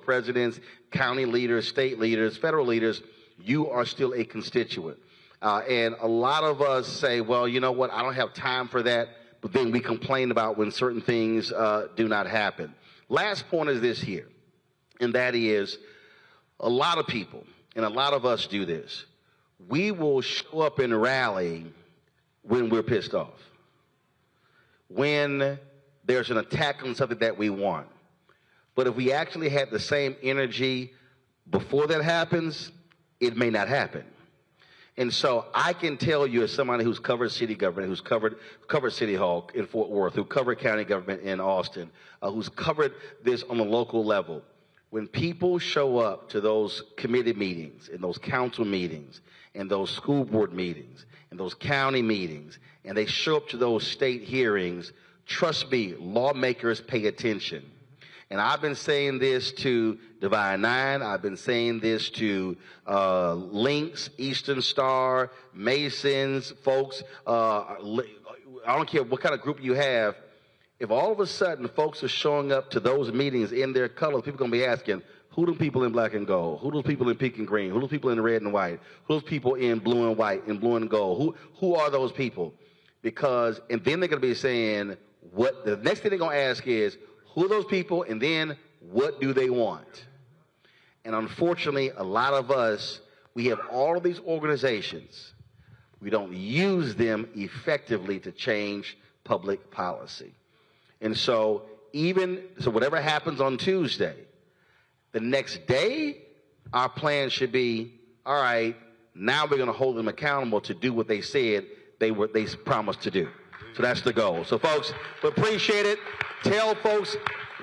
presidents, county leaders, state leaders, federal leaders, you are still a constituent. And a lot of us say, well, you know what, I don't have time for that, but then we complain about when certain things do not happen. Last point is this here, and that is a lot of people, and a lot of us do this. We will show up and rally when we're pissed off, when there's an attack on something that we want. But if we actually had the same energy before that happens, it may not happen. And so I can tell you, as somebody who's covered city government, who's covered City Hall in Fort Worth, who covered county government in Austin, who's covered this on a local level, when people show up to those committee meetings and those council meetings and those school board meetings and those county meetings, and they show up to those state hearings, trust me, lawmakers pay attention. And I've been saying this to Divine Nine. I've been saying this to Lynx, Eastern Star, Masons, folks. I don't care what kind of group you have. If all of a sudden folks are showing up to those meetings in their colors, people are going to be asking, Who do people in black and gold? Who those people in pink and green? Who those people in red and white? Who those people in blue and white and blue and gold? Who are those people? Because, and then they're going to be saying, what the next thing they're going to ask is, who are those people, and then what do they want? And unfortunately, a lot of us, we have all of these organizations. We don't use them effectively to change public policy. And so whatever happens on Tuesday, the next day, our plan should be, all right, now we're going to hold them accountable to do what they said they promised to do. So that's the goal. So folks, we appreciate it. Tell folks,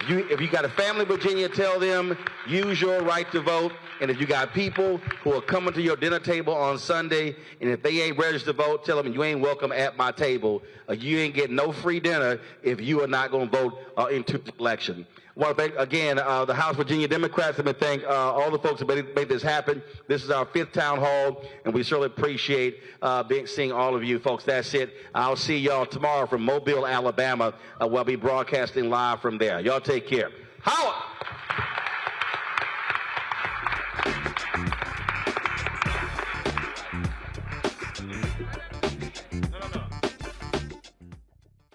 if you got a family in Virginia, tell them, use your right to vote. And if you got people who are coming to your dinner table on Sunday, and if they ain't registered to vote, tell them you ain't welcome at my table. You ain't getting no free dinner if you are not going to vote into the election. I want to thank, again, the House Virginia Democrats. I want to thank all the folks who made this happen. This is our 5th town hall, and we certainly appreciate seeing all of you folks. That's it. I'll see y'all tomorrow from Mobile, Alabama. We'll be broadcasting live from there. Y'all take care. Howard!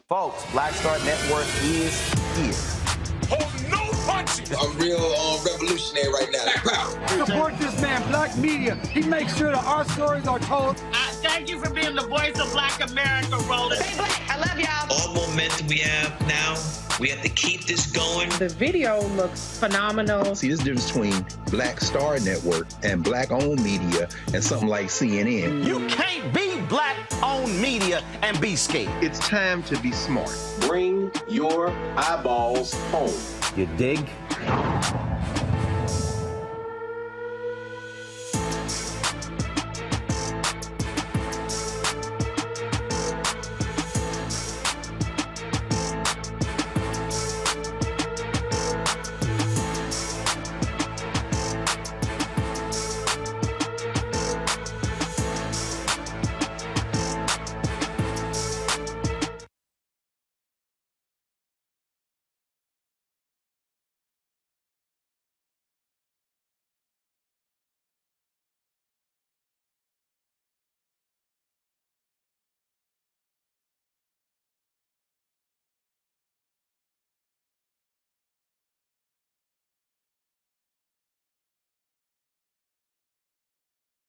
Folks, Black Star Network is here. Hold no punches. I'm real revolutionary right now. Black power. Support this man, Black Media. He makes sure that our stories are told. Thank you for being the voice of Black America, Roland. Stay black. I love y'all. All momentum we have now, we have to keep this going. The video looks phenomenal. See, this difference between Black Star Network and Black-owned media and something like CNN. You can't be Black-owned media and be scared. It's time to be smart. Bring your eyeballs home. You dig?